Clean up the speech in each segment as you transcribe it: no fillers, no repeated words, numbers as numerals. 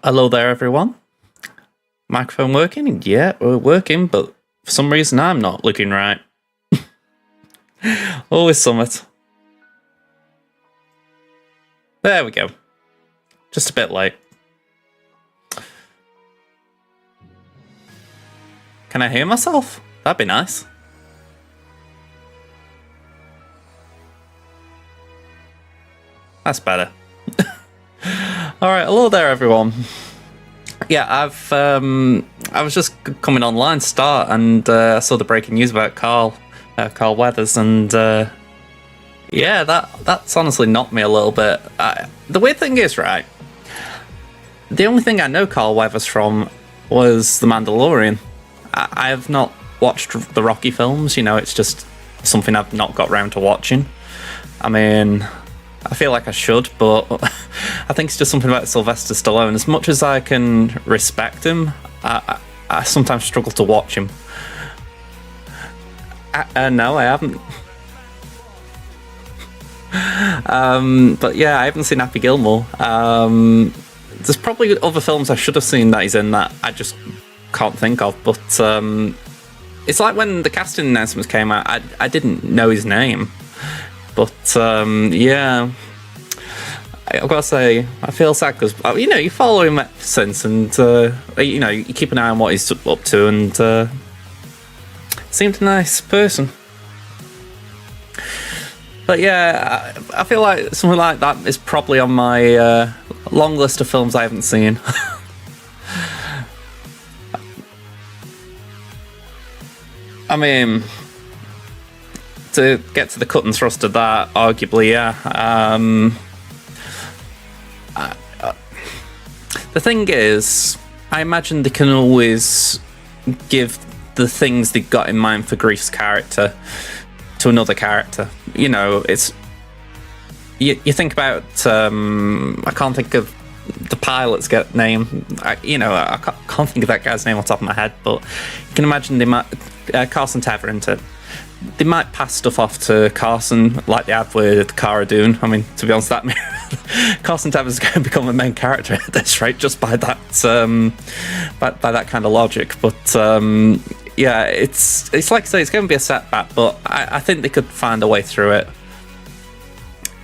Hello there, everyone. Microphone working? Yeah, we're working, but for some reason I'm not looking right. Always summit. There we go. Just a bit late. Can I hear myself? That'd be nice. That's better. Alright, hello there everyone. Yeah, I was just coming online to start and I saw the breaking news about Carl Weathers, and yeah, that's honestly knocked me a little bit. The weird thing is, right, the only thing I know Carl Weathers from was The Mandalorian. I have not watched the Rocky films, you know, it's just something I've not got round to watching. I mean, I feel like I should, but I think it's just something about Sylvester Stallone. As much as I can respect him, I sometimes struggle to watch him. No, I haven't. But yeah, I haven't seen Happy Gilmore. There's probably other films I should have seen that he's in that I just can't think of. But it's like when the casting announcements came out, I didn't know his name. But yeah, I've got to say, I feel sad because, you know, you follow him since, and you know, you keep an eye on what he's up to, and seemed a nice person. But yeah, I feel like something like that is probably on my long list of films I haven't seen. I mean, to get to the cut and thrust of that, arguably, yeah. The thing is, I imagine they can always give the things they got in mind for Grief's character to another character. You know, it's... You think about... I can't think of the pilot's name. I can't think of that guy's name on top of my head, but you can imagine they might... Carson Teverinton. They might pass stuff off to Carson like they have with Cara Dune. I mean, to be honest, that Carson Teverin's going to become a main character at this rate just by that by that kind of logic. But yeah, it's like I say, it's going to be a setback, but I think they could find a way through it.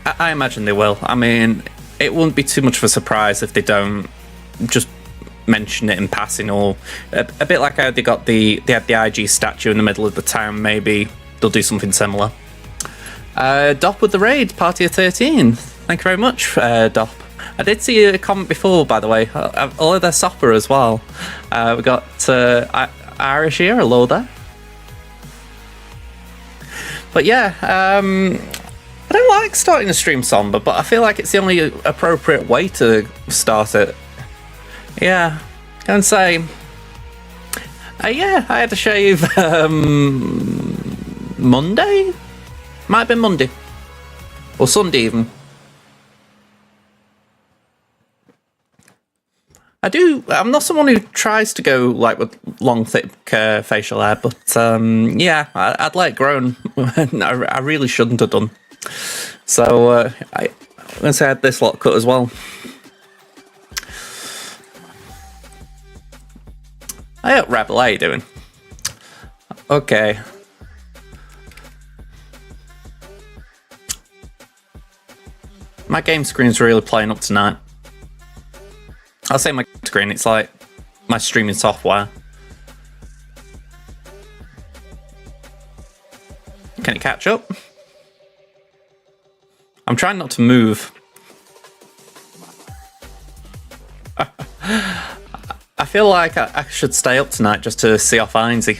I imagine they will. I mean, it wouldn't be too much of a surprise if they don't just mention it in passing, or a bit like how they had the IG statue in the middle of the town. Maybe they'll do something similar. Dop with the raid, party of 13. Thank you very much, Dop. I did see a comment before, by the way. Hello there, Sopper, as well. We got Irish here, hello there. But yeah, I don't like starting a stream somber, but I feel like it's the only appropriate way to start it. Yeah, and say, yeah, I had to shave Monday? Might have been Monday. Or Sunday even. I'm not someone who tries to go like with long, thick facial hair, but yeah, I'd let it grown. I really shouldn't have done. So I'm going to say I had this lot cut as well. Hey up, Rebel, how you doing? Okay. My game screen's really playing up tonight. I'll say my screen, it's like my streaming software. Can it catch up? I'm trying not to move. I feel like I should stay up tonight just to see off Ainsey.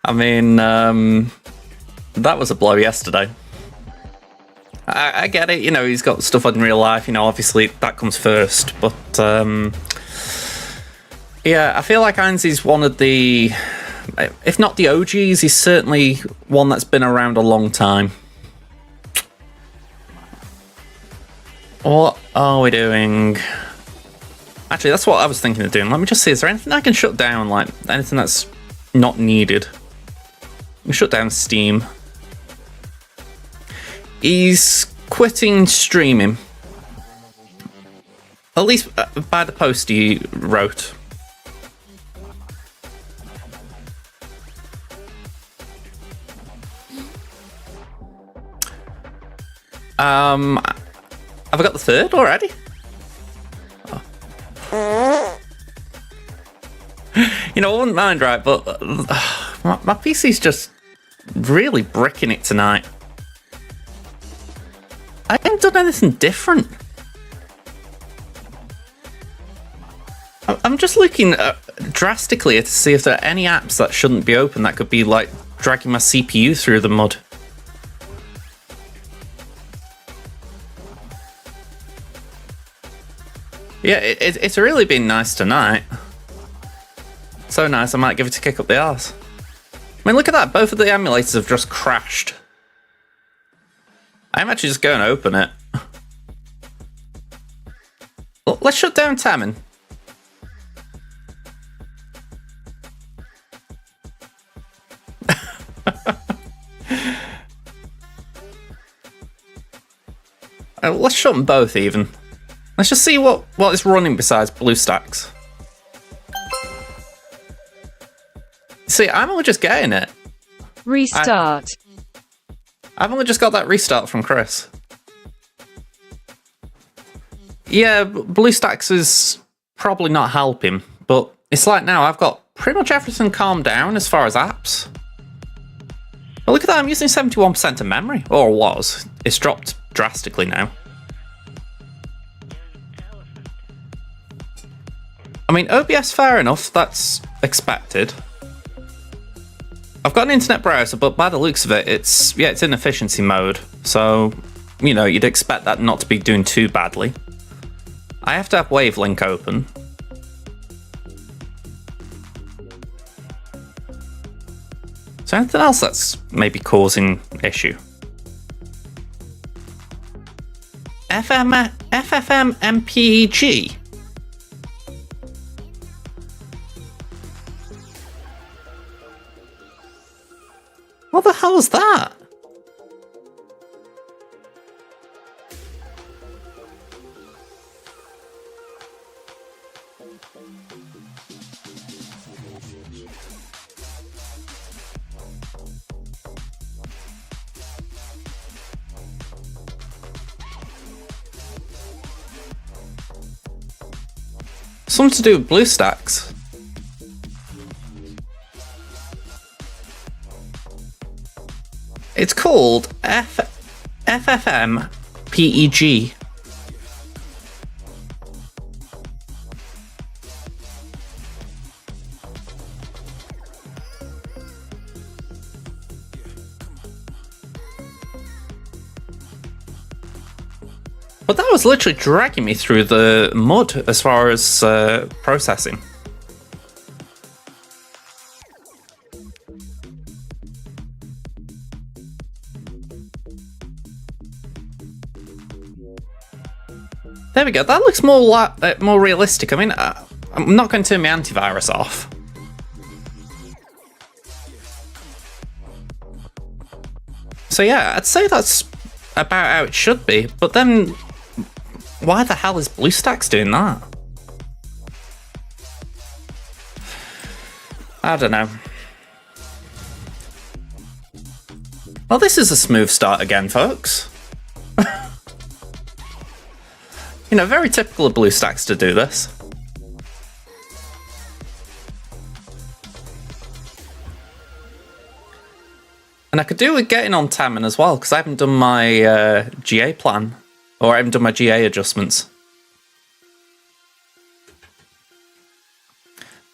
I mean, that was a blow yesterday. I get it, you know, he's got stuff in real life, you know, obviously that comes first, but yeah, I feel like Ainsey's one of the, if not the OGs, he's certainly one that's been around a long time. What are we doing? Actually, that's what I was thinking of doing. Let me just see, is there anything I can shut down, like anything that's not needed? Let me shut down Steam. He's quitting streaming. At least by the post he wrote. Have I got the third already? Oh. You know, I wouldn't mind, right? But my PC's just really bricking it tonight. I haven't done anything different. I'm just looking drastically to see if there are any apps that shouldn't be open that could be like dragging my CPU through the mud. Yeah, it's really been nice tonight. So nice, I might give it a kick up the arse. I mean, look at that, both of the emulators have just crashed. I'm actually just going to open it. Well, let's shut down Tamin. Let's shut them both even. Let's just see what is running besides BlueStacks. See, I'm only just getting it. Restart. I've only just got that restart from Chris. Yeah, BlueStacks is probably not helping, but it's like now I've got pretty much everything calmed down as far as apps. But look at that, I'm using 71% of memory, or was. It's dropped drastically now. I mean, OBS, fair enough, that's expected. I've got an internet browser, but by the looks of it, it's in efficiency mode. So, you know, you'd expect that not to be doing too badly. I have to have Wavelink open. Is there anything else that's maybe causing issue? FFmpeg. What the hell is that? Something to do with BlueStacks. It's called FFmpeg. But that was literally dragging me through the mud as far as processing. There we go. That looks more realistic. I mean, I'm not going to turn my antivirus off. So yeah, I'd say that's about how it should be. But then, why the hell is BlueStacks doing that? I don't know. Well, this is a smooth start again, folks. You know, very typical of BlueStacks to do this. And I could do with getting on Taman as well, because I haven't done my GA plan, or I haven't done my GA adjustments.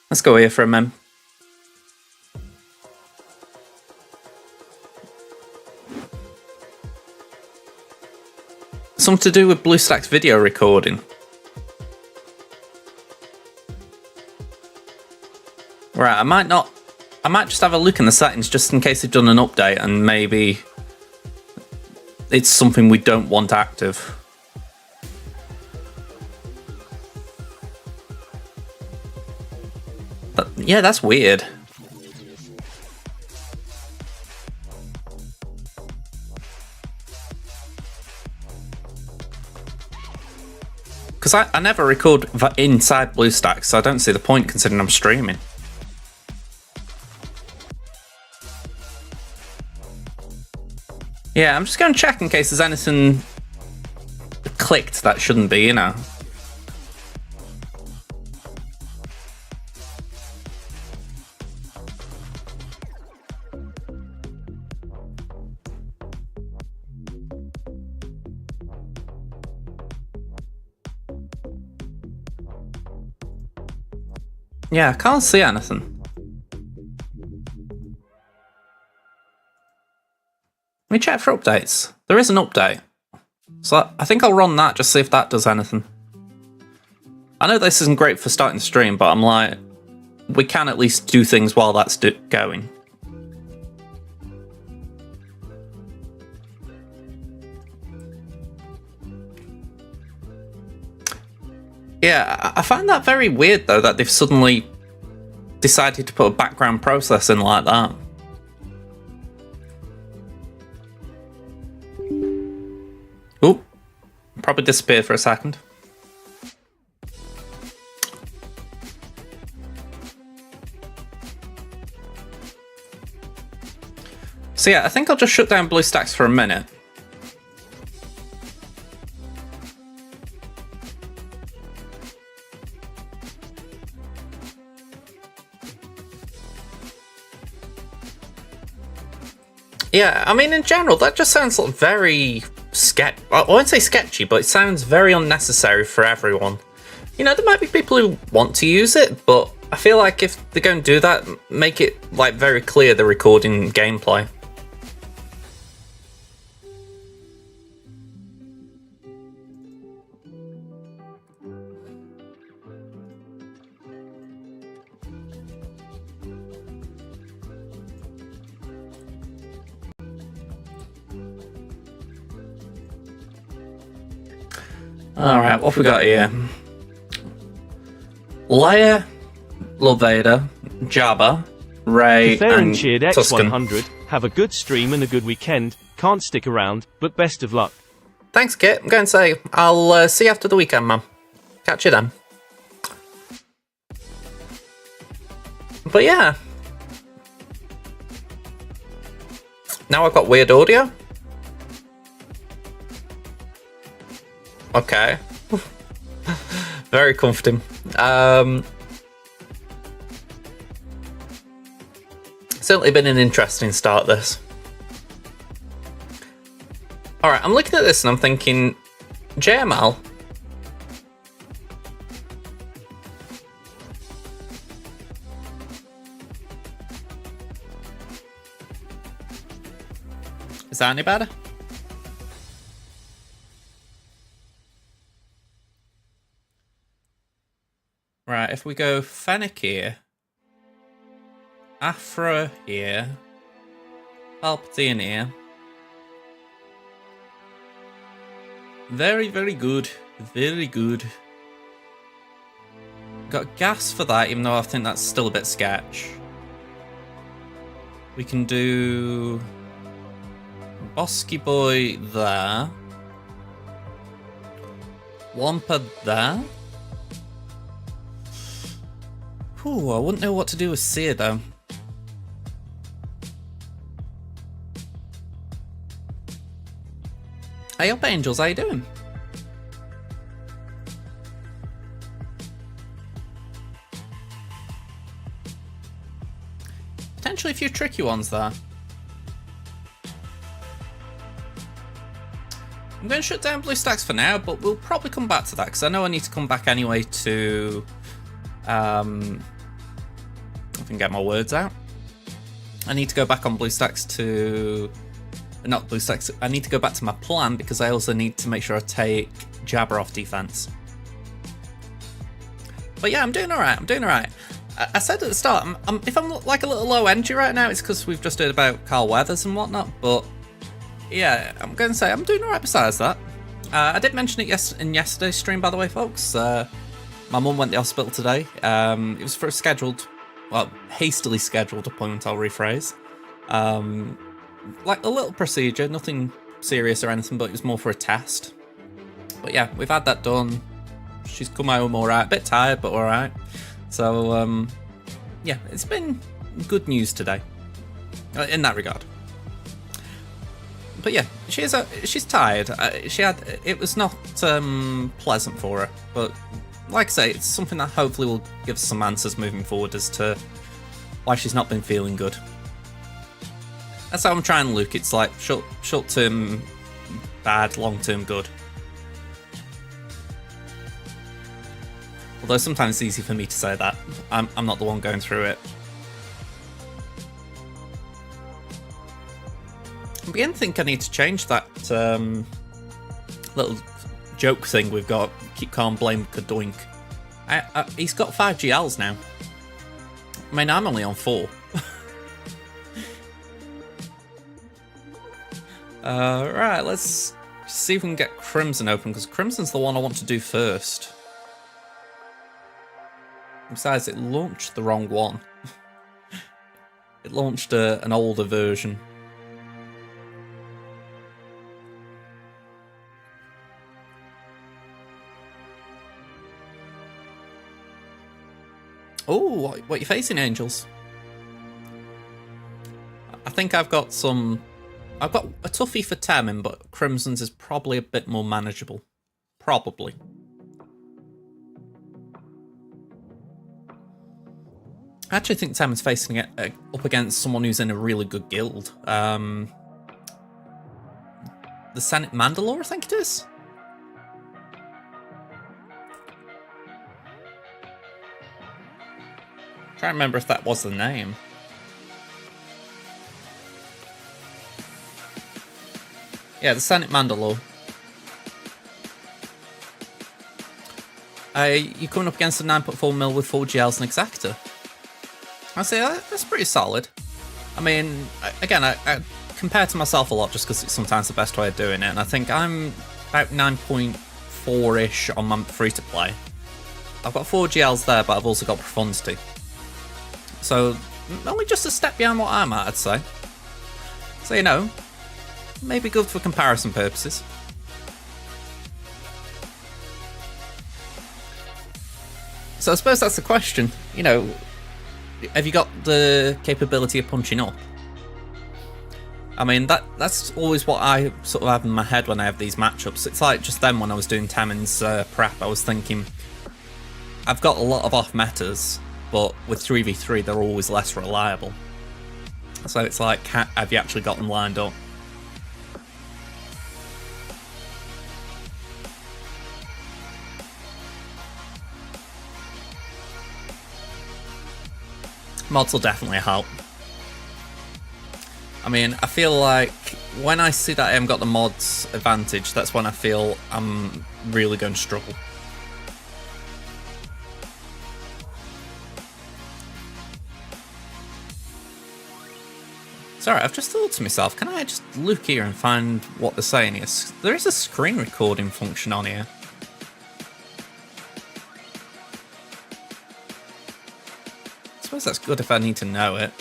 Let's go here for a mem. Something to do with BlueStacks video recording. Right, I might just have a look in the settings just in case they've done an update and maybe it's something we don't want active. But yeah, that's weird. Because I never record inside BlueStacks, so I don't see the point considering I'm streaming. Yeah, I'm just going to check in case there's anything clicked that shouldn't be, you know. Yeah, I can't see anything. Let me check for updates. There is an update. So I think I'll run that, just see if that does anything. I know this isn't great for starting the stream, but I'm like, we can at least do things while that's going. Yeah, I find that very weird though, that they've suddenly decided to put a background process in like that. Oop, probably disappeared for a second. So yeah, I think I'll just shut down BlueStacks for a minute. Yeah, I mean, in general, that just sounds like very I won't say sketchy, but it sounds very unnecessary for everyone. You know, there might be people who want to use it, but I feel like if they're going to do that, make it like very clear they're recording gameplay. Alright, what have we got here? Leia, Loveda, Jabba, Ray, and cheered Tusken. X100. Have a good stream and a good weekend. Can't stick around, but best of luck. Thanks, Kit. I'm going to say, I'll see you after the weekend, man. Catch you then. But yeah. Now I've got weird audio. Okay. Very comforting. Certainly been an interesting start, this. Alright, I'm looking at this and I'm thinking, JML. Is that any better? Right, if we go Fennec here, Afra here, Palpatine here. Very, very good. Very good. Got gas for that, even though I think that's still a bit sketch. We can do Bosky Boy there. Wampa there. Ooh, I wouldn't know what to do with Seer though. Hey up, Angels, how you doing? Potentially a few tricky ones there. I'm going to shut down BlueStacks for now, but we'll probably come back to that, because I know I need to come back anyway to... I can get my words out. I need to go back on BlueStacks to... Not BlueStacks, I need to go back to my plan, because I also need to make sure I take Jabber off defense. But yeah, I'm doing alright, I'm doing alright. I said at the start, if I'm like a little low energy right now, it's because we've just heard about Carl Weathers and whatnot, but yeah, I'm going to say I'm doing alright besides that. I did mention it in yesterday's stream, by the way, folks. My mum went to the hospital today. It was for a scheduled, well, hastily scheduled appointment, I'll rephrase. Like a little procedure, nothing serious or anything, but it was more for a test. But yeah, we've had that done. She's come home alright, a bit tired, but alright. So, yeah, it's been good news today, in that regard. But yeah, she's tired. It was not pleasant for her, but like I say, it's something that hopefully will give us some answers moving forward as to why she's not been feeling good. That's how I'm trying to look. It's like short term bad, long term good. Although sometimes it's easy for me to say that. I'm not the one going through it. I begin to think I need to change that little joke thing we've got. Keep calm, blame Kadoink. He's got 5 GLs now. I mean, I'm only on 4. Right, let's see if we can get Crimson open, because Crimson's the one I want to do first. Besides, it launched the wrong one. It launched an older version. Oh, what are you facing, Angels? I think I've got a toughie for Temin, but Crimson's is probably a bit more manageable. Probably. I actually think Temin's facing it up against someone who's in a really good guild. The Senate Mandalore, I think it is. Trying to remember if that was the name. Yeah, the Senate Mandalore. You're coming up against a 9.4 mil with 4 GLs and Exacta. I say that's pretty solid. I mean, again, I compare to myself a lot just because it's sometimes the best way of doing it, and I think I'm about 9.4-ish on my free-to-play. I've got 4 GLs there, but I've also got Profundity. So, only just a step behind what I'm at, I'd say. So, you know, maybe good for comparison purposes. So I suppose that's the question, you know, have you got the capability of punching up? I mean, that's always what I sort of have in my head when I have these matchups. It's like just then when I was doing Temin's prep, I was thinking, I've got a lot of off metas, but with 3v3 they're always less reliable. So it's like, have you actually got them lined up? Mods will definitely help. I mean, I feel like when I see that I haven't got the mods advantage, that's when I feel I'm really going to struggle. Sorry, I've just thought to myself, can I just look here and find what they're saying here? There is a screen recording function on here. I suppose that's good if I need to know it.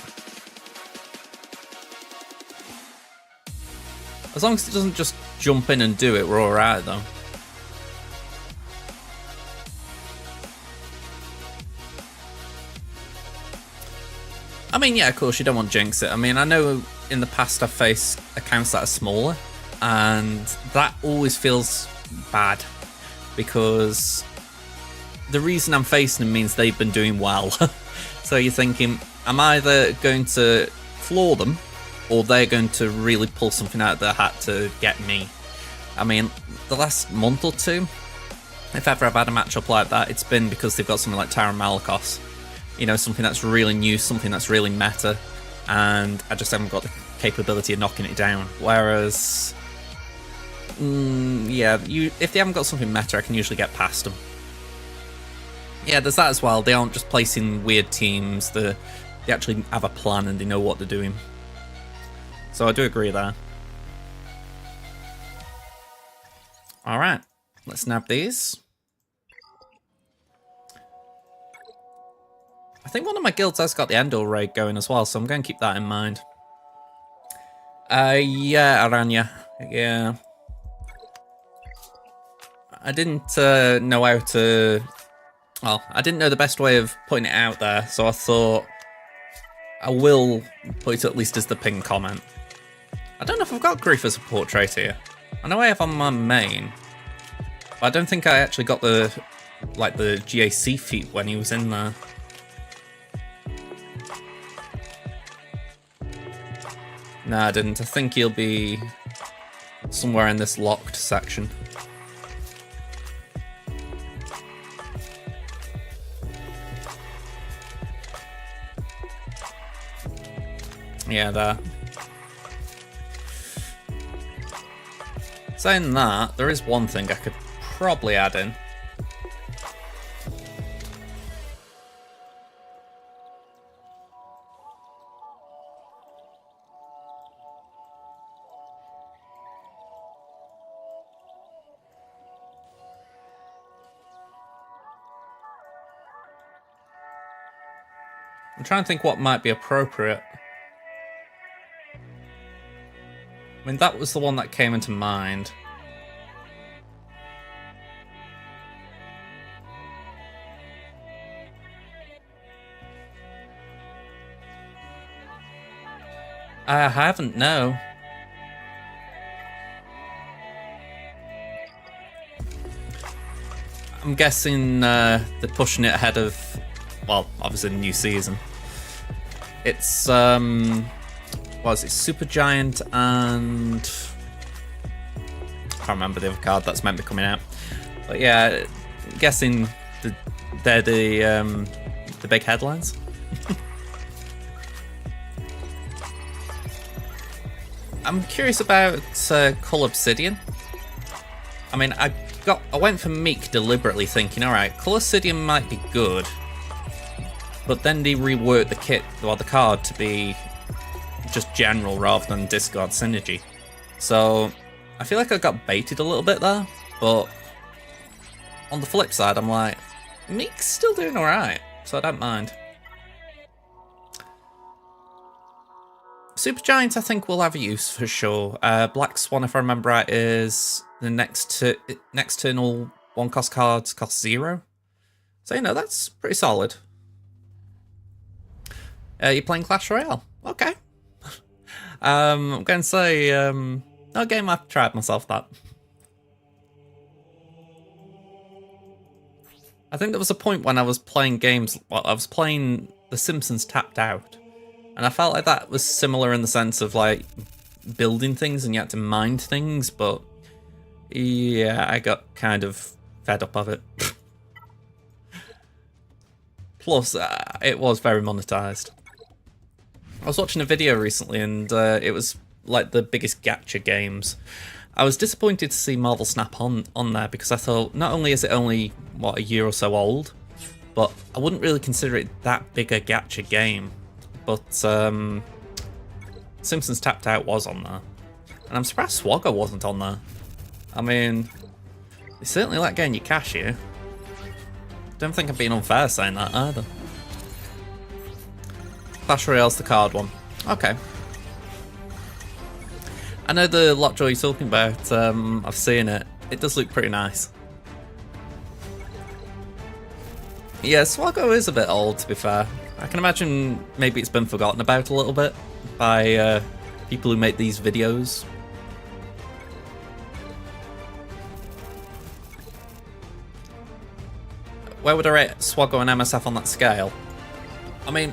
As long as it doesn't just jump in and do it, we're alright though. I mean, yeah, of course, you don't want to jinx it. I mean, I know in the past I've faced accounts that are smaller, and that always feels bad, because the reason I'm facing them means they've been doing well. So you're thinking, I'm either going to floor them, or they're going to really pull something out of their hat to get me. I mean, the last month or two, if ever I've had a matchup like that, it's been because they've got something like Tara Malakos. You know, something that's really new, something that's really meta, and I just haven't got the capability of knocking it down. Whereas, yeah, if they haven't got something meta, I can usually get past them. Yeah, there's that as well. They aren't just placing weird teams. They actually have a plan and they know what they're doing. So I do agree there. Alright, let's nab these. I think one of my guilds has got the Endor raid going as well, so I'm going to keep that in mind. Yeah, Aranya. Yeah. I didn't know how to... Well, I didn't know the best way of putting it out there, so I thought I will put it at least as the pinned comment. I don't know if I've got Grief as a portrait here. I know I have on my main, but I don't think I actually got the GAC feat when he was in there. No, I didn't. I think he'll be somewhere in this locked section. Yeah, there. Saying that, there is one thing I could probably add in. I'm trying to think what might be appropriate. I mean, that was the one that came into mind. I haven't, no. I'm guessing they're pushing it ahead of, well, obviously the new season. It's, what is it, Supergiant and... I can't remember the other card that's meant to be coming out. But yeah, I'm guessing they're the big headlines. I'm curious about Cull Obsidian. I mean, I went for Meek deliberately thinking, alright, Cull Obsidian might be good, but then they reworked the kit, or the card, to be just general rather than discard synergy. So I feel like I got baited a little bit there, but on the flip side, I'm like, Meek's still doing alright, so I don't mind. Supergiant, I think, will have a use for sure. Black Swan, if I remember right, is the next turn one cost cards cost 0. So, you know, that's pretty solid. You're playing Clash Royale? Okay. I'm going to say, no game I've tried myself that. I think there was a point when I was playing games, well, I was playing The Simpsons Tapped Out. And I felt like that was similar in the sense of, like, building things and you had to mind things, but yeah, I got kind of fed up of it. Plus, it was very monetized. I was watching a video recently and it was like the biggest gacha games. I was disappointed to see Marvel Snap on there because I thought not only is it only, what, a year or so old, but I wouldn't really consider it that big a gacha game. But Simpsons Tapped Out was on there. And I'm surprised SWGOH wasn't on there. I mean, they certainly like getting your cash here. Don't think I'm being unfair saying that either. Clash Royale's the card one. Okay. I know the Lockjaw you're talking about, I've seen it. It does look pretty nice. Yeah, SWGOH is a bit old, to be fair. I can imagine maybe it's been forgotten about a little bit by people who make these videos. Where would I rate SWGOH and MSF on that scale? I mean,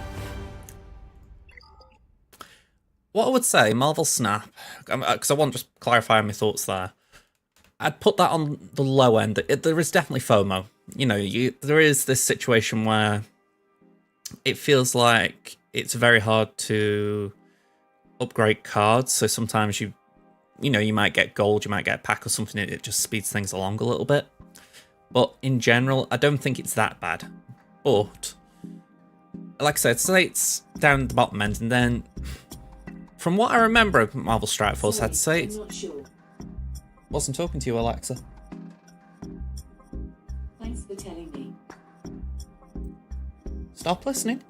what I would say, Marvel Snap, because I want to just clarify my thoughts there. I'd put that on the low end. There is definitely FOMO. You know, there is this situation where it feels like it's very hard to upgrade cards. So sometimes you might get gold, you might get a pack or something. It just speeds things along a little bit. But in general, I don't think it's that bad. But like I said, say it's down at the bottom end, and then from what I remember of Marvel Strike Force, I'd say it's... Wasn't talking to you, Alexa. Thanks for telling me. Stop listening.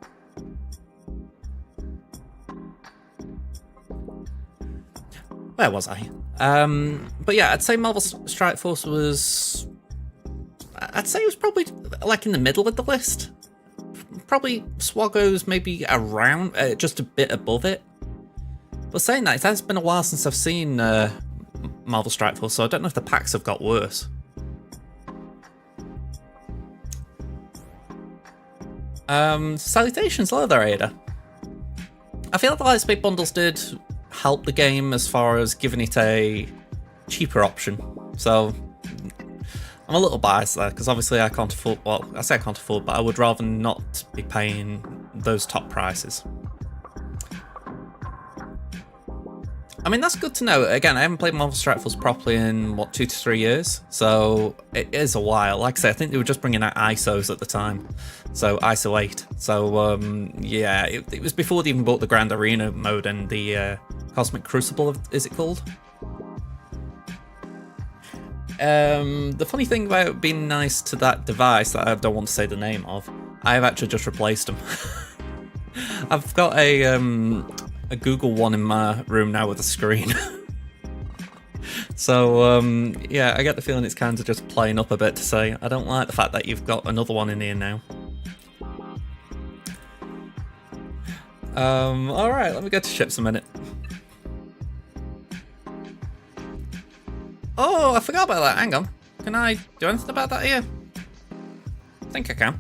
Where was I? But yeah, I'd say Marvel Strike Force was... I'd say it was probably like in the middle of the list. Probably SWGOH's maybe around, just a bit above it. But saying that, it has been a while since I've seen Marvel Strike Force, so I don't know if the packs have got worse. Salutations, hello there, Ada. I feel like the Lightspeed bundles did help the game as far as giving it a cheaper option. So I'm a little biased there, because obviously I can't afford, well, I say I can't afford, but I would rather not be paying those top prices. I mean, that's good to know. Again, I haven't played Marvel Strike Force properly in, what, 2 to 3 years? So it is a while. Like I say, I think they were just bringing out ISOs at the time. So ISO 8. So, yeah, it was before they even bought the Grand Arena mode and the Cosmic Crucible, is it called? The funny thing about being nice to that device that I don't want to say the name of, I have actually just replaced them. I've got a Google one in my room now with a screen. So, yeah, I get the feeling it's kind of just playing up a bit to say, I don't like the fact that you've got another one in here now. Alright, let me go to ships a minute. Oh, I forgot about that. Hang on. Can I do anything about that here? I think I can.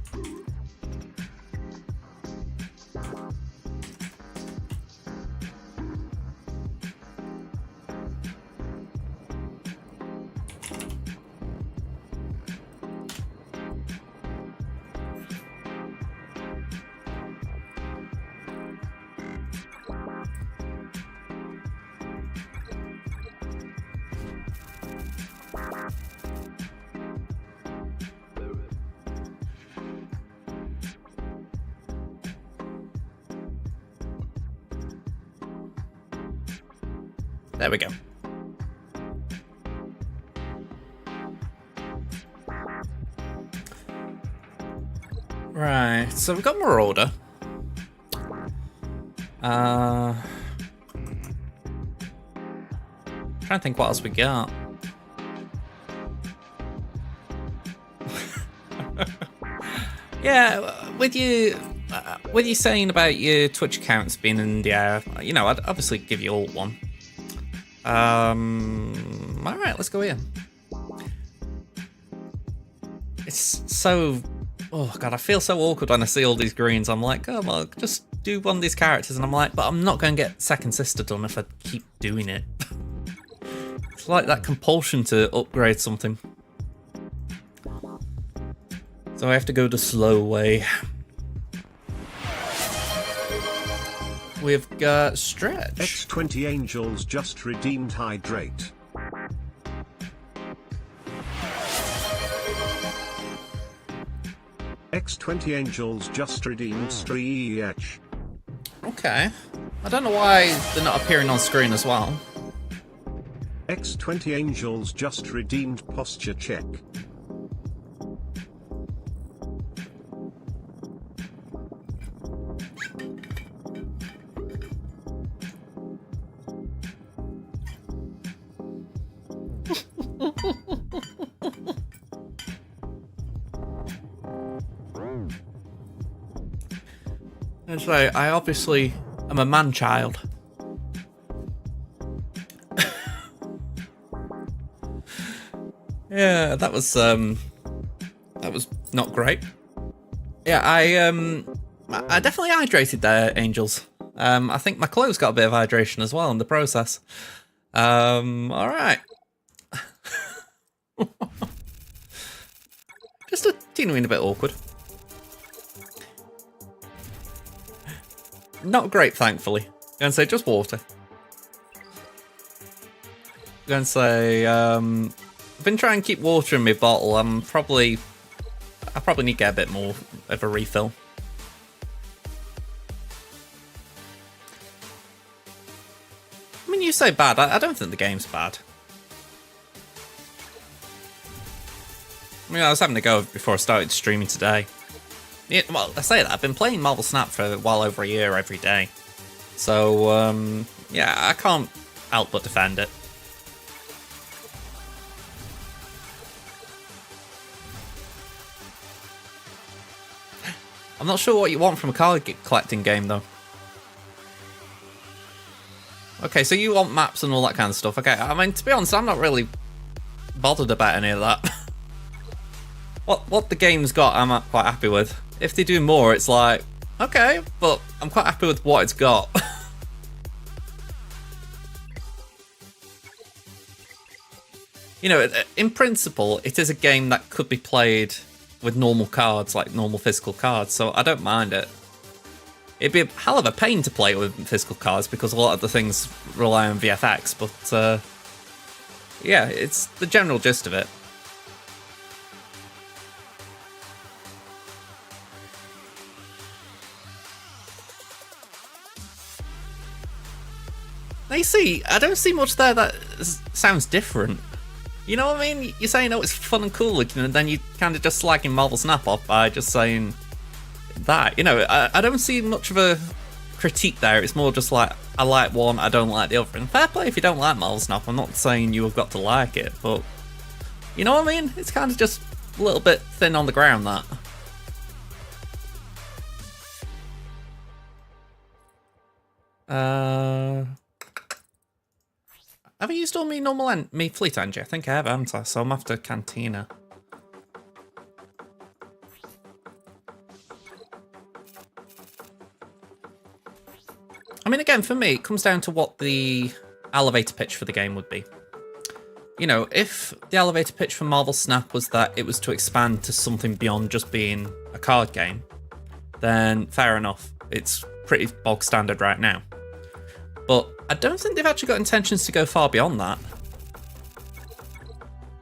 There we go. Right, so we've got Marauder. Trying to think what else we got. Yeah, with you saying about your Twitch accounts being in the air, you know, I'd obviously give you all one. Alright, let's go here. It's so... Oh god, I feel so awkward when I see all these greens. I'm like, oh well, just do one of these characters, and I'm like, but I'm not going to get Second Sister done if I keep doing it. It's like that compulsion to upgrade something. So I have to go the slow way. We've got Stretch. X20 Angels just redeemed Hydrate. X20 Angels just redeemed SWGOH. Okay. I don't know why they're not appearing on screen as well. X20 Angels just redeemed posture check. And so I obviously am a man-child. Yeah, that was not great. Yeah, I definitely hydrated there, Angels. I think my clothes got a bit of hydration as well in the process. All right. Just a teeny weeny bit awkward. Not great, thankfully. I'm gonna say just water. I'm gonna say I've been trying to keep water in my bottle. I probably need to get a bit more of a refill. I mean, you say bad. I don't think the game's bad. I mean, I was having to go before I started streaming today. Yeah, well, I say that. I've been playing Marvel Snap for well over a year every day. So, yeah, I can't help but defend it. I'm not sure what you want from a card collecting game, though. Okay, so you want maps and all that kind of stuff. Okay, I mean, to be honest, I'm not really bothered about any of that. What the game's got, I'm quite happy with. If they do more, it's like, okay, but I'm quite happy with what it's got. You know, in principle, it is a game that could be played with normal cards, like normal physical cards, so I don't mind it. It'd be a hell of a pain to play with physical cards because a lot of the things rely on VFX, but yeah, it's the general gist of it. Now you see, I don't see much there that sounds different. You know what I mean? You're saying, oh, it's fun and cool looking, and then you kind of just slagging Marvel Snap off by just saying that. You know, I don't see much of a critique there. It's more just like, I like one, I don't like the other. And fair play if you don't like Marvel Snap. I'm not saying you have got to like it, but you know what I mean? It's kind of just a little bit thin on the ground, that. Have I used all me fleet energy? I think I have, haven't I? So I'm after Cantina. I mean, again, for me, it comes down to what the elevator pitch for the game would be. You know, if the elevator pitch for Marvel Snap was that it was to expand to something beyond just being a card game, then fair enough. It's pretty bog standard right now. But I don't think they've actually got intentions to go far beyond that.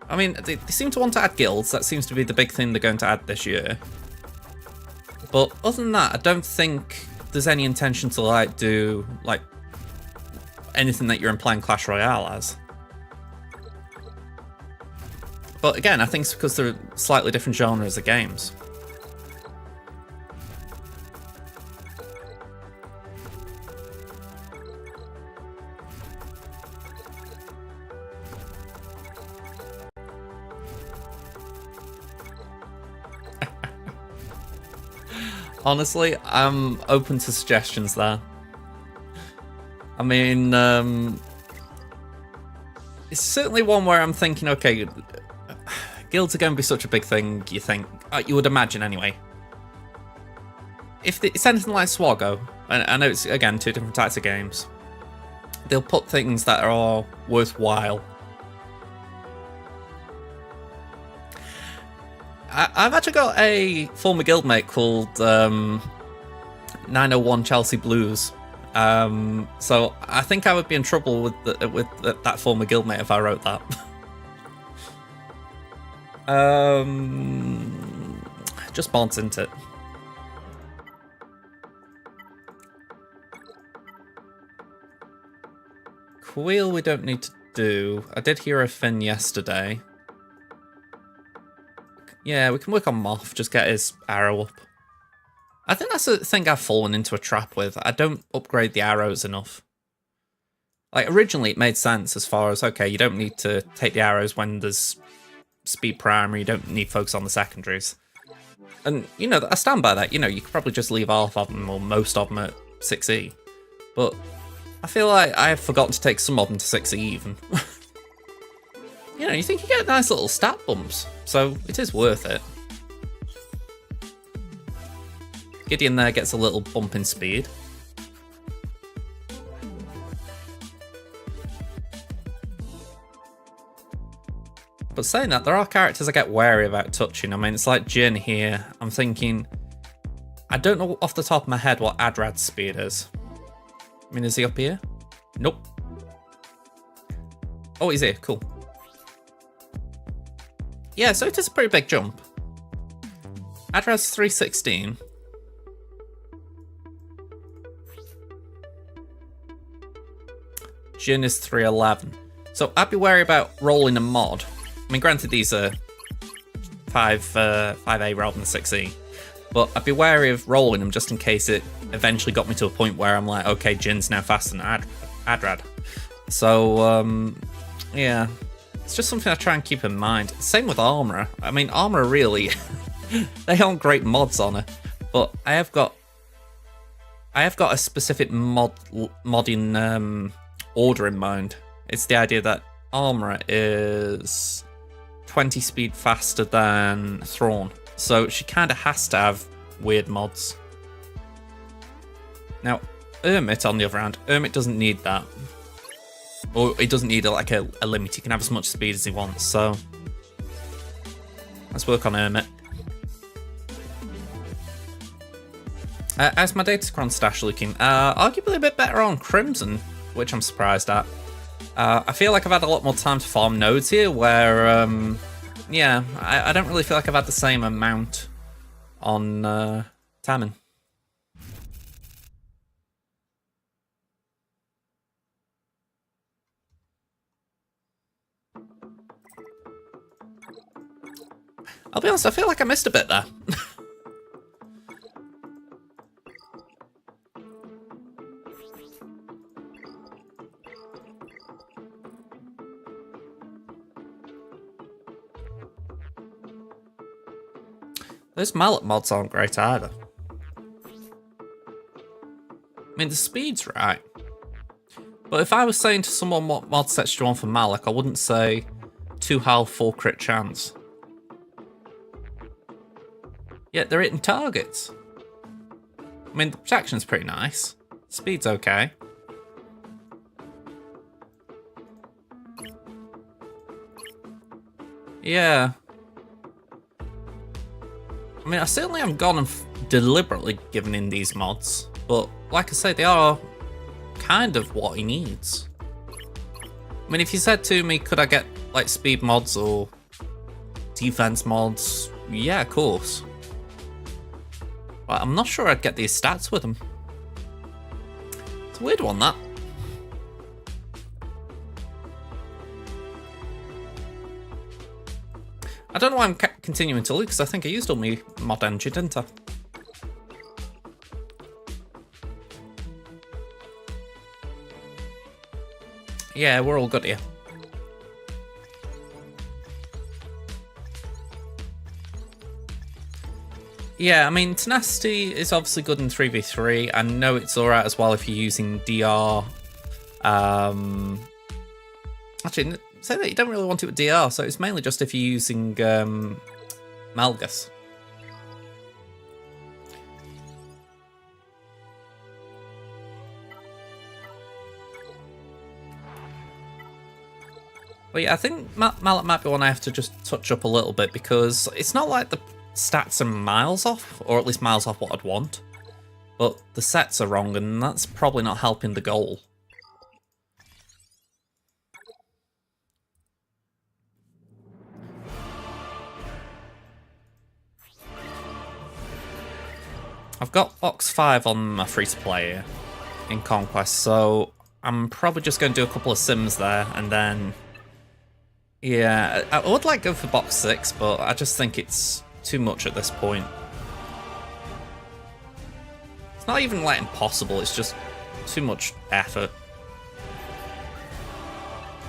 I mean, they seem to want to add guilds. That seems to be the big thing they're going to add this year. But other than that, I don't think there's any intention to like do like anything that you're implying Clash Royale as. But again, I think it's because they're slightly different genres of games. Honestly, I'm open to suggestions there. I mean, it's certainly one where I'm thinking, okay, guilds are going to be such a big thing, you think, you would imagine anyway. If it's anything like SWGOH, and I know it's, again, two different types of games, they'll put things that are worthwhile. I've actually got a former guildmate called 901 Chelsea Blues. So I think I would be in trouble with that former guildmate if I wrote that. Just bounce into it. wheel we don't need to do. I did hear a fin yesterday. Yeah, we can work on Moth, just get his arrow up. I think that's the thing I've fallen into a trap with. I don't upgrade the arrows enough. Like, originally it made sense as far as, okay, you don't need to take the arrows when there's speed primary, you don't need focus on the secondaries. And, you know, I stand by that. You know, you could probably just leave half of them or most of them at 6E. But I feel like I have forgotten to take some of them to 6E even. You know, you think you get nice little stat bumps, so it is worth it. Gideon there gets a little bump in speed. But saying that, there are characters I get wary about touching. I mean, it's like Jin here. I'm thinking, I don't know off the top of my head what Adrad's speed is. I mean, is he up here? Nope. Oh, he's here, cool. Yeah, so it is a pretty big jump. Adrad's 316. Jin is 311. So I'd be wary about rolling a mod. I mean, granted, these are 5A rather than 6E. But I'd be wary of rolling them just in case it eventually got me to a point where I'm like, okay, Jin's now faster than Adrad. So, yeah. It's just something I try and keep in mind. Same with Armourer. I mean, Armourer really, they aren't great mods on it, but I have got a specific modding order in mind. It's the idea that Armourer is 20 speed faster than Thrawn, so she kind of has to have weird mods. Now, Ermit, on the other hand, Ermit doesn't need that. Or he doesn't need like a limit, he can have as much speed as he wants, so let's work on Ermit. How's my Datacron stash looking? Arguably a bit better on Crimson, which I'm surprised at. I feel like I've had a lot more time to farm nodes here, where, yeah, I don't really feel like I've had the same amount on Tammin. I'll be honest, I feel like I missed a bit there. Those mallet mods aren't great either. I mean, the speed's right. But if I was saying to someone what mod sets do you want for Malak, I wouldn't say 2 health, 4 crit chance. Yet they're hitting targets. I mean, the protection's pretty nice. Speed's okay. Yeah. I mean, I certainly haven't gone and deliberately given in these mods, but like I say, they are kind of what he needs. I mean, if you said to me, could I get like speed mods or defense mods? Yeah, of course. But I'm not sure I'd get these stats with them. It's a weird one, that. I don't know why I'm continuing to look, because I think I used all my mod engine, didn't I? Yeah, we're all good here. Yeah, I mean, Tenacity is obviously good in 3v3. I know it's alright as well if you're using DR. Actually, say that you don't really want it with DR, so it's mainly just if you're using Malgus. But yeah, I think Mallet might be one I have to just touch up a little bit, because it's not like the stats are miles off, or at least miles off what I'd want, but the sets are wrong, and that's probably not helping the goal. I've got box 5 on my free to play here in Conquest, so I'm probably just going to do a couple of sims there, and then... Yeah, I would like to go for box 6, but I just think it's too much at this point. It's not even like impossible, it's just too much effort.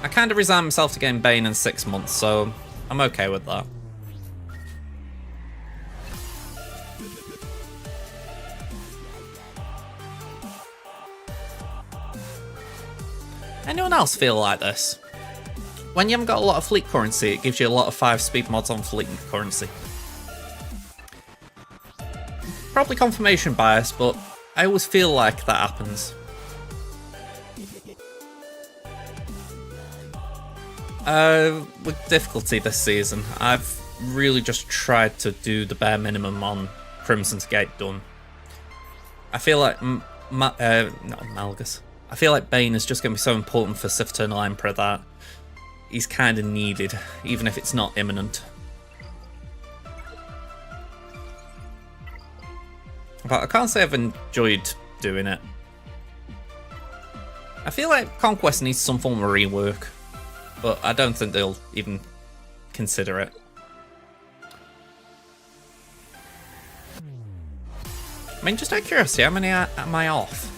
I kind of resign myself to getting Bane in 6 months, so I'm okay with that. Anyone else feel like this? When you haven't got a lot of fleet currency, it gives you a lot of 5-speed mods on fleet currency. Probably confirmation bias, but I always feel like that happens. With difficulty this season, I've really just tried to do the bare minimum on Crimson's Gate done. I feel like not Malgus. I feel like Bane is just going to be so important for Sith-Eternal Emperor that he's kind of needed, even if it's not imminent. But I can't say I've enjoyed doing it. I feel like Conquest needs some form of rework, but I don't think they'll even consider it. I mean, just out of curiosity, how many am I off?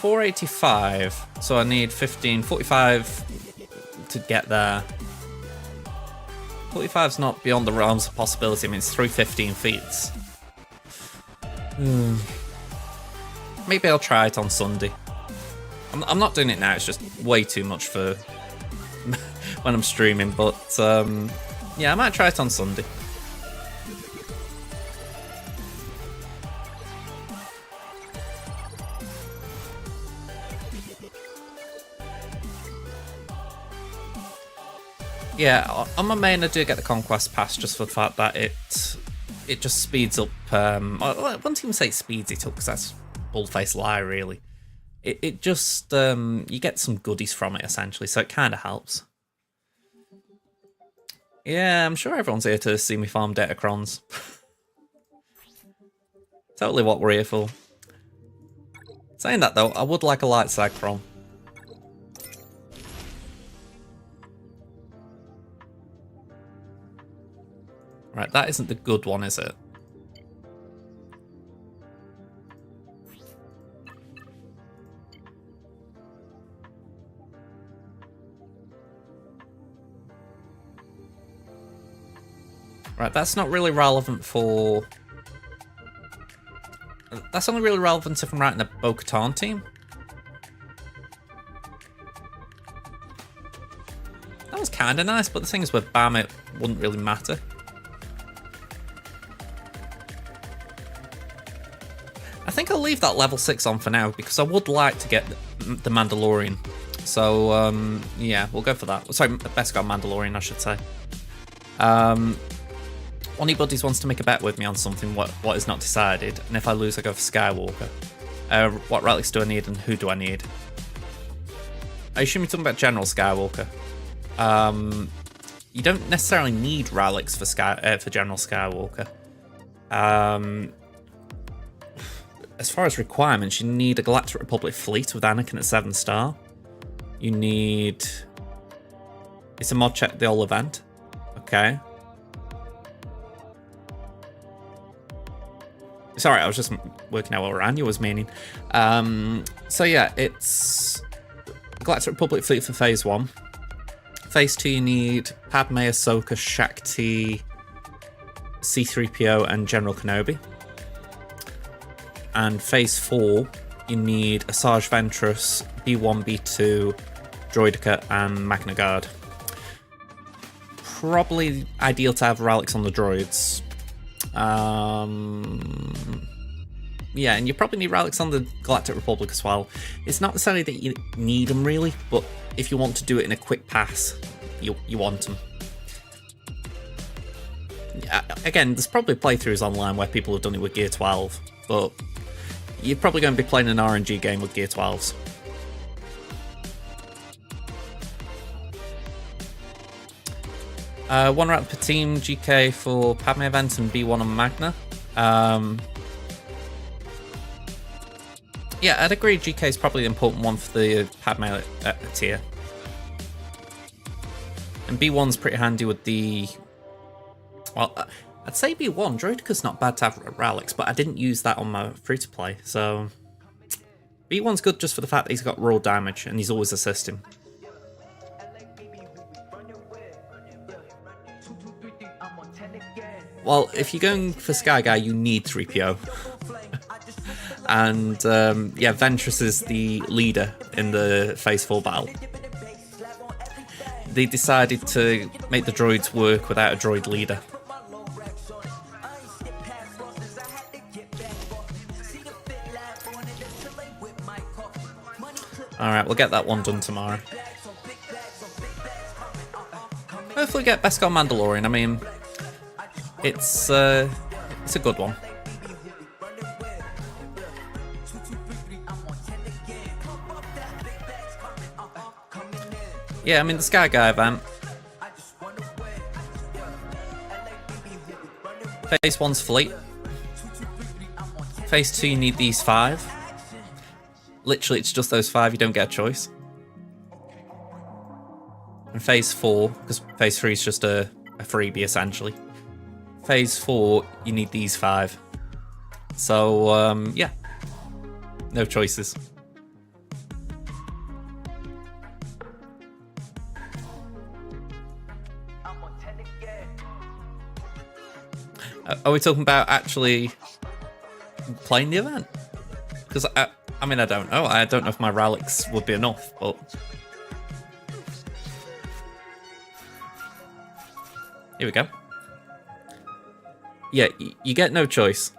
485, so I need 45 to get there. 45's not beyond the realms of possibility. I mean, it's 315 feet. Maybe I'll try it on Sunday. I'm not doing it now, it's just way too much for when I'm streaming, but yeah, I might try it on Sunday. Yeah, on my main I do get the Conquest Pass just for the fact that it just speeds up, I wouldn't even say it speeds it up because that's a bull-faced lie really. It just, you get some goodies from it essentially, so it kind of helps. Yeah, I'm sure everyone's here to see me farm Datacrons. Totally what we're here for. Saying that though, I would like a light side cron. Right, that isn't the good one, is it? Right, that's not really relevant for... That's only really relevant if I'm writing a Bo-Katan team. That was kind of nice, but the thing is with BAM it wouldn't really matter. I think I'll leave that level 6 on for now because I would like to get the Mandalorian. So, yeah, we'll go for that. Sorry, best got Mandalorian, I should say. One of your buddies wants to make a bet with me on something what is not decided, and if I lose I go for Skywalker. What relics do I need and who do I need? I assume you're talking about General Skywalker. You don't necessarily need relics for General Skywalker. As far as requirements, you need a Galactic Republic fleet with Anakin at 7-star. You need... It's a mod check the whole event. Okay. Sorry, I was just working out what Rania was meaning. So yeah, it's Galactic Republic fleet for Phase 1. Phase 2, you need Padme, Ahsoka, Shakti, C-3PO, and General Kenobi. And Phase 4, you need Asajj Ventress, B1, B2, Droideka, and Magna Guard. Probably ideal to have relics on the droids. Yeah, and you probably need relics on the Galactic Republic as well. It's not necessarily that you need them really, but if you want to do it in a quick pass, you want them. Yeah, again, there's probably playthroughs online where people have done it with Gear 12, but you're probably going to be playing an RNG game with Gear 12s. One route per team, GK for Padme events and B1 on Magna. Yeah, I'd agree GK is probably the important one for the Padme tier. And B1's pretty handy with the... Well, I'd say B1. Droideca's not bad to have relics, but I didn't use that on my free-to-play, so... B1's good just for the fact that he's got raw damage, and he's always assisting. Well, if you're going for Sky Guy, you need 3PO. And, yeah, Ventress is the leader in the Phase 4 battle. They decided to make the droids work without a droid leader. Alright, we'll get that one done tomorrow. Hopefully get Beskar Mandalorian. I mean, it's a good one. Yeah, I mean, the Sky Guy event. Phase 1's fleet. Phase 2, you need these 5. Literally, it's just those 5, you don't get a choice. And Phase 4, because Phase 3 is just a freebie, essentially. Phase 4, you need these 5. So, yeah. No choices. Are we talking about actually playing the event? Because I mean, I don't know. I don't know if my relics would be enough, but... Here we go. Yeah, you get no choice.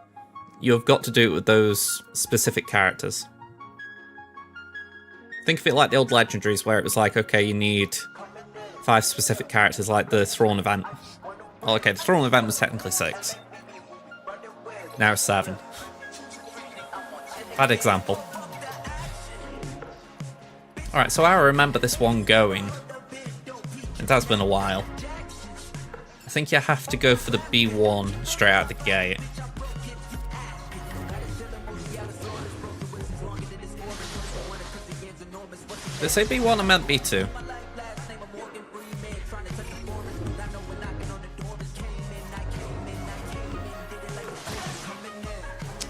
You've got to do it with those specific characters. Think of it like the old legendaries where it was like, okay, you need 5 specific characters like the Thrawn event. Well, okay, the Thrawn event was technically 6. Now it's 7. Bad example. Alright, so I remember this one going. It has been a while. I think you have to go for the B1 straight out the gate. Did I say B1? I meant B2.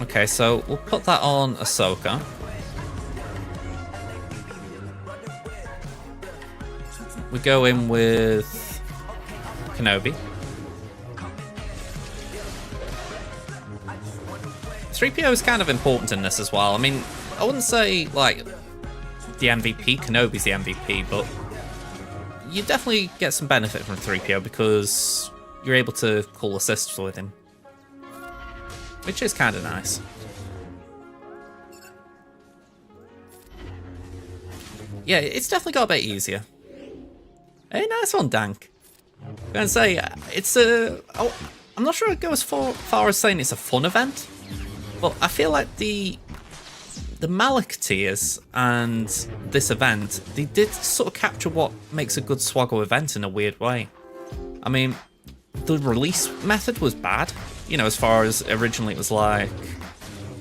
Okay, so we'll put that on Ahsoka. We go in with Kenobi. 3PO is kind of important in this as well. I mean, I wouldn't say, like, the MVP. Kenobi's the MVP, but you definitely get some benefit from 3PO because you're able to call assists with him. Which is kind of nice. Yeah, it's definitely got a bit easier. Hey, nice one, Dank. I'm going to say, it's a... Oh, I'm not sure I'd go as far as saying it's a fun event, but I feel like the Malak tiers and this event, they did sort of capture what makes a good SWGOH event in a weird way. I mean, the release method was bad. You know, as far as originally it was like,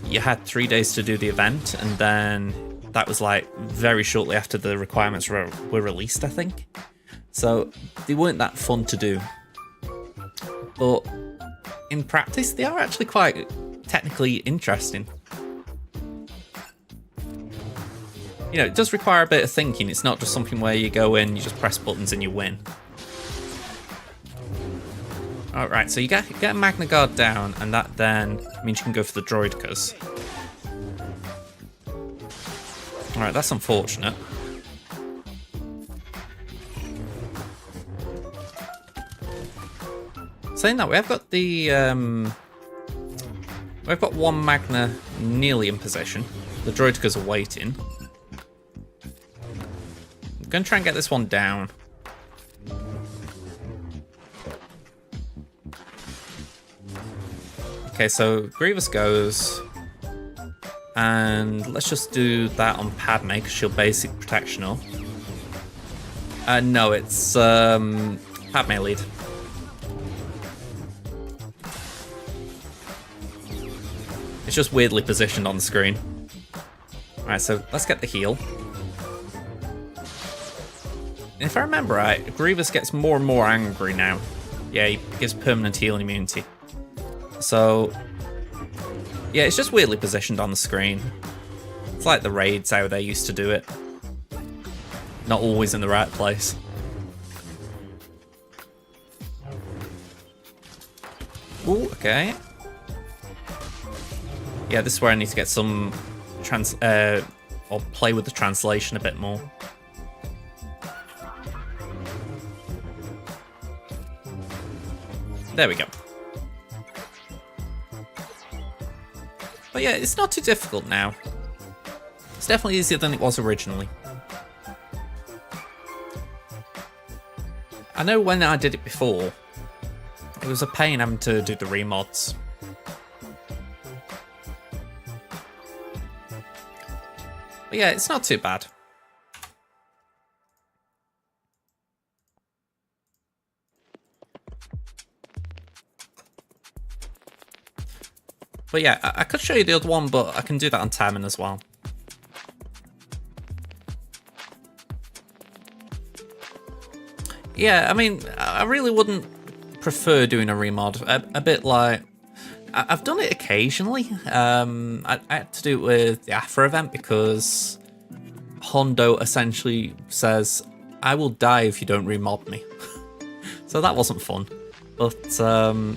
you had 3 days to do the event, and then that was like very shortly after the requirements were released, I think. So they weren't that fun to do. But in practice, they are actually quite technically interesting. You know, it does require a bit of thinking. It's not just something where you go in, you just press buttons and you win. Alright, so you get a Magna Guard down, and that then means you can go for the Droidecas. Alright, that's unfortunate. Saying that, we have got the... we've got one Magna nearly in position. The Droidecas are waiting. I'm going to try and get this one down. Okay, so Grievous goes, and let's just do that on Padme because she'll basic protectional. No, it's Padme lead. It's just weirdly positioned on the screen. Alright, so let's get the heal. If I remember right, Grievous gets more and more angry now. Yeah, he gives permanent healing immunity. So, yeah, it's just weirdly positioned on the screen. It's like the raids, how they used to do it. Not always in the right place. Ooh, okay. Yeah, this is where I need to get some or play with the translation a bit more. There we go. But yeah, it's not too difficult now. It's definitely easier than it was originally. I know when I did it before, it was a pain having to do the remods. But yeah, it's not too bad. But yeah, I could show you the other one, but I can do that on timing as well. Yeah, I mean, I really wouldn't prefer doing a remod. A bit like... I've done it occasionally. I had to do it with the Afro event because Hondo essentially says, I will die if you don't remod me. So that wasn't fun. But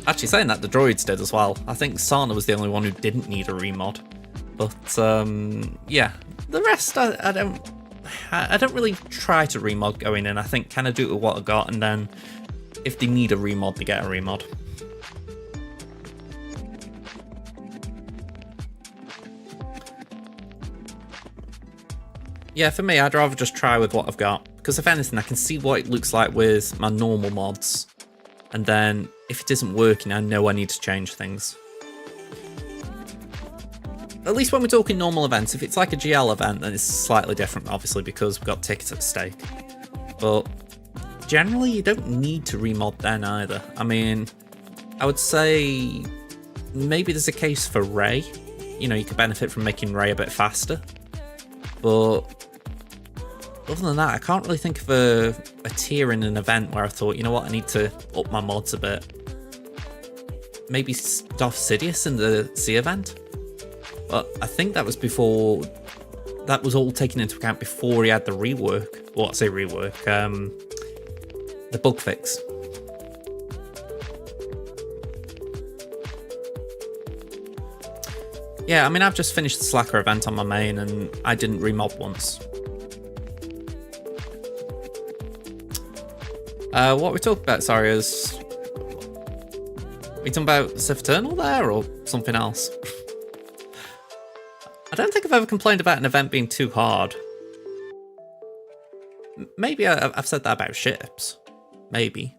actually saying that, the droids did as well. I think Sana was the only one who didn't need a remod. But yeah, the rest I don't really try to remod going in. I think kind of do it with what I got, and then if they need a remod, they get a remod. Yeah, for me, I'd rather just try with what I've got, because if anything, I can see what it looks like with my normal mods. And then, if it isn't working, I know I need to change things. At least when we're talking normal events. If it's like a GL event, then it's slightly different, obviously, because we've got tickets at stake. But generally, you don't need to remod then either. I mean, I would say maybe there's a case for Rey. You know, you could benefit from making Rey a bit faster. But other than that, I can't really think of a tier in an event where I thought, you know what, I need to up my mods a bit. Maybe Darth Sidious in the C event? But I think that was before... That was all taken into account before he had the rework. Well, I say rework. The bug fix. Yeah, I mean, I've just finished the Slacker event on my main and I didn't remod once. What we talked about, sorry, is... Are we talking about Sith Eternal there, or something else? I don't think I've ever complained about an event being too hard. Maybe I've said that about ships. Maybe.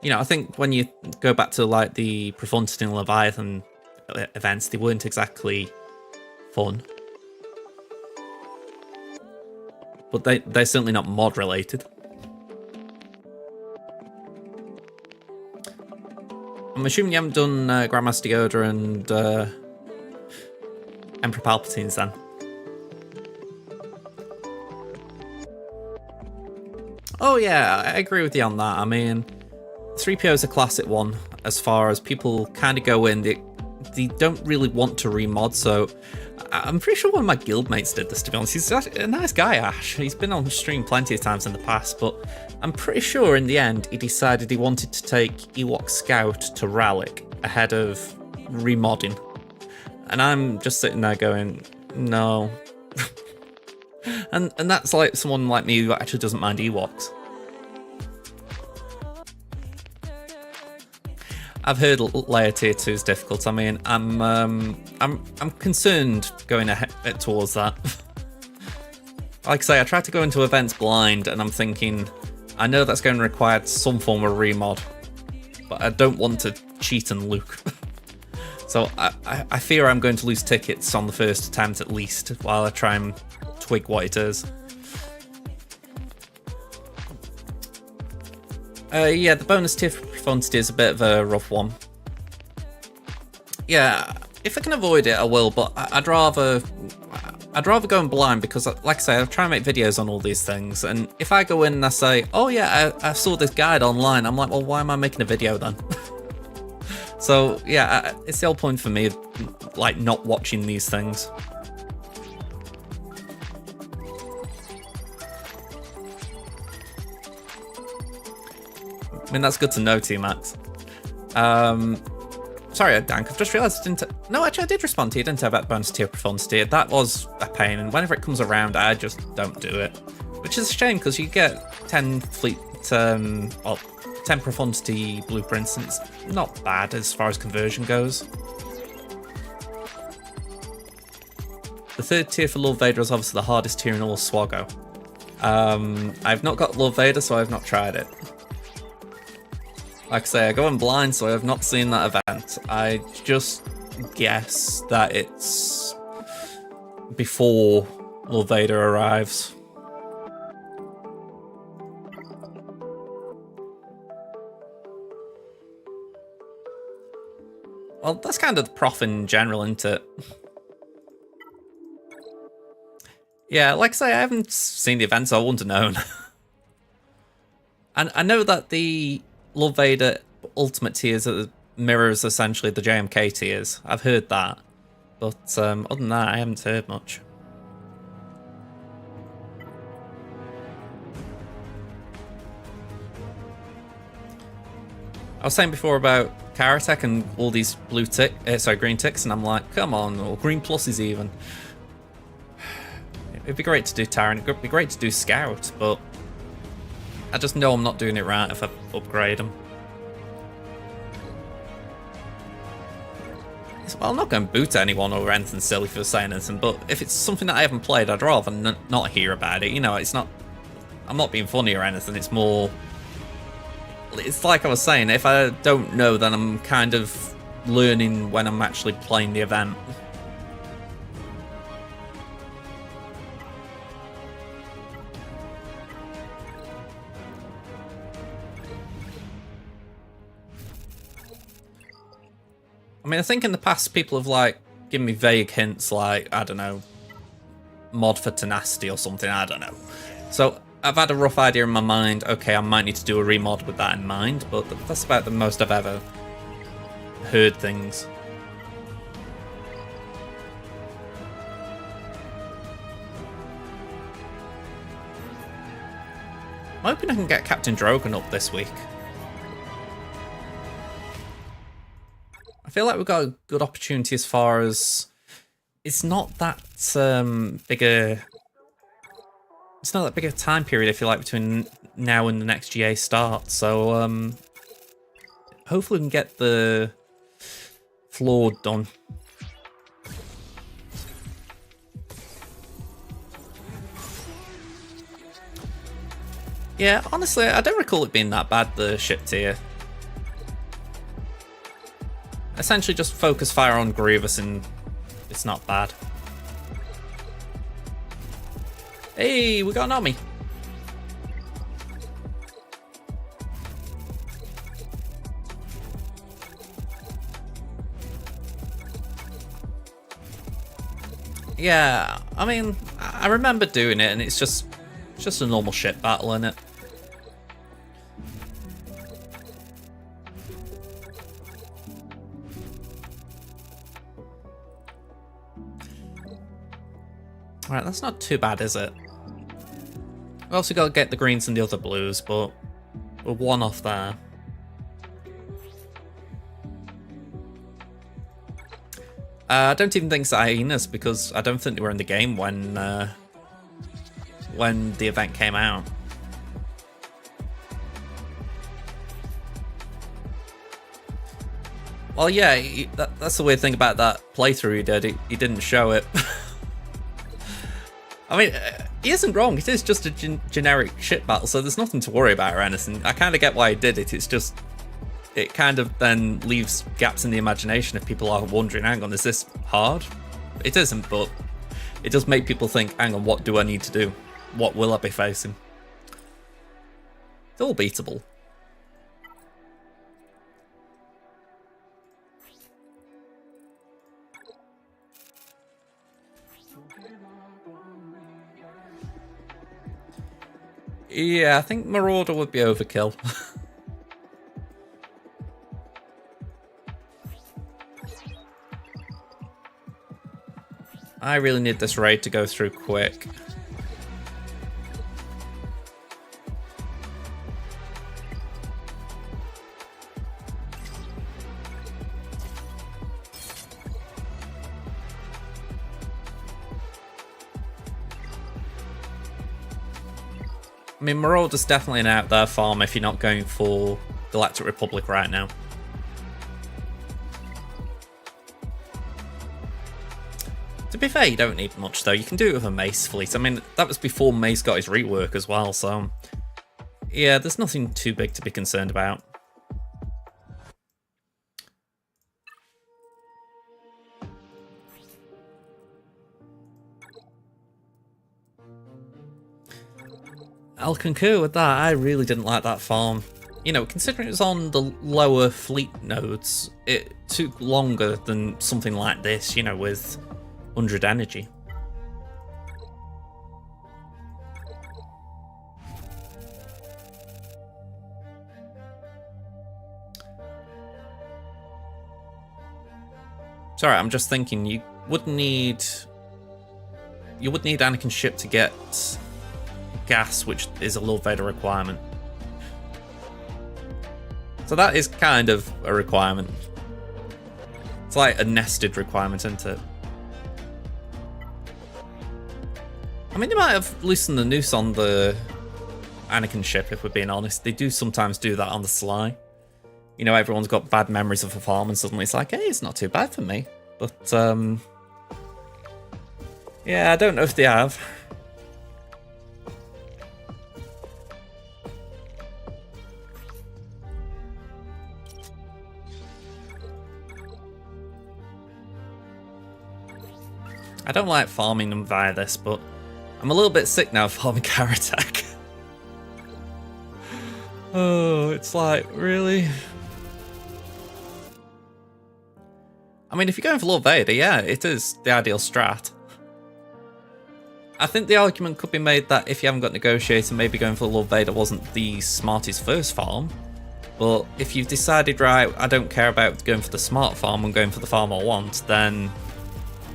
You know, I think when you go back to, like, the Profundity and Leviathan events, they weren't exactly fun. But they're certainly not mod related. I'm assuming you haven't done Grandmaster Yoda and Emperor Palpatine's then. Oh yeah, I agree with you on that. I mean, 3PO is a classic one as far as people kind of go in. They don't really want to remod, so I'm pretty sure one of my guildmates did this, to be honest. He's a nice guy, Ash. He's been on stream plenty of times in the past, but I'm pretty sure in the end he decided he wanted to take Ewok Scout to Rallic ahead of remodding. And I'm just sitting there going, no. and that's like someone like me who actually doesn't mind Ewoks. I've heard layer tier 2 is difficult. I mean, I'm concerned going ahead towards that. Like I say, I try to go into events blind, and I'm thinking, I know that's going to require some form of remod, but I don't want to cheat and Luke. So I fear I'm going to lose tickets on the first attempt at least, while I try and twig what it is. Yeah, the bonus tier for Profundity is a bit of a rough one. Yeah, if I can avoid it, I will. But I'd rather go in blind because, like I say, I try and make videos on all these things. And if I go in and I say, "Oh yeah, I saw this guide online," I'm like, "Well, why am I making a video then?" So yeah, it's the whole point for me, like not watching these things. I mean, that's good to know, T-Max. Sorry, Dank, I've just realised I didn't... No, actually, I did respond to you, didn't I, about bonus tier profundity. That was a pain, and whenever it comes around, I just don't do it. Which is a shame, because you get 10 fleet... well, 10 profundity blueprints, and it's not bad as far as conversion goes. The third tier for Lord Vader is obviously the hardest tier in all SWGOH. I've not got Lord Vader, so I've not tried it. Like I say, I go in blind, so I have not seen that event. I just guess that it's before Lord Vader arrives. Well, that's kind of the prof in general, isn't it? Yeah, like I say, I haven't seen the event, so I wouldn't have known. And I know that the Lord Vader Ultimate tiers mirrors essentially the JMK tiers. I've heard that. But other than that, I haven't heard much. I was saying before about Karatech and all these green ticks, and I'm like, come on, or green pluses even. It'd be great to do Tyrant, it'd be great to do Scout, but I just know I'm not doing it right if I upgrade them. Well, I'm not going to boot anyone or anything silly for saying anything, but if it's something that I haven't played, I'd rather not hear about it. You know, it's not... I'm not being funny or anything, it's more... It's like I was saying, if I don't know, then I'm kind of learning when I'm actually playing the event. I mean, I think in the past people have, like, given me vague hints like, I don't know, mod for tenacity or something, I don't know. So I've had a rough idea in my mind, okay, I might need to do a remod with that in mind, but that's about the most I've ever heard things. I'm hoping I can get Captain Drogon up this week. I feel like we've got a good opportunity as far as it's not that big a time period, if you like, between now and the next GA start. So hopefully we can get the floor done. Yeah, honestly, I don't recall it being that bad, the ship tier. Essentially just focus fire on Grievous and it's not bad. Hey, we got an army. Yeah, I mean, I remember doing it and it's just a normal ship battle, isn't it? Alright, that's not too bad, is it? We also got to get the greens and the other blues, but we're one off there. I don't even think it's hyenas because I don't think they were in the game when the event came out. Well, yeah, that's the weird thing about that playthrough he did. He didn't show it. I mean, he isn't wrong. It is just a generic ship battle, so there's nothing to worry about or anything. I kind of get why he did it. It's just, it kind of then leaves gaps in the imagination if people are wondering, hang on, is this hard? It isn't, but it does make people think, hang on, what do I need to do? What will I be facing? It's all beatable. Yeah, I think Marauder would be overkill. I really need this raid to go through quick. I mean, Marauder's definitely an out there farm if you're not going for Galactic Republic right now. To be fair, you don't need much though. You can do it with a Mace fleet. I mean, that was before Mace got his rework as well, so yeah, there's nothing too big to be concerned about. I'll concur with that. I really didn't like that farm. You know, considering it was on the lower fleet nodes, it took longer than something like this, you know, with 100 energy. Sorry, I'm just thinking you would need Anakin's ship to get gas, which is a Lord Vader requirement. So that is kind of a requirement. It's like a nested requirement, isn't it? I mean, they might have loosened the noose on the Anakin ship, if we're being honest. They do sometimes do that on the sly. You know, everyone's got bad memories of a farm and suddenly it's like, hey, it's not too bad for me. But, yeah, I don't know if they have. I don't like farming them via this, but I'm a little bit sick now of farming Car Attack. Oh, it's like, really? I mean, if you're going for Lord Vader, yeah, it is the ideal strat. I think the argument could be made that if you haven't got Negotiator, maybe going for Lord Vader wasn't the smartest first farm. But if you've decided, right, I don't care about going for the smart farm, I'm going for the farm I want, then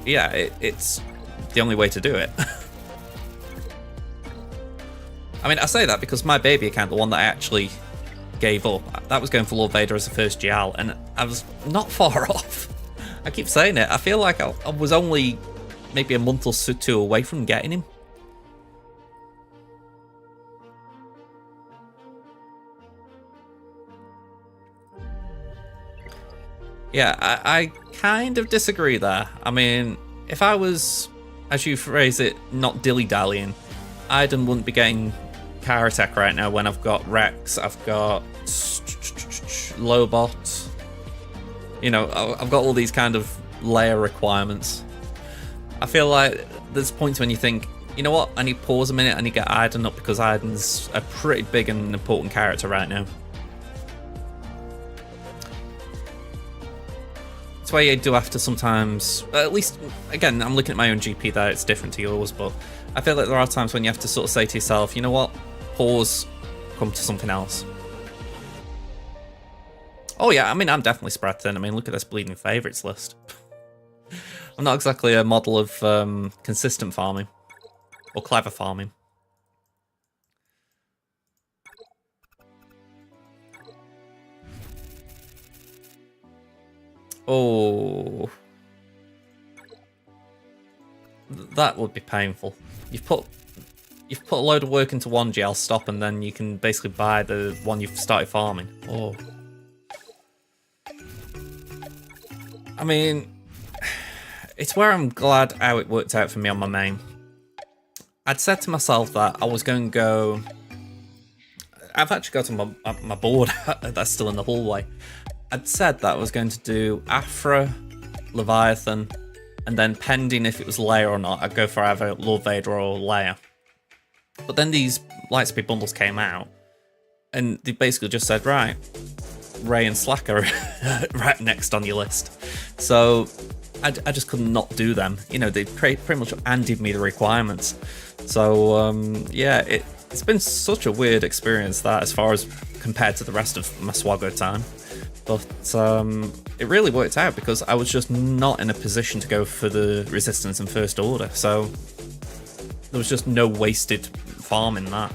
yeah, it's the only way to do it. I mean, I say that because my baby account, the one that I actually gave up, that was going for Lord Vader as a first GL, and I was not far off. I keep saying it. I feel like I was only maybe a month or two away from getting him. Yeah, I kind of disagree there. I mean, if I was, as you phrase it, not dilly-dallying, Iden wouldn't be getting Car Attack right now when I've got Rex, I've got Lobot. You know, I've got all these kind of layer requirements. I feel like there's points when you think, you know what, I need to pause a minute, I need to get Iden up because Iden's a pretty big and important character right now. That's why you do have to sometimes, at least, again, I'm looking at my own GP there, it's different to yours, but I feel like there are times when you have to sort of say to yourself, you know what, pause, come to something else. Oh yeah, I mean, I'm definitely spread thin. I mean, look at this bleeding favourites list. I'm not exactly a model of consistent farming, or clever farming. Oh, that would be painful. You've put a load of work into one GL stop, and then you can basically buy the one you've started farming. Oh, I mean, it's where I'm glad how it worked out for me on my main. I'd said to myself that I was going to go. I've actually got my board that's still in the hallway. I'd said that I was going to do Afra, Leviathan, and then pending if it was Leia or not, I'd go for either Lord Vader or Leia. But then these Lightspeed bundles came out, and they basically just said, right, Rey and Slacker right next on your list. So I just could not do them. You know, they pretty much handed me the requirements. So yeah, It's been such a weird experience that, as far as compared to the rest of my SWGOH time. But it really worked out because I was just not in a position to go for the resistance and first order. So there was just no wasted farm in that.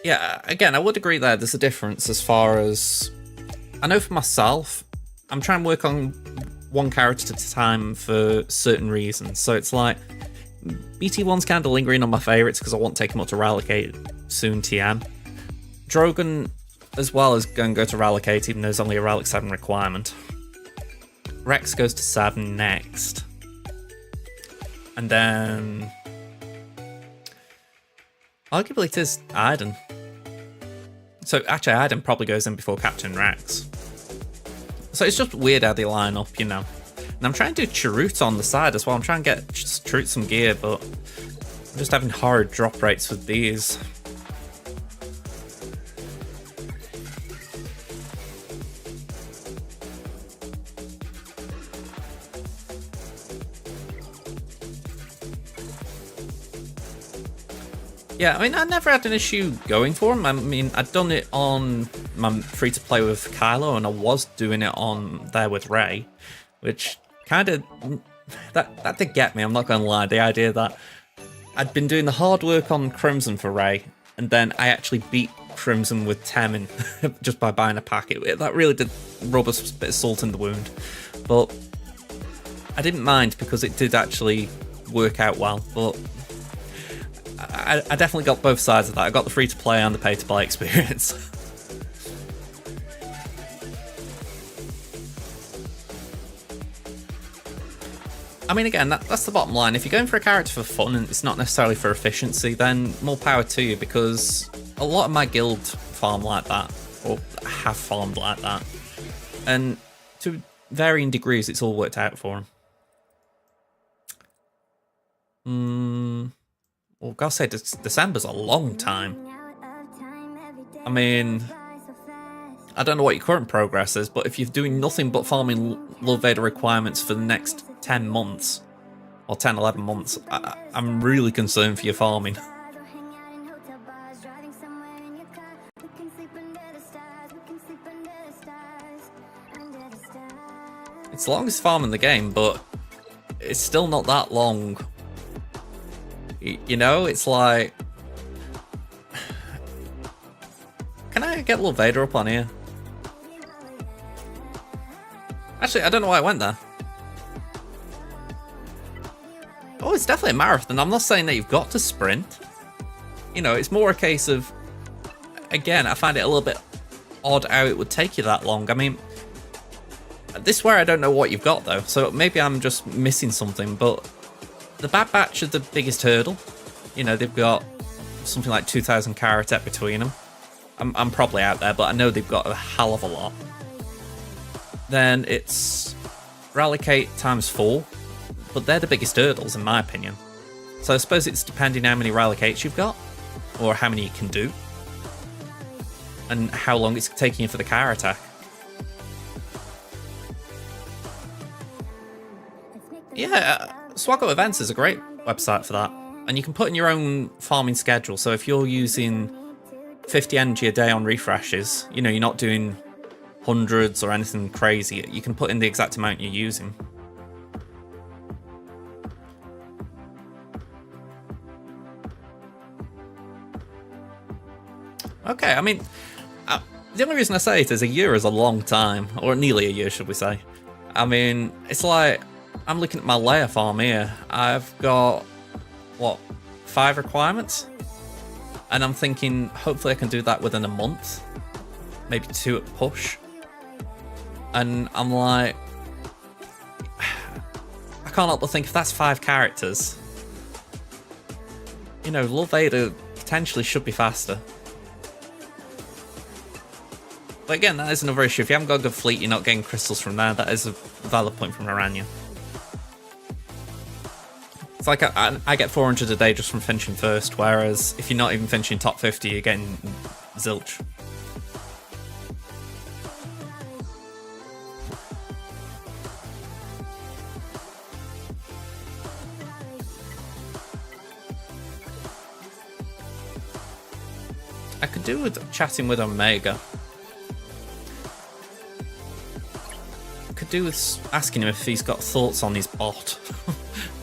Yeah, again, I would agree there's a difference as far as... I know for myself, I'm trying to work on one character at a time for certain reasons. So it's like, BT1's kind of lingering on my favourites because I want to take him up to Rallicate soon TM. Drogon as well is going to go to Rallicate, even though there's only a Rallic 7 requirement. Rex goes to 7 next. And then... arguably it is Iden. So actually Iden probably goes in before Captain Rex. So it's just weird how they line up, you know. And I'm trying to do Chirrut on the side as well. I'm trying to get Chirrut some gear, but I'm just having horrid drop rates with these. Yeah, I mean, I never had an issue going for him. I mean, I'd done it on my free-to-play with Kylo, and I was doing it on there with Rey, which kind of... That did get me, I'm not going to lie. The idea that I'd been doing the hard work on Crimson for Rey, and then I actually beat Crimson with Temin just by buying a packet. That really did rub a bit of salt in the wound. But I didn't mind because it did actually work out well, but... I definitely got both sides of that. I got the free-to-play and the pay-to-play experience. I mean, again, that's the bottom line. If you're going for a character for fun and it's not necessarily for efficiency, then more power to you, because a lot of my guild farm like that, or have farmed like that. And to varying degrees, it's all worked out for them. Well, gotta say, December's a long time. I mean, I don't know what your current progress is, but if you're doing nothing but farming Lord Vader requirements for the next 10 months, or 10, 11 months, I'm really concerned for your farming. It's the longest farm in the game, but it's still not that long. You know, it's like... Can I get Lord Vader up on here? Actually, I don't know why I went there. Oh, it's definitely a marathon. I'm not saying that you've got to sprint. You know, it's more a case of... Again, I find it a little bit odd how it would take you that long. I mean, this is where I don't know what you've got, though. So maybe I'm just missing something, but... The Bad Batch are the biggest hurdle. You know, they've got something like 2,000 Karatek between them. I'm probably out there, but I know they've got a hell of a lot. Then it's Rallicate times 4, but they're the biggest hurdles in my opinion. So I suppose it's depending how many Rallicates you've got, or how many you can do, and how long it's taking you for the Karatek. Yeah, SWGOH Events is a great website for that, and you can put in your own farming schedule. So if you're using 50 energy a day on refreshes, you know, you're not doing hundreds or anything crazy, you can put in the exact amount you're using. Okay, I mean, the only reason I say it is a year is a long time, or nearly a year, should we say. I mean, it's like, I'm looking at my layer farm here. I've got, what, 5 requirements? And I'm thinking, hopefully I can do that within a month. Maybe 2 at push. And I'm like, I can't help but think if that's 5 characters, you know, Lord Vader potentially should be faster. But again, that is another issue. If you haven't got a good fleet, you're not getting crystals from there. That is a valid point from Aranya. It's like I get 400 a day just from finishing first, whereas if you're not even finishing top 50, you're getting zilch. I could do with chatting with Omega. I could do with asking him if he's got thoughts on his bot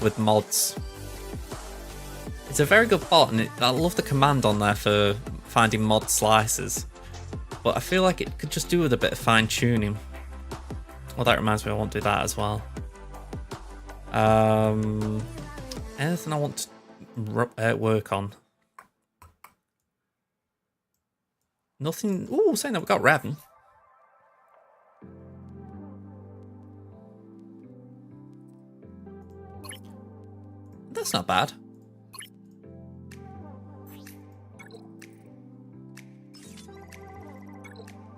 with mods. It's a very good bot, and I love the command on there for finding mod slices. But I feel like it could just do with a bit of fine tuning. Well, that reminds me, I want to do that as well. Anything I want to work on? Nothing. Ooh, saying that we got Raven. That's not bad.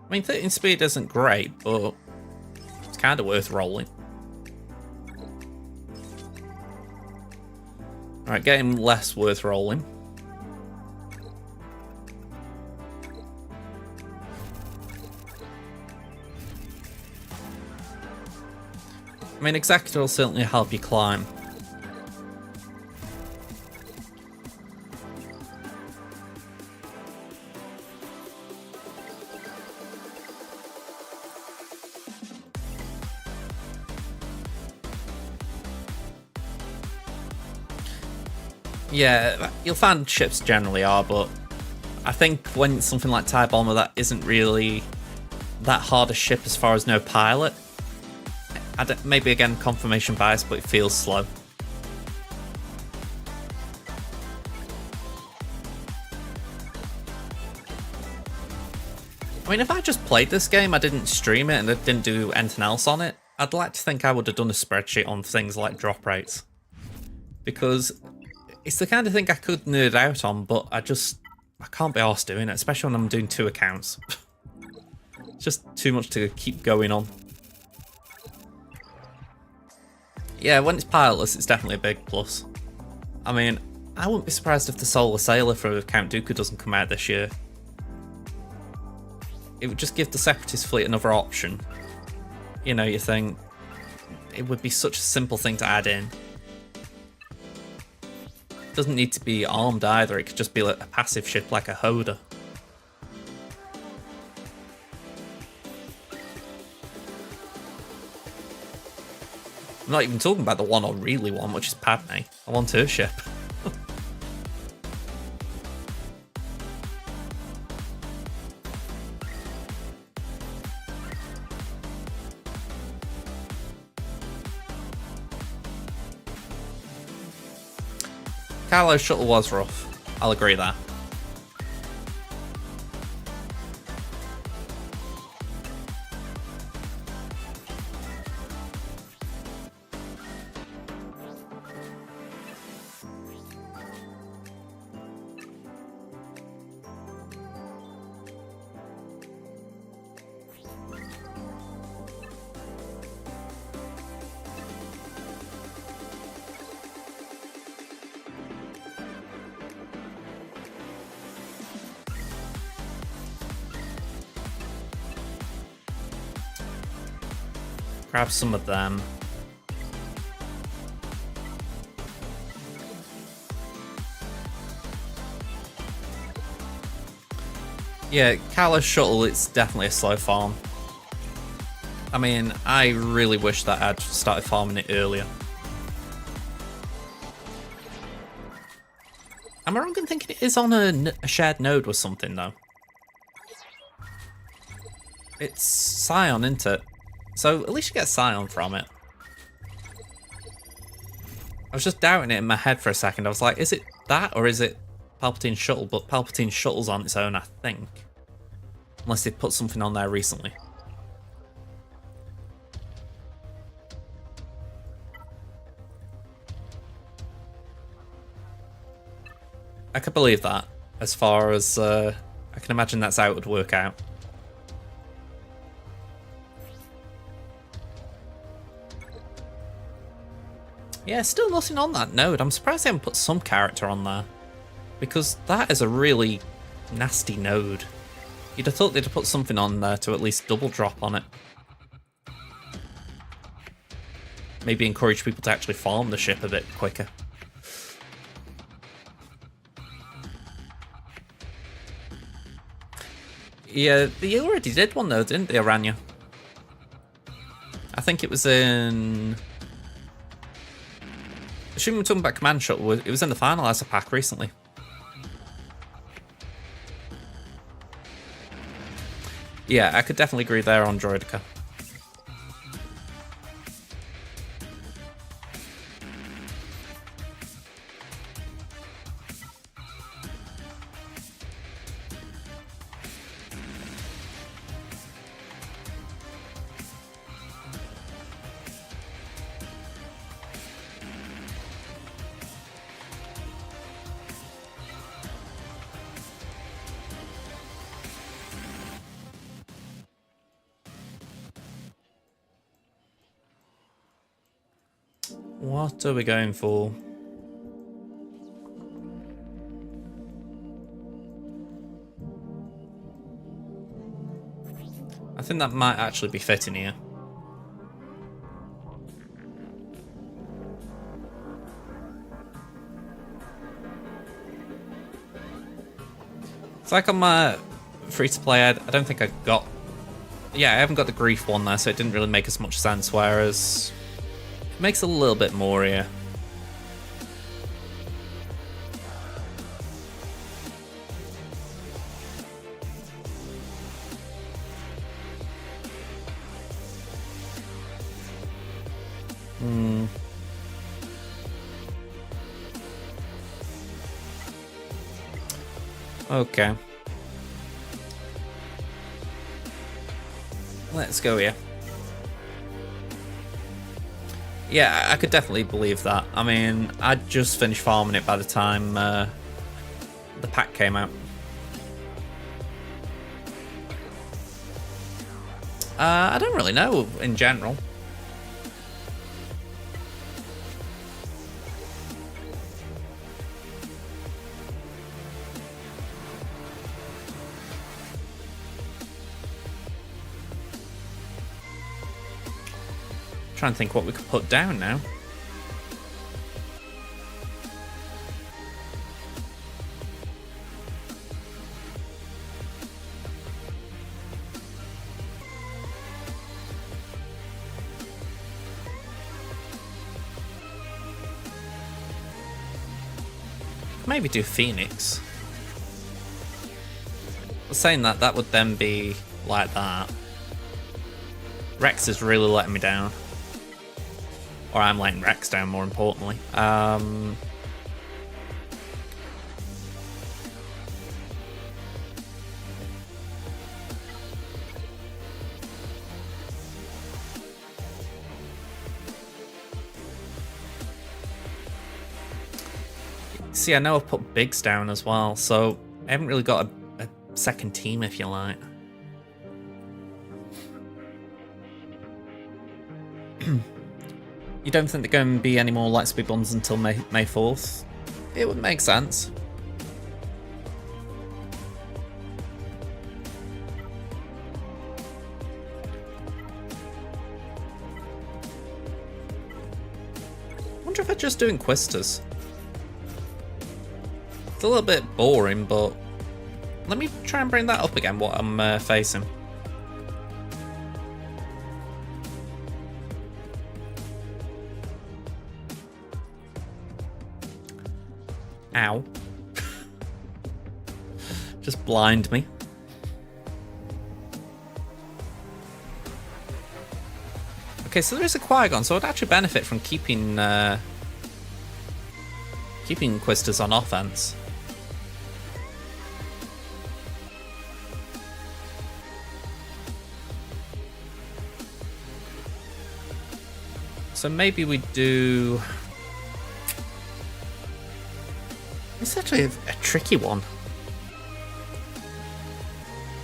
I mean, 13 speed isn't great, but it's kind of worth rolling. Alright, getting less worth rolling. I mean, Executor will certainly help you climb. Yeah, you'll find ships generally are, but I think when it's something like TIE Bomber that isn't really that hard a ship as far as no pilot, maybe again confirmation bias, but it feels slow. I mean, if I just played this game, I didn't stream it and I didn't do anything else on it, I'd like to think I would have done a spreadsheet on things like drop rates. Because it's the kind of thing I could nerd out on, but I can't be arsed doing it, especially when I'm doing 2 accounts. It's just too much to keep going on. Yeah, when it's pilotless, it's definitely a big plus. I mean, I wouldn't be surprised if the Solar Sailor for Count Dooku doesn't come out this year. It would just give the Separatist fleet another option. You know, you think it would be such a simple thing to add in. It doesn't need to be armed either, it could just be like a passive ship like a Hoda. I'm not even talking about the one I really want, which is Padme. I want her ship. Kylo's shuttle was rough. I'll agree there. Grab some of them. Yeah, Kylo's shuttle, it's definitely a slow farm. I mean, I really wish that I'd started farming it earlier. Am I wrong in thinking it is on a shared node or something, though? It's Scion, isn't it? So at least you get Scion from it. I was just doubting it in my head for a second. I was like, is it that or is it Palpatine's shuttle? But Palpatine's shuttle's on its own, I think. Unless they put something on there recently. I could believe that, as far as I can imagine that's how it would work out. Yeah, still nothing on that node. I'm surprised they haven't put some character on there. Because that is a really nasty node. You'd have thought they'd have put something on there to at least double drop on it. Maybe encourage people to actually farm the ship a bit quicker. Yeah, they already did one though, didn't they, Aranya? I think it was in... Assuming we're talking about Command Shuttle, it was in the Finalizer pack recently. Yeah, I could definitely agree there on Droidica. What are we going for? I think that might actually be fitting here. It's like on my free-to-play, I don't think I got... Yeah, I haven't got the Grief one there, so it didn't really make as much sense, whereas... It makes a little bit more here. Okay. Let's go here. Yeah, I could definitely believe that. I mean, I'd just finished farming it by the time the pack came out. I don't really know in general. Trying to think what we could put down now. Maybe do Phoenix. Saying that, that would then be like that. Rex is really letting me down. Or I'm letting Rex down, more importantly. See, I know I've put Biggs down as well, so I haven't really got a second team, if you like. You don't think they're going to be any more Lightspeed Bombs until May 4th? It would make sense. I wonder if I just do Inquisitors. It's a little bit boring, but let me try and bring that up again, what I'm facing. Ow. Just blind me. Okay, so there is a Qui-Gon, so I'd actually benefit from keeping Inquisitors on offense. So maybe we do... It's actually a tricky one.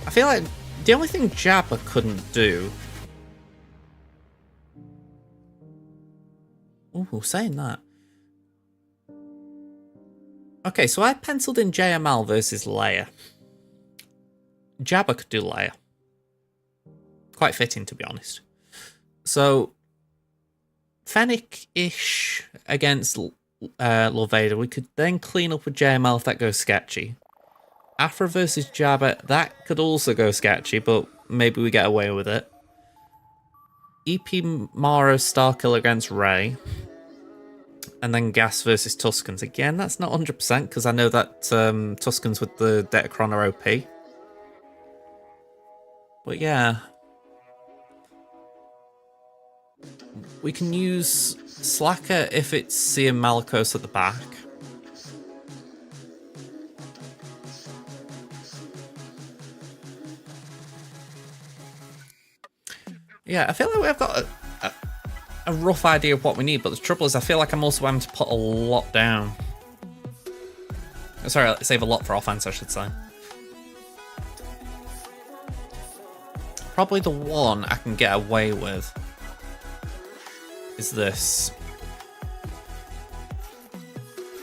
I feel like the only thing Jabba couldn't do... Ooh, saying that. Okay, so I penciled in JML versus Leia. Jabba could do Leia. Quite fitting, to be honest. So, Fennec-ish against Lord Vader. We could then clean up with JML if that goes sketchy. Afra versus Jabba, that could also go sketchy, but maybe we get away with it. EP Maro Starkiller against Rey. And then Gas versus Tuskens. Again, that's not 100% because I know that Tuskens with the Datacron are OP. But yeah. We can use Slacker if it's seeing Malicos at the back. Yeah, I feel like we've got a rough idea of what we need, but the trouble is I feel like I'm also having to put a lot down. Sorry, save a lot for offense, I should say. Probably the one I can get away with is this.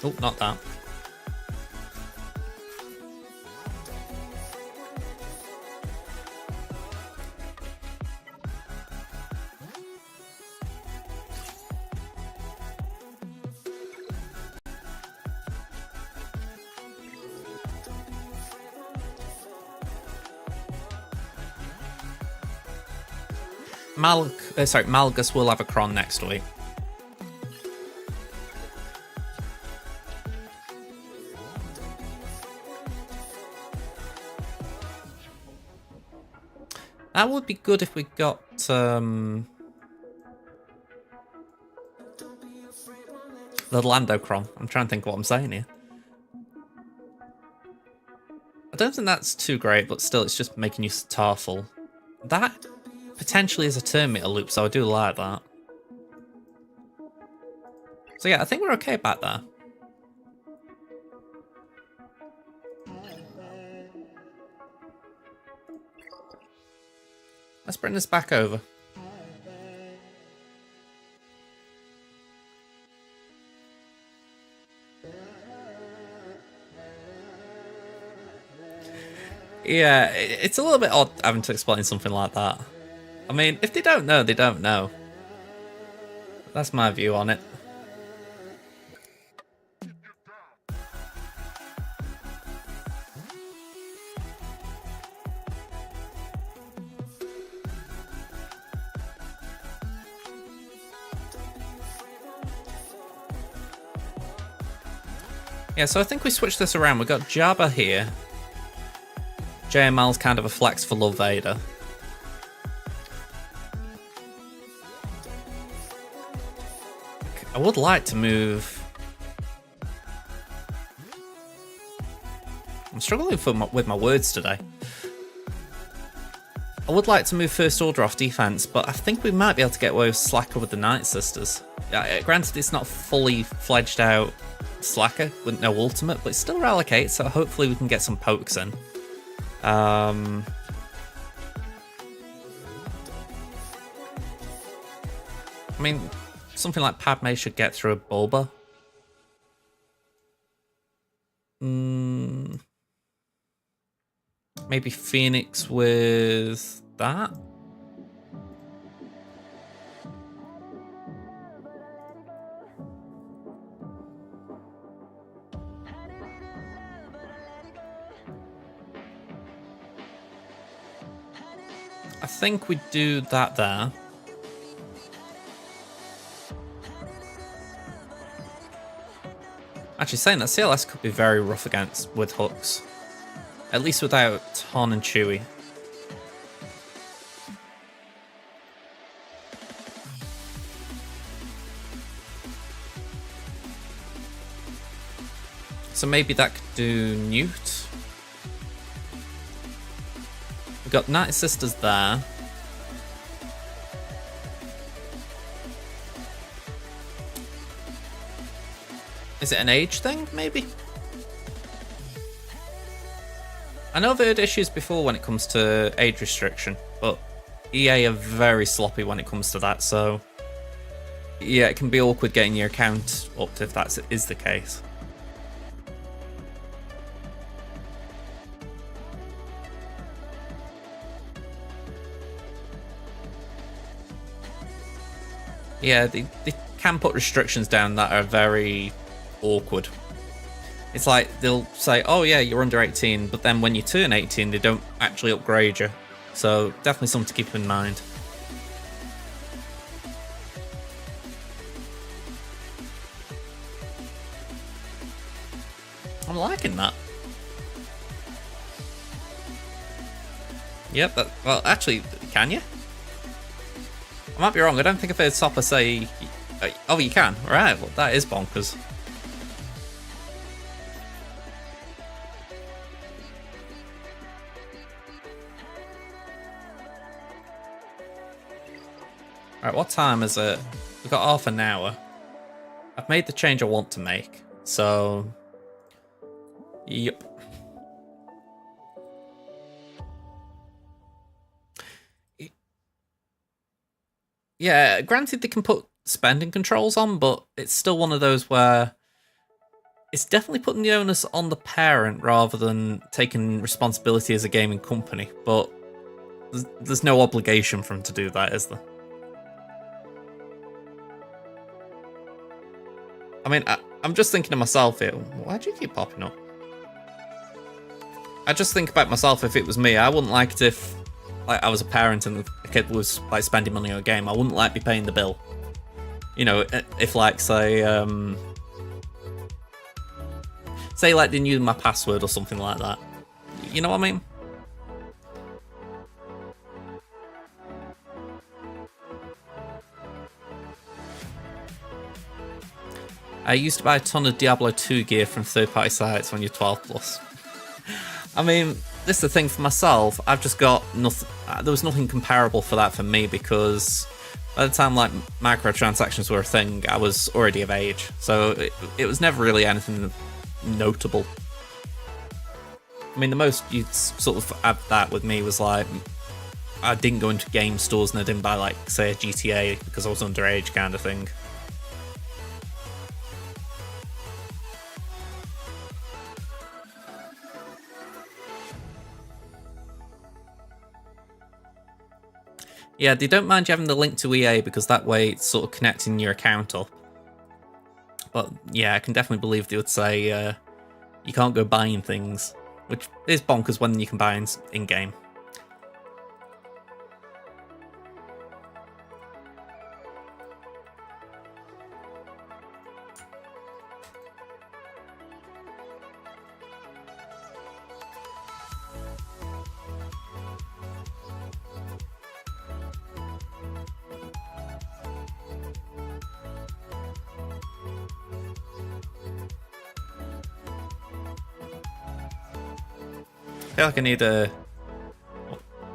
Oh, not that. Malgus will have a Cron next week. That would be good if we got the Lando Cron. I'm trying to think what I'm saying here. I don't think that's too great, but still, it's just making use of Tarful. That potentially is a turn meter loop, so I do like that. So yeah, I think we're okay back there. Let's bring this back over. Yeah, it's a little bit odd having to explain something like that. I mean, if they don't know, they don't know. That's my view on it. Yeah, so I think we switched this around. We've got Jabba here. JML's kind of a flex for Love Vader. I would like to move... I'm struggling with my words today. I would like to move First Order off defense, but I think we might be able to get away with Slacker with the Night Sisters. Granted, it's not fully fledged out Slacker with no ultimate, but it's still Relocate, so hopefully we can get some pokes in. I mean, something like Padme should get through a Bulba. Maybe Phoenix with that? I think we do that there. Actually, saying that, CLS could be very rough against with hooks. At least without Han and Chewie. So maybe that could do Newt. We've got Night Sisters there. Is it an age thing, maybe? I know I've heard issues before when it comes to age restriction, but EA are very sloppy when it comes to that, so yeah, it can be awkward getting your account up if that is the case. Yeah, they can put restrictions down that are very awkward. It's like they'll say, oh yeah, you're under 18, but then when you turn 18, they don't actually upgrade you. So definitely something to keep in mind. I'm liking that. Yep, well, actually, can you? I might be wrong. I don't think I've heard Sopper say... Oh, you can. Right, well, that is bonkers. Alright, what time is it? We've got half an hour. I've made the change I want to make, so... Yep. Yeah, granted they can put spending controls on, but it's still one of those where it's definitely putting the onus on the parent rather than taking responsibility as a gaming company. But there's no obligation for them to do that, is there? I mean, I'm just thinking to myself here, why do you keep popping up? I just think about myself, if it was me, I wouldn't like it if like I was a parent and the kid was like spending money on a game. I wouldn't like be paying the bill. You know, if like say like they knew my password or something like that. You know what I mean? I used to buy a ton of Diablo 2 gear from third-party sites when you're 12 plus. I mean, this is the thing for myself. I've just got nothing. There was nothing comparable for that for me because by the time like microtransactions were a thing, I was already of age. So it was never really anything notable. I mean, the most you'd sort of have that with me was like I didn't go into game stores and I didn't buy like say a GTA because I was underage kind of thing. Yeah, they don't mind you having the link to EA because that way it's sort of connecting your account up. But yeah, I can definitely believe they would say you can't go buying things, which is bonkers when you can buy in-game. I feel like I need a...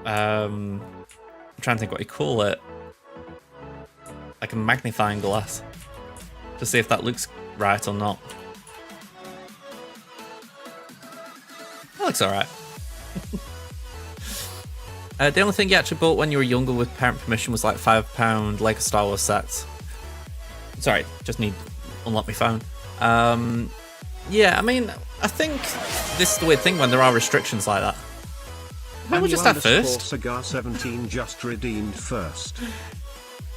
I'm trying to think what you call it. Like a magnifying glass. To see if that looks right or not. That looks alright. The only thing you actually bought when you were younger with parent permission was like £5 Lego Star Wars sets. Sorry, just need to unlock my phone. Yeah, I mean, I think this is the weird thing when there are restrictions like that. Why we just have first? SWGOH just redeemed first.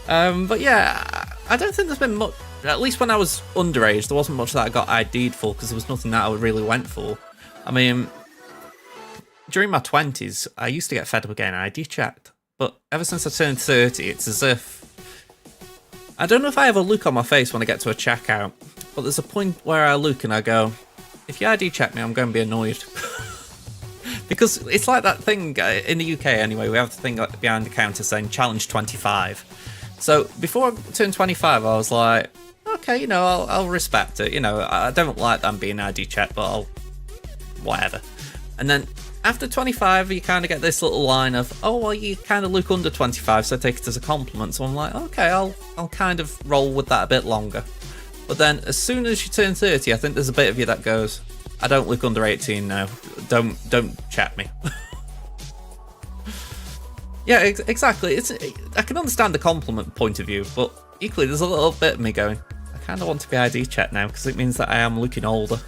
But yeah, I don't think there's been much. At least when I was underage, there wasn't much that I got ID'd for because there was nothing that I really went for. I mean, during my 20s, I used to get fed up getting ID checked. But ever since I turned 30, it's as if... I don't know if I have a look on my face when I get to a checkout, but there's a point where I look and I go, if you ID check me, I'm going to be annoyed. Because it's like that thing, in the UK anyway, we have the thing behind the counter saying challenge 25. So before I turned 25, I was like, okay, you know, I'll respect it. You know, I don't like them being ID checked, but I'll... whatever. And then after 25, you kind of get this little line of, oh, well, you kind of look under 25, so I take it as a compliment. So I'm like, okay, I'll kind of roll with that a bit longer. But then as soon as you turn 30, I think there's a bit of you that goes, I don't look under 18 now. Don't chat me. Yeah, exactly. I can understand the compliment point of view, but equally there's a little bit of me going, I kind of want to be ID checked now because it means that I am looking older.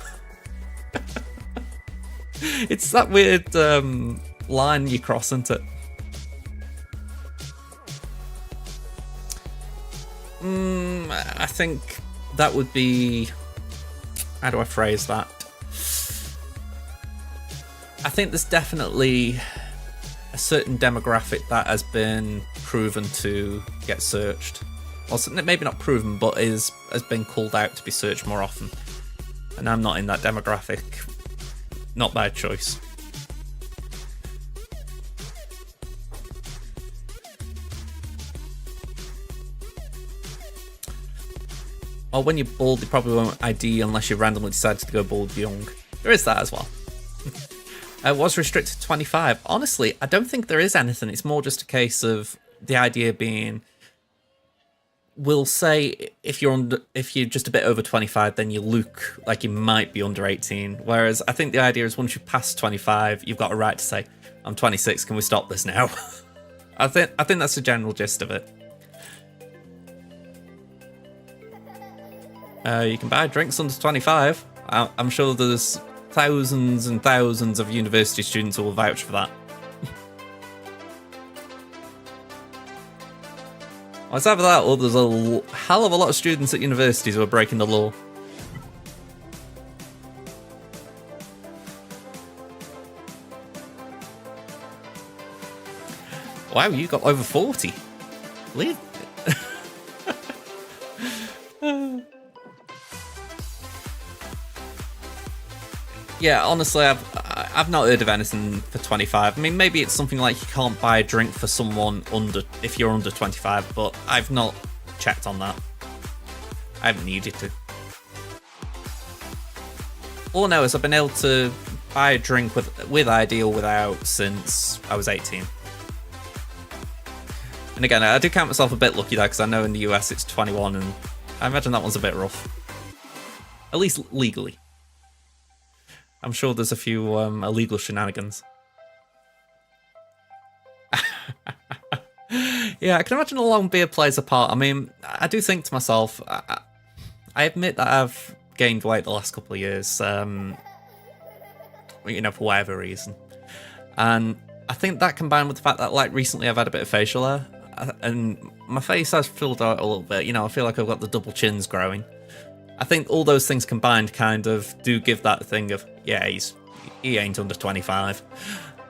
It's that weird line you cross, isn't it? I think that would be... how do I phrase that? think there's definitely a certain demographic that has been proven to get searched. Or maybe not proven, but has been called out to be searched more often. And I'm not in that demographic. Not by choice. Well, when you're bald, they probably won't ID unless you randomly decide to go bald young. There is that as well. Was restricted to 25. Honestly, I don't think there is anything. It's more just a case of the idea being, we'll say if you're just a bit over 25, then you look like you might be under 18. Whereas I think the idea is once you pass 25, you've got a right to say, I'm 26, can we stop this now? I think that's the general gist of it. You can buy drinks under 25. I'm sure there's thousands and thousands of university students who will vouch for that. Well, it's either that or there's a hell of a lot of students at universities who are breaking the law. Wow, you got over 40. Leave. Yeah, honestly, I've not heard of anything for 25. I mean, maybe it's something like you can't buy a drink for someone if you're under 25, but I've not checked on that. I haven't needed to. All I know is I've been able to buy a drink with ID or without since I was 18. And again, I do count myself a bit lucky there because I know in the US it's 21, and I imagine that one's a bit rough. At least legally. I'm sure there's a few illegal shenanigans. Yeah, I can imagine a long beard plays a part. I mean, I do think to myself, I admit that I've gained weight the last couple of years, for whatever reason. And I think that combined with the fact that, like, recently I've had a bit of facial hair, and my face has filled out a little bit. I feel like I've got the double chins growing. I think all those things combined kind of do give that thing of, yeah, he ain't under 25.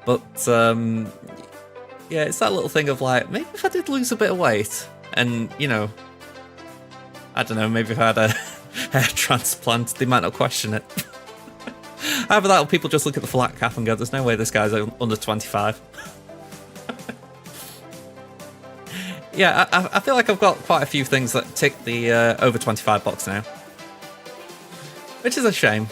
But, yeah, it's that little thing of like, maybe if I did lose a bit of weight and, I don't know, maybe if I had a hair transplant, they might not question it. Either that or people just look at the flat cap and go, there's no way this guy's under 25. Yeah, I feel like I've got quite a few things that tick the over 25 box now. Which is a shame.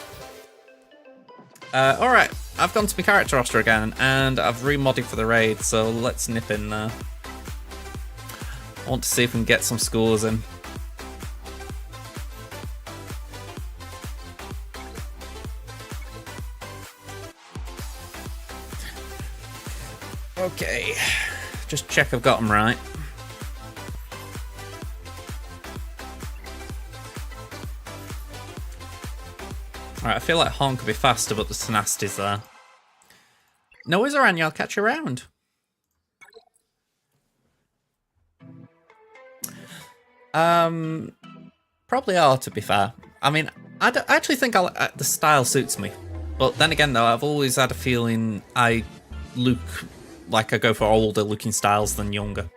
Alright, I've gone to my character roster again, and I've remodded for the raid, so let's nip in there. I want to see if we can get some scores in. Okay, just check I've got them right. Alright, I feel like Horn could be faster, but the tenacity's there. No worries, Aranya, I'll catch you around. Probably are, to be fair. I mean, I actually think the style suits me. But then again, though, I've always had a feeling I look like I go for older looking styles than younger.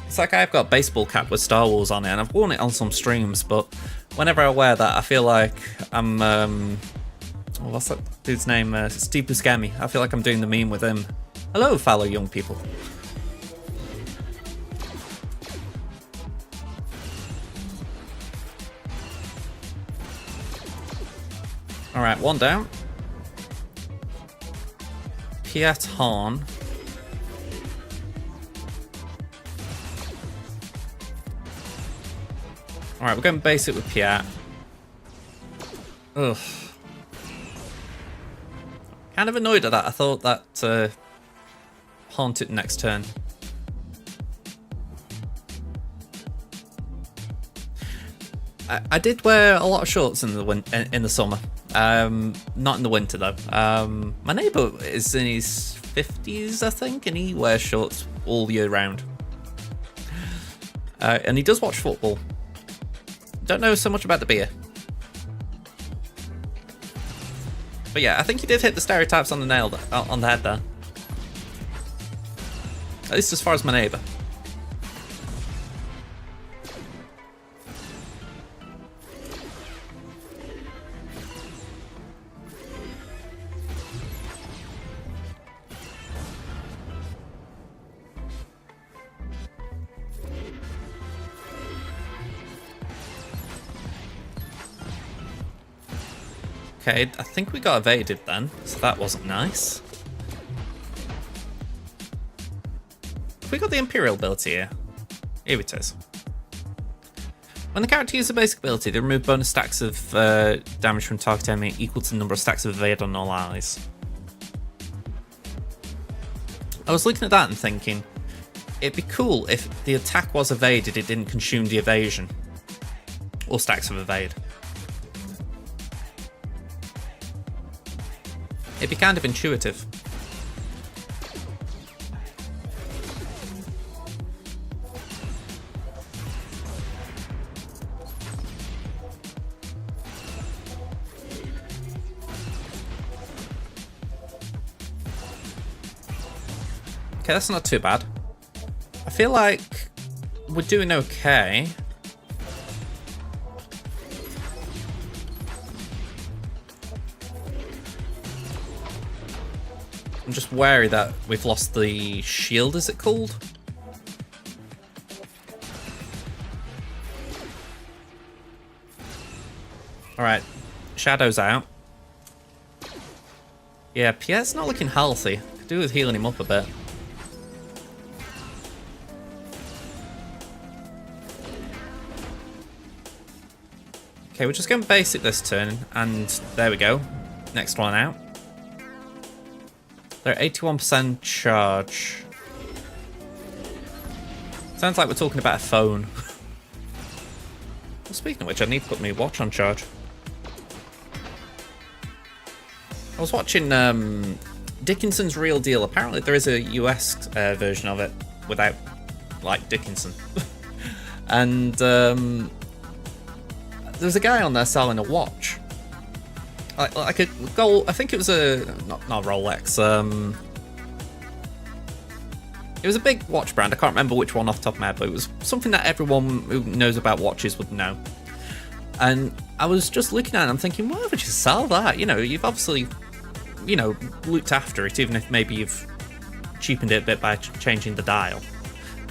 It's like I've got a baseball cap with Star Wars on it, and I've worn it on some streams, but whenever I wear that, I feel like I'm, what's that dude's name? Steve Buscemi. I feel like I'm doing the meme with him. Hello, fellow young people. Alright, one down. Piet Horn. Alright, we're going basic with Piet. Ugh. Kind of annoyed at that. I thought that Horn took next turn. I did wear a lot of shorts in the summer. Not in the winter though. My neighbour is in his 50s, I think, and he wears shorts all year round. And he does watch football. Don't know so much about the beer. But yeah, I think he did hit the stereotypes on the nail, on the head there. At least as far as my neighbour. Okay, I think we got evaded then, so that wasn't nice. Have we got the Imperial ability here? Here it is. When the character uses a basic ability, they remove bonus stacks of damage from target enemy equal to the number of stacks of evade on all allies. I was looking at that and thinking, it'd be cool if the attack was evaded, it didn't consume the evasion. Or stacks of evade. It'd be kind of intuitive. Okay, that's not too bad. I feel like we're doing okay. I'm just wary that we've lost the shield, is it called? Alright, Shadow's out. Yeah, Pierre's not looking healthy. Could do with healing him up a bit. Okay, we're just going basic this turn, and there we go. Next one out. They're 81% charge. Sounds like we're talking about a phone. Well, speaking of which, I need to put my watch on charge. I was watching Dickinson's Real Deal. Apparently there is a US version of it without, like, Dickinson. And there's a guy on there selling a watch. Like a gold, I think it was a, not Rolex, it was a big watch brand, I can't remember which one off the top of my head, but it was something that everyone who knows about watches would know. And I was just looking at it and I'm thinking, why would you sell that? You know, you've obviously, you know, looked after it, even if maybe you've cheapened it a bit by changing the dial.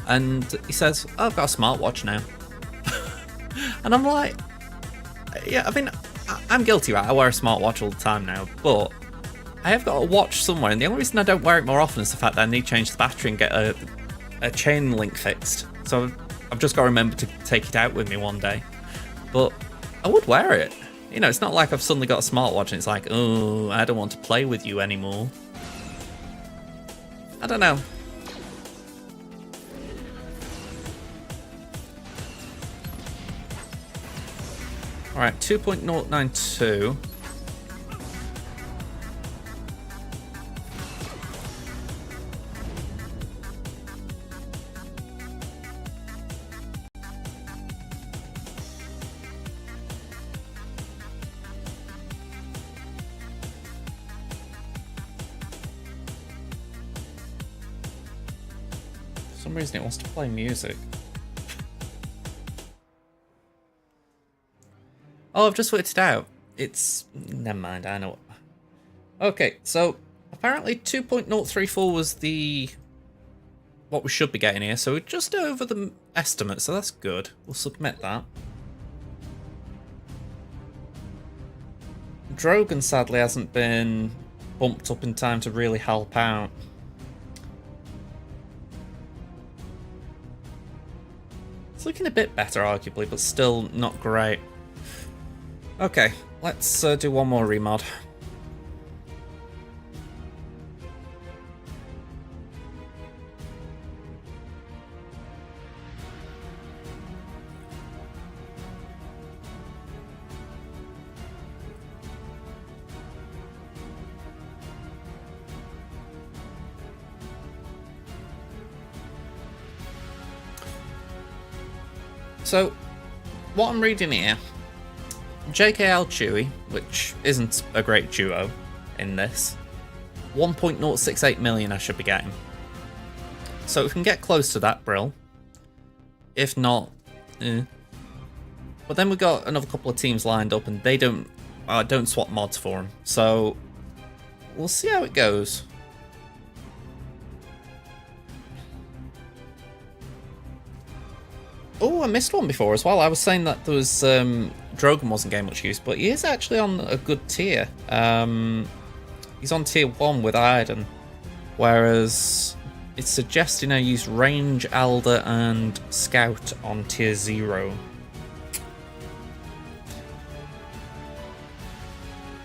And he says, oh, I've got a smartwatch now. And I'm like, yeah, I mean, I'm guilty, right? I wear a smartwatch all the time now, but I have got a watch somewhere, and the only reason I don't wear it more often is the fact that I need to change the battery and get a chain link fixed. So I've just got to remember to take it out with me one day. But I would wear it. You know, it's not like I've suddenly got a smartwatch and it's like, oh, I don't want to play with you anymore. I don't know. Alright, 2.092. For some reason it wants to play music. Oh, I've just worked it out. It's... never mind, I know. Okay, so apparently 2.034 was the... what we should be getting here, so we're just over the estimate, so that's good. We'll submit that. Drogon sadly hasn't been bumped up in time to really help out. It's looking a bit better, arguably, but still not great. Okay, let's do one more remod. So, what I'm reading here, JKL Chewie, which isn't a great duo, in this. 1.068 million I should be getting. So if we can get close to that, brill. If not, But then we got another couple of teams lined up, and they don't swap mods for them. So we'll see how it goes. Oh, I missed one before as well. I was saying that there was Drogon wasn't getting much use, but he is actually on a good tier. He's on tier 1 with Iden, whereas it's suggesting I use Range, Elder, and Scout on tier 0.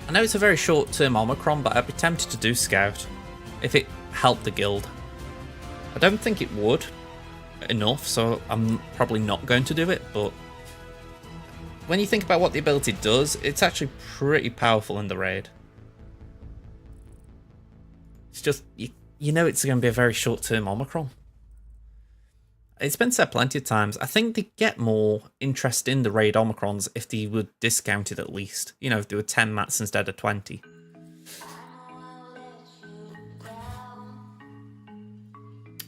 I know it's a very short-term Omicron, but I'd be tempted to do Scout if it helped the guild. I don't think it would enough, so I'm probably not going to do it, but when you think about what the ability does, it's actually pretty powerful in the raid. It's just, you know it's going to be a very short-term Omicron. It's been said plenty of times. I think they get more interest in the raid Omicrons if they were discounted at least. You know, if they were 10 mats instead of 20.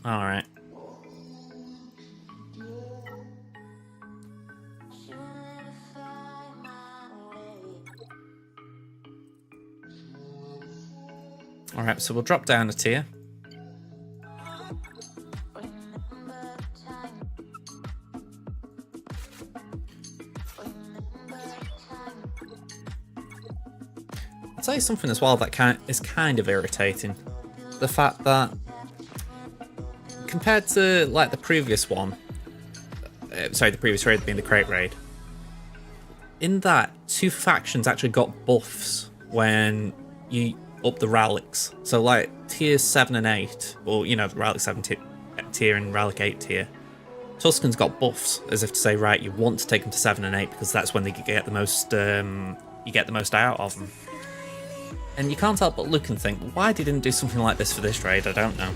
Alright. Alright, so we'll drop down a tier. I'll tell you something as well that is kind of irritating. The fact that compared to like the previous one, the previous raid being the crate raid, in that 2 factions actually got buffs when you up the relics. So like tier 7 and 8, or you know, the relic 7 tier and relic 8 tier, Tuscan's got buffs, as if to say, right, you want to take them to 7 and 8 because that's when they get the most you get the most out of them. And you can't help but look and think, why they didn't do something like this for this raid, I don't know.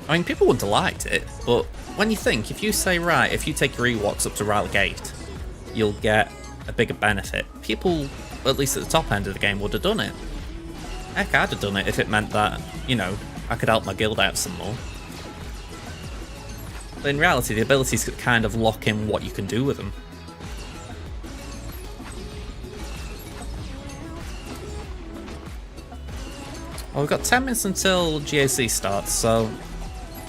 I mean, people wouldn't have liked it, but when you think, if you say, right, if you take your Ewoks up to relic 8, you'll get a bigger benefit, people, at least at the top end of the game, would have done it. Heck, I'd have done it if it meant that, you know, I could help my guild out some more. But in reality, the abilities could kind of lock in what you can do with them. Well, we've got 10 minutes until GAC starts, so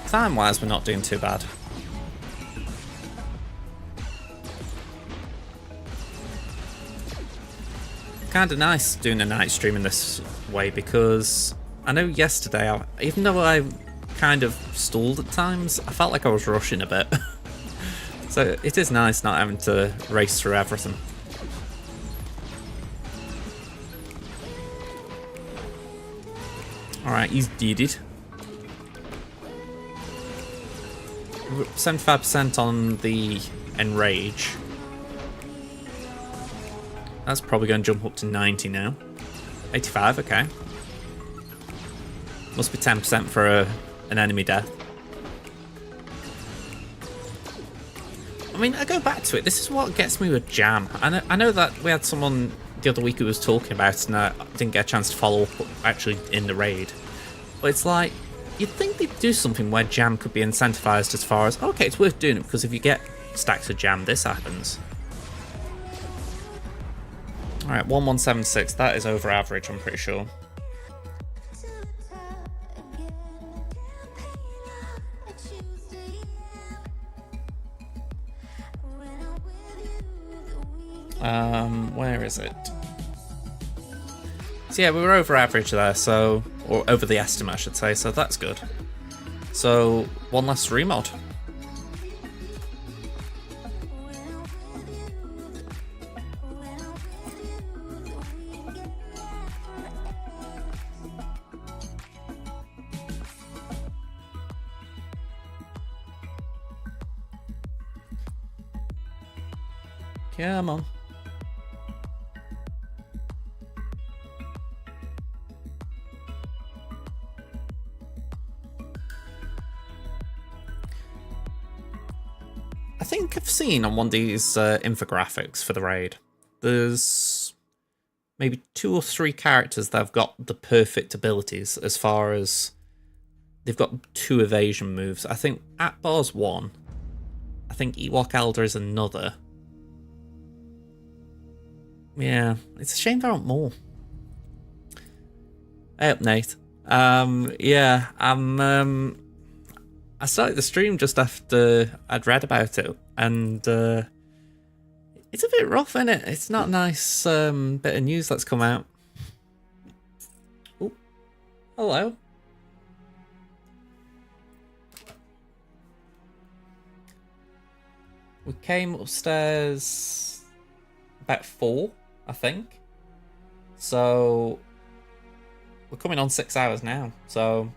time-wise we're not doing too bad. Kinda nice doing a night stream in this way, because I know yesterday, even though I kind of stalled at times, I felt like I was rushing a bit. So it is nice not having to race through everything. Alright, he's deeded. 75% on the Enrage. That's probably going to jump up to 90 now. 85, okay. Must be 10% for an enemy death. I mean, I go back to it. This is what gets me with Jam. I know that we had someone the other week who was talking about it, and I didn't get a chance to follow up actually in the raid. But it's like, you'd think they'd do something where Jam could be incentivized as far as, okay, it's worth doing it because if you get stacks of Jam, this happens. Alright, 1176, that is over average, I'm pretty sure. Where is it? So yeah, we were over average there, so, or over the estimate I should say, so that's good. So, one less remod. Come on. I think I've seen on one of these infographics for the raid, there's maybe 2 or 3 characters that have got the perfect abilities as far as they've got 2 evasion moves. I think Atbar's one. I think Ewok Elder is another. Yeah, it's a shame there aren't more. Hey up, Nate. Yeah, I started the stream just after I'd read about it, and it's a bit rough, isn't it? It's not a nice bit of news that's come out. Oh, hello. We came upstairs about 4, I think. So we're coming on 6 hours now. So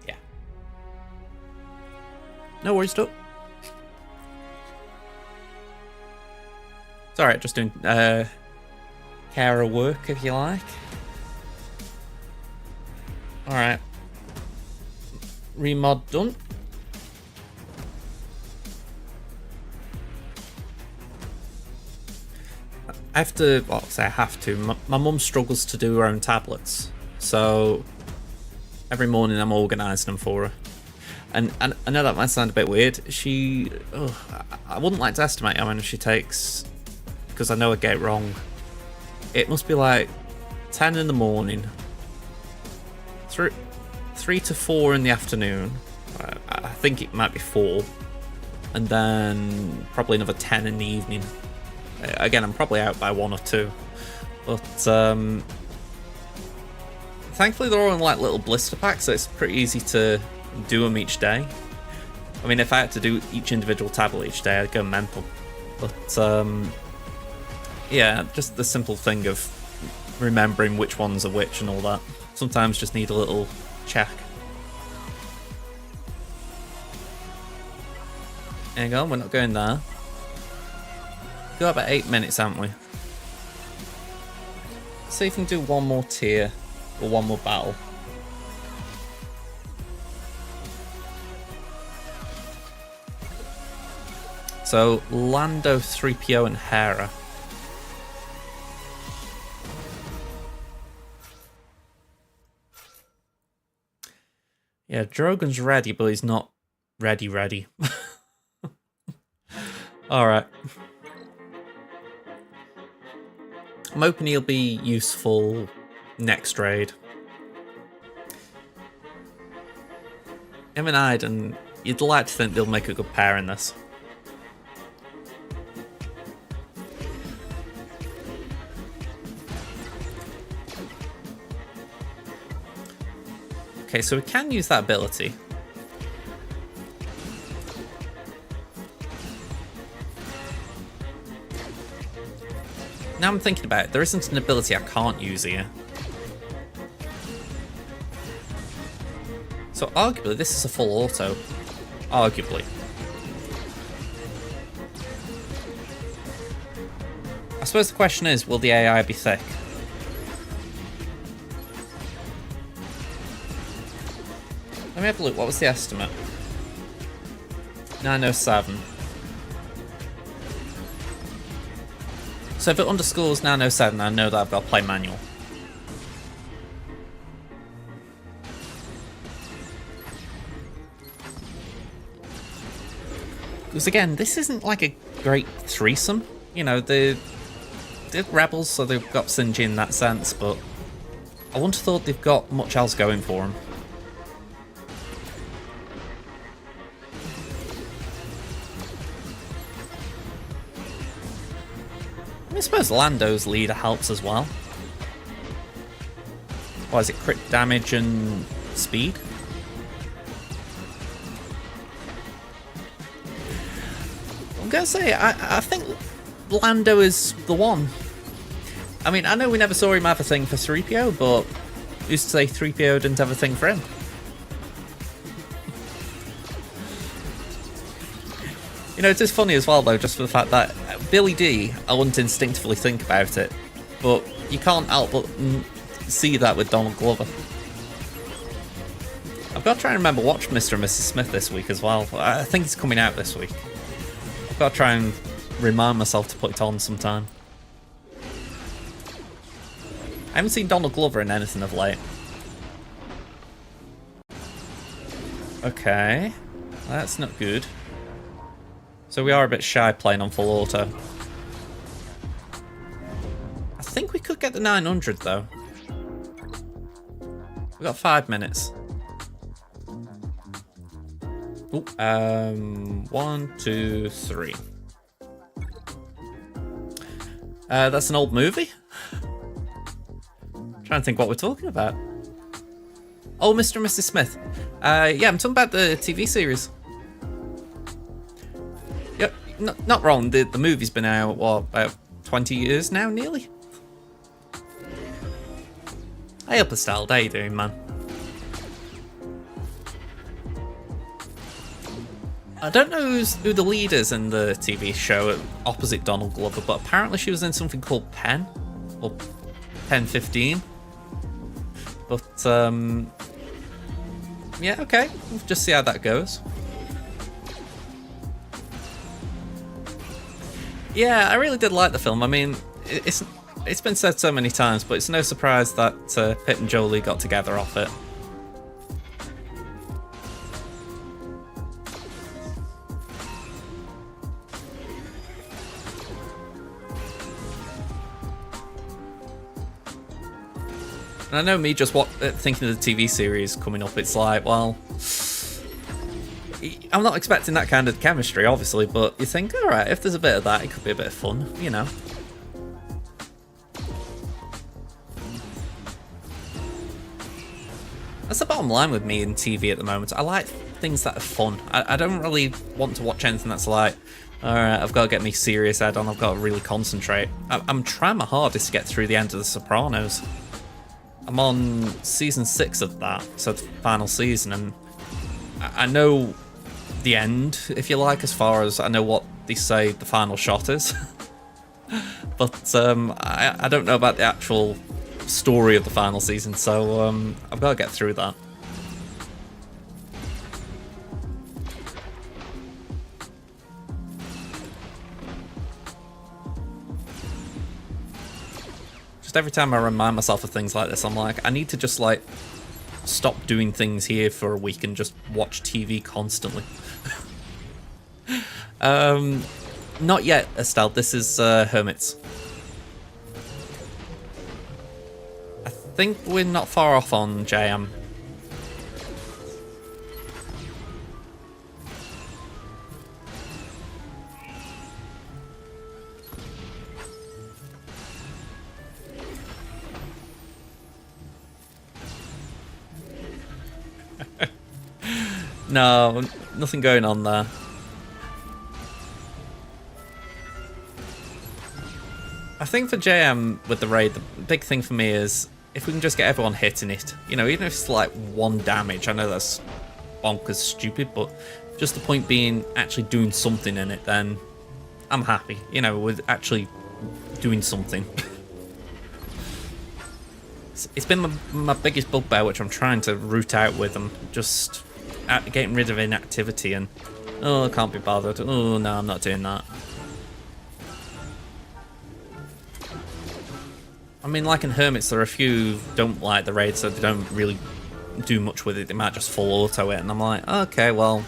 yeah. No worries, Duck. It's alright, just doing carer work if you like. Alright. Remod done. I have to, well, say I have to. My mum struggles to do her own tablets, so every morning I'm organising them for her. And I know that might sound a bit weird. I wouldn't like to estimate how many she takes, because I know I get it wrong. It must be like 10 in the morning, 3 to 4 in the afternoon. I think it might be 4, and then probably another 10 in the evening. Again, I'm probably out by 1 or 2, but thankfully they're all in like little blister packs, so it's pretty easy to do them each day. I mean, if I had to do each individual tablet each day, I'd go mental. But yeah, just the simple thing of remembering which ones are which and all that. Sometimes just need a little check. Hang on, we're not going there. Got about 8 minutes, haven't we? See if we can do one more tier or one more battle. So Lando, 3PO, and Hera. Yeah, Drogon's ready, but he's not ready. Alright. I'm hoping he'll be useful next raid. Him and Iden, you'd like to think they'll make a good pair in this. Okay, so we can use that ability. Now I'm thinking about it, there isn't an ability I can't use here. So arguably this is a full auto. Arguably. I suppose the question is, will the AI be thick? Let me have a look, what was the estimate? 907. So if it underscores 907, I know that I've got to play manual. Because again, this isn't like a great threesome. You know, they're rebels, so they've got Sinji in that sense, but I wouldn't have thought they've got much else going for them. I suppose Lando's leader helps as well. What is it, crit damage and speed? I'm gonna say, I think Lando is the one. I mean, I know we never saw him have a thing for 3PO, but who's to say 3PO didn't have a thing for him? You know, it is funny as well, though, just for the fact that Billy D, I wouldn't instinctively think about it, but you can't help but see that with Donald Glover. I've got to try and remember watch Mr. and Mrs. Smith this week as well. I think it's coming out this week. I've got to try and remind myself to put it on sometime. haven't seen Donald Glover in anything of late. Okay, that's not good. So we are a bit shy playing on full auto. I think we could get the 900 though. We've got 5 minutes. Ooh, 1, 2, 3. That's an old movie? Trying to think what we're talking about. Oh, Mr. and Mrs. Smith. Yeah, I'm talking about the TV series. Yep, not wrong. The movie's been out, what, about 20 years now, nearly? Hey, Upper Style, how you doing, man? I don't know who the lead is in the TV show opposite Donald Glover, but apparently she was in something called Pen, or Pen 15. But, yeah, okay, we'll just see how that goes. Yeah, I really did like the film. I mean, it's been said so many times, but it's no surprise that Pitt and Jolie got together off it. And I know me just thinking of the TV series coming up, it's like, well, I'm not expecting that kind of chemistry, obviously, but you think, alright, if there's a bit of that, it could be a bit of fun, you know. That's the bottom line with me in TV at the moment. I like things that are fun. I don't really want to watch anything that's like, alright, I've got to get me serious head on, I've got to really concentrate. I'm trying my hardest to get through the end of The Sopranos. I'm on season 6 of that, so the final season, and I know the end, if you like, as far as I know what they say the final shot is. But I don't know about the actual story of the final season, so I've got to get through that. Just every time I remind myself of things like this, I'm like, I need to just like stop doing things here for a week and just watch TV constantly. Not yet, Estelle. This is Hermits. I think we're not far off on JM. No, nothing going on there. I think for JM with the raid, the big thing for me is if we can just get everyone hitting it. You know, even if it's like 1 damage, I know that's bonkers stupid, but just the point being actually doing something in it, then I'm happy. You know, with actually doing something. It's been my biggest bugbear, which I'm trying to root out with them. Just getting rid of inactivity and, oh, I can't be bothered. Oh, no, I'm not doing that. I mean, like in Hermits, there are a few who don't like the raid, so they don't really do much with it. They might just full auto it, and I'm like, okay, well,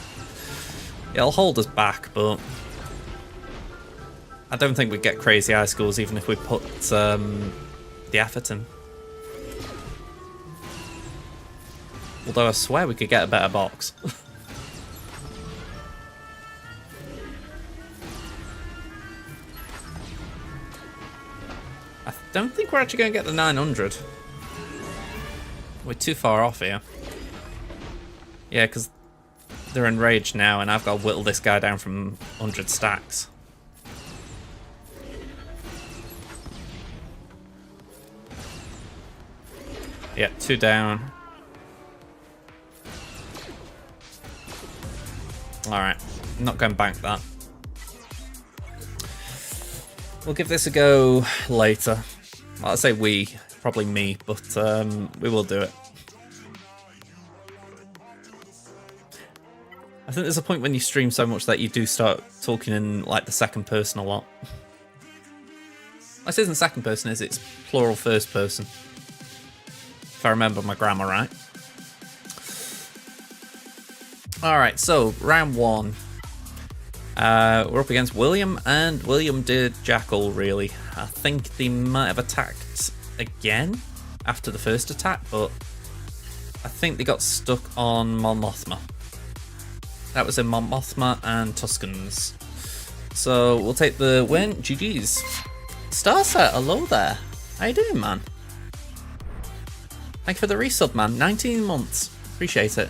it'll hold us back, but I don't think we'd get crazy high scores even if we put the effort in. Although I swear we could get a better box. I don't think we're actually going to get the 900. We're too far off here. Yeah, because they're enraged now, and I've got to whittle this guy down from 100 stacks. Yeah, 2 down. Alright, not going to bank that. We'll give this a go later. Well, I say we, probably me, but we will do it. I think there's a point when you stream so much that you do start talking in like the second person a lot. This isn't second person, is it? It's plural first person. if I remember my grammar right. Alright, so round 1. We're up against William, and William did jack all, really. I think they might have attacked again after the first attack, but I think they got stuck on Mon Mothma. That was in Mon Mothma and Tuscans. So we'll take the win. GG's. Starset, hello there. How you doing, man? Thank you for the resub, man. 19 months. Appreciate it.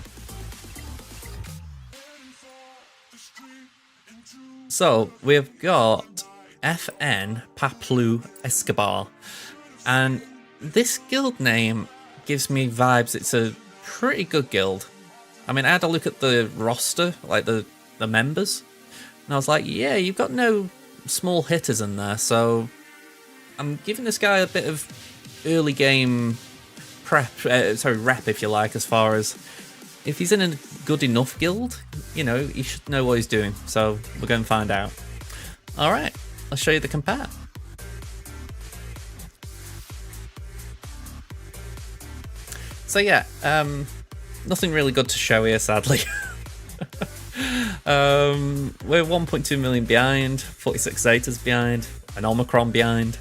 So we've got FN Paplu Escobar, and this guild name gives me vibes. It's a pretty good guild. I mean, I had a look at the roster, like the members, and I was like, yeah, you've got no small hitters in there, so I'm giving this guy a bit of early game rep, if you like, as far as if he's in a good enough guild, you know, he should know what he's doing. So we're going to find out. All right, I'll show you the compare. So yeah, nothing really good to show here, sadly. We're 1.2 million behind, 46 Zetas behind, an Omicron behind,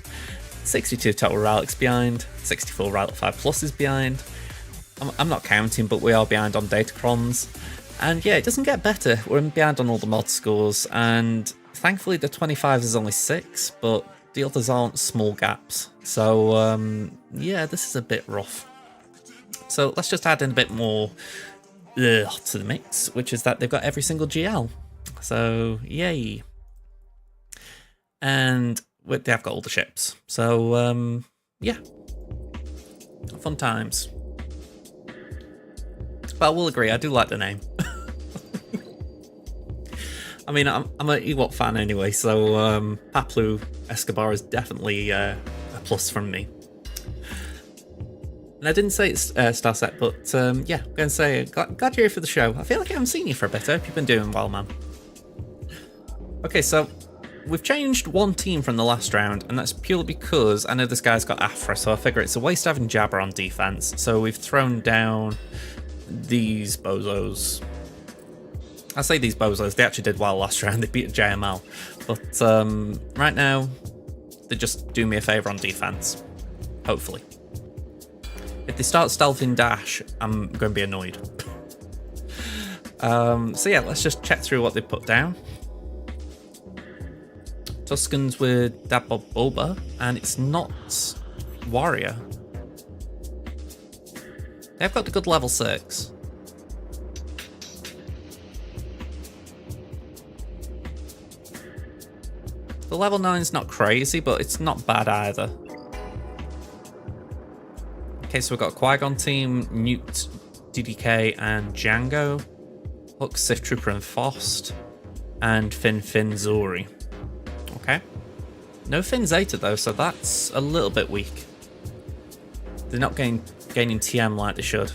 62 total relics behind, 64 relic 5 pluses behind. I'm not counting, but we are behind on Datacrons. And yeah, it doesn't get better. We're behind on all the mod scores, and thankfully the 25s is only 6, but the others aren't small gaps. So yeah, this is a bit rough. So let's just add in a bit more to the mix, which is that they've got every single GL. So yay. And they have got all the ships. So yeah, fun times. But I will agree, I do like the name. I mean, I'm an Ewok fan anyway, so Paplu Escobar is definitely a plus from me. And I didn't say it's Starset, but yeah, I'm going to say, glad you're here for the show. I feel like I haven't seen you for a bit. I hope you've been doing well, man. Okay, so we've changed one team from the last round, and that's purely because I know this guy's got Afra, so I figure it's a waste having Jabber on defense. So we've thrown down these bozos. I say these bozos, they actually did well last round. They beat JML. But right now, they just do me a favour on defense. Hopefully. If they start stealthing dash, I'm going to be annoyed. So yeah, let's just check through what they put down. Tuscans with Dabba Boba, and it's not Warrior. They've got the good level 6. The level 9's not crazy, but it's not bad either. Okay, so we've got a Qui-Gon team, Newt, DDK, and Django. Hook, Sith Trooper, and Fost. And Finn Zuri. Okay. No Finn Zeta though, so that's a little bit weak. They're not gaining TM like they should.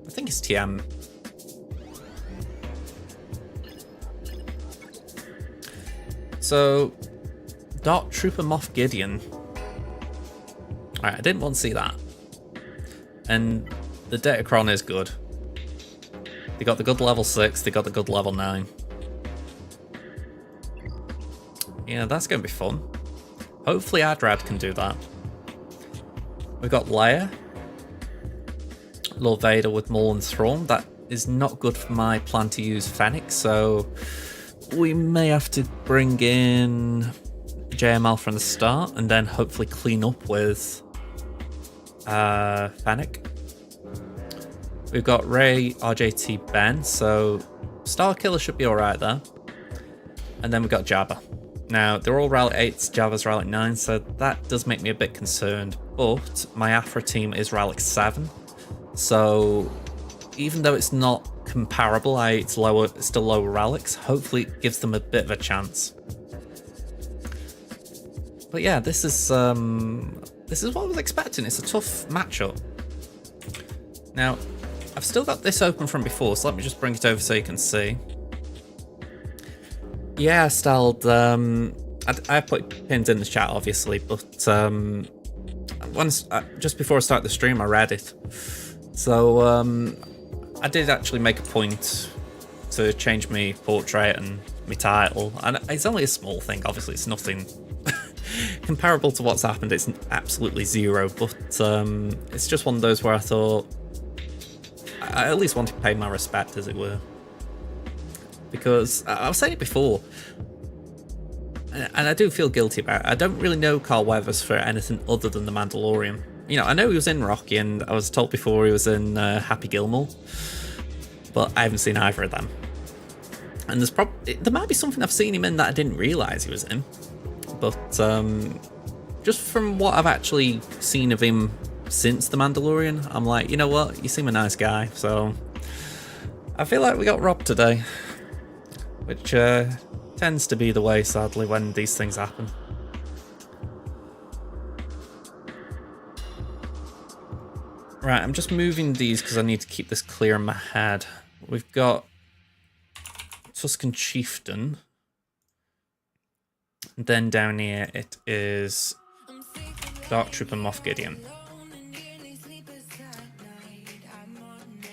I think it's TM. So, Dark Trooper Moff Gideon. Alright, I didn't want to see that. And the Datacron is good. They got the good level 6, they got the good level 9. Yeah, that's going to be fun. Hopefully Adrad can do that. We've got Leia. Lord Vader with Maul and Thrawn. That is not good for my plan to use Fennec, so we may have to bring in JML from the start and then hopefully clean up with Fennec. We've got Rey, RJT, Ben, so Starkiller should be alright there. And then we've got Jabba. Now, they're all Relic 8s, Jabba's Relic 9, so that does make me a bit concerned. But my Afra team is Relic 7, so even though it's not comparable, it's still lower relics, hopefully it gives them a bit of a chance. But yeah, this is what I was expecting. It's a tough matchup. Now, I've still got this open from before, so let me just bring it over so you can see. Yeah, Stalled, I put pins in the chat, obviously, but I'm just before I started the stream, I read it. So I did actually make a point to change my portrait and my title, and it's only a small thing. Obviously, it's nothing comparable to what's happened. It's absolutely zero, but it's just one of those where I thought I at least wanted to pay my respect, as it were, because I've said it before, and I do feel guilty about it. I don't really know Carl Weathers for anything other than The Mandalorian. You know, I know he was in Rocky, and I was told before he was in Happy Gilmore, but I haven't seen either of them. And there might be something I've seen him in that I didn't realise he was in. But just from what I've actually seen of him since The Mandalorian, I'm like, you know what? You seem a nice guy. So I feel like we got robbed today, which tends to be the way, sadly, when these things happen. Right, I'm just moving these because I need to keep this clear in my head. We've got Tusken Chieftain. And then down here it is Dark Trooper Moff Gideon.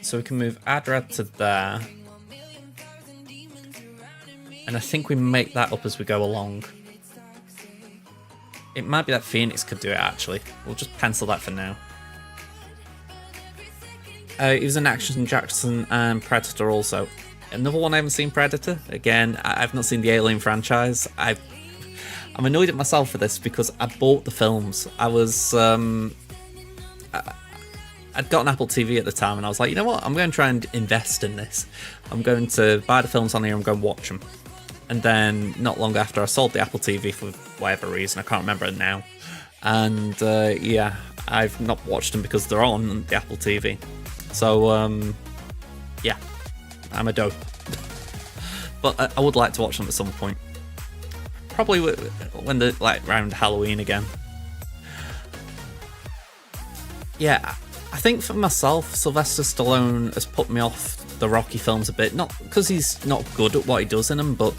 So we can move Adrad to there. And I think we make that up as we go along. It might be that Phoenix could do it, actually. We'll just pencil that for now. He was in Action Jackson and Predator also. Another one I haven't seen, Predator. Again, I've not seen the Alien franchise. I'm annoyed at myself for this because I bought the films. I'd got an Apple TV at the time, and I was like, you know what? I'm going to try and invest in this. I'm going to buy the films on here and go and watch them. And then not long after, I sold the Apple TV for whatever reason. I can't remember it now. And yeah, I've not watched them because they're on the Apple TV. So yeah, I'm a dope. But I would like to watch them at some point. Probably when they're like around Halloween again. Yeah, I think for myself, Sylvester Stallone has put me off the Rocky films a bit. Not because he's not good at what he does in them, but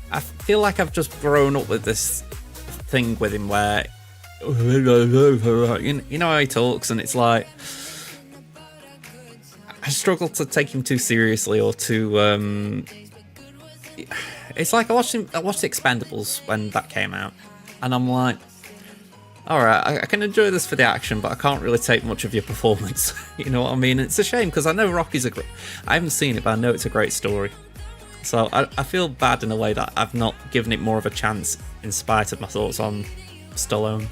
I feel like I've just grown up with this thing with him where you know how he talks, and it's like I struggle to take him too seriously or too. It's like I watched The Expendables when that came out, and I'm like, alright, I can enjoy this for the action, but I can't really take much of your performance. You know what I mean? It's a shame because I know Rocky's I haven't seen it, but I know it's a great story. So I feel bad in a way that I've not given it more of a chance in spite of my thoughts on Stallone.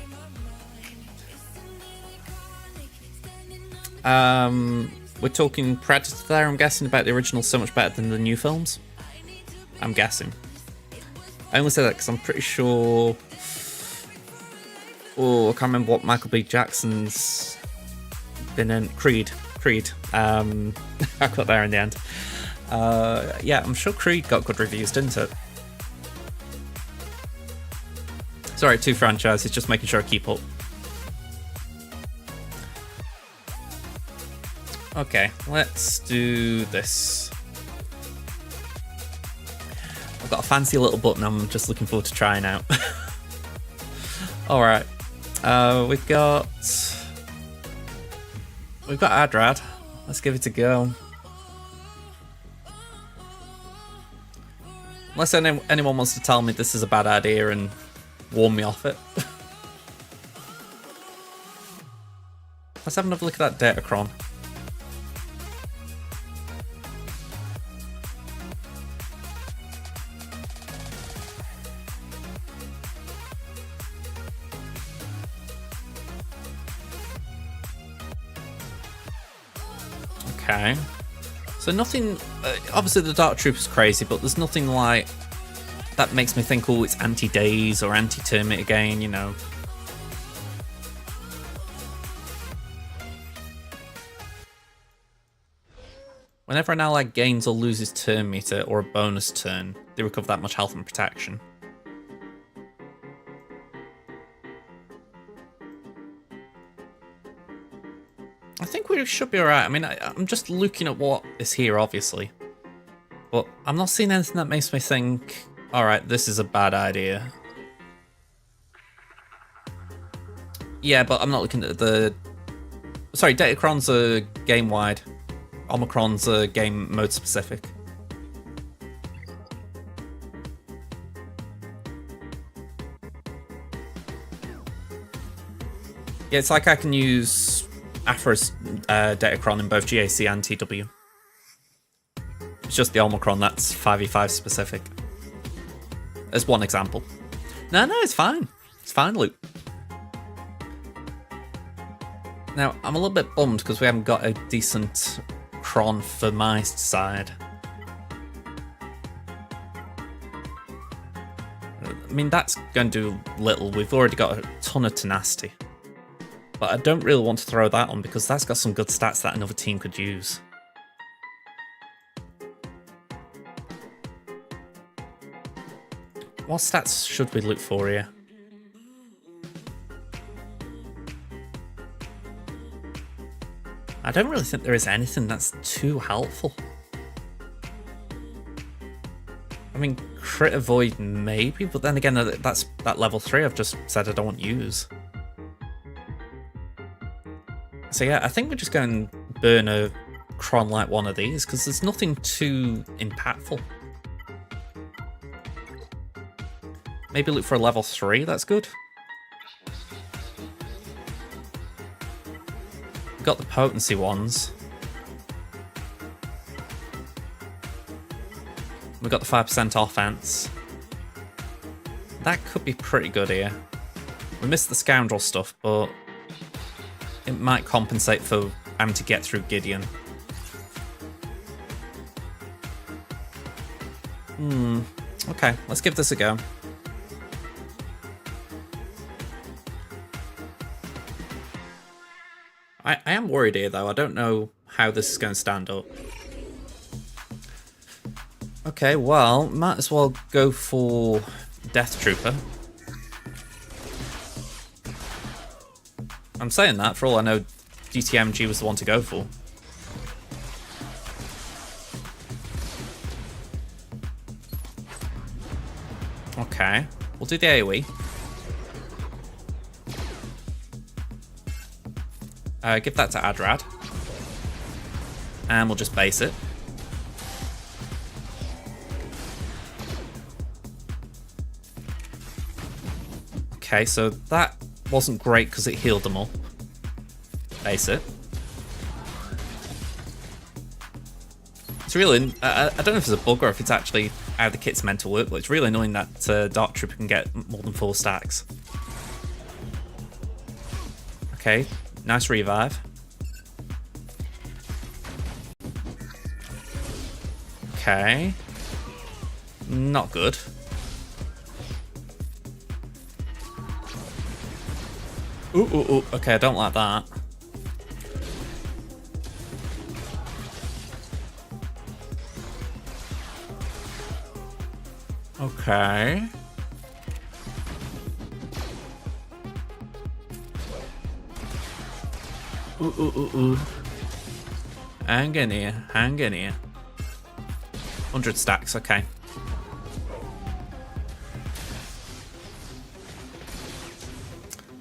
We're talking Predator there, I'm guessing, about the original so much better than the new films. I'm guessing. I only say that because I'm pretty sure... Oh, I can't remember what Michael B. Jackson's been in. Creed. I got there in the end. Yeah, I'm sure Creed got good reviews, didn't it? Sorry, 2 franchises, just making sure I keep up. Okay, let's do this. I've got a fancy little button I'm just looking forward to trying out. Alright. We've got Adrad. Let's give it a go. Unless anyone wants to tell me this is a bad idea and warn me off it. Let's have another look at that Datacron. Okay. So nothing... obviously the Dark Trooper's crazy, but there's nothing like... that makes me think, oh, it's anti-Daze or anti-Termit again, you know. Whenever an ally gains or loses turn meter or a bonus turn, they recover that much health and protection. I think we should be alright. I mean, I'm just looking at what is here, obviously. But I'm not seeing anything that makes me think, alright, this is a bad idea. Yeah, but I'm not looking at the... Sorry, Datacrons are game-wide. Omicrons are game mode specific. Yeah, it's like I can use Aphra's Datacron in both GAC and TW. It's just the Omicron that's 5v5 specific. As one example. No, it's fine. It's fine, Luke. Now, I'm a little bit bummed because we haven't got a decent cron for my side. I mean, that's going to do little. We've already got a ton of tenacity. But I don't really want to throw that on because that's got some good stats that another team could use. What stats should we look for here? I don't really think there is anything that's too helpful. I mean, crit avoid maybe, but then again, that's that level 3 I've just said I don't want to use. So yeah, I think we're just going to burn a cron like one of these, because there's nothing too impactful. Maybe look for a level 3, that's good. We've got the potency ones. We've got the 5% offense. That could be pretty good here. We missed the scoundrel stuff, but it might compensate for having to get through Gideon. Okay, let's give this a go. I am worried here, though. I don't know how this is going to stand up. Okay, well, might as well go for Death Trooper. I'm saying that, for all I know, DTMG was the one to go for. Okay, we'll do the AoE. Give that to Adrad. And we'll just base it. Okay, so that wasn't great because it healed them up. Base it. It's really... I don't know if it's a bug or if it's actually how the kit's meant to work, but it's really annoying that Dark Trooper can get more than 4 stacks. Okay, nice revive. Okay. Not good. Ooh. Okay, I don't like that. Okay. Ooh. Hang in here. 100 stacks, okay.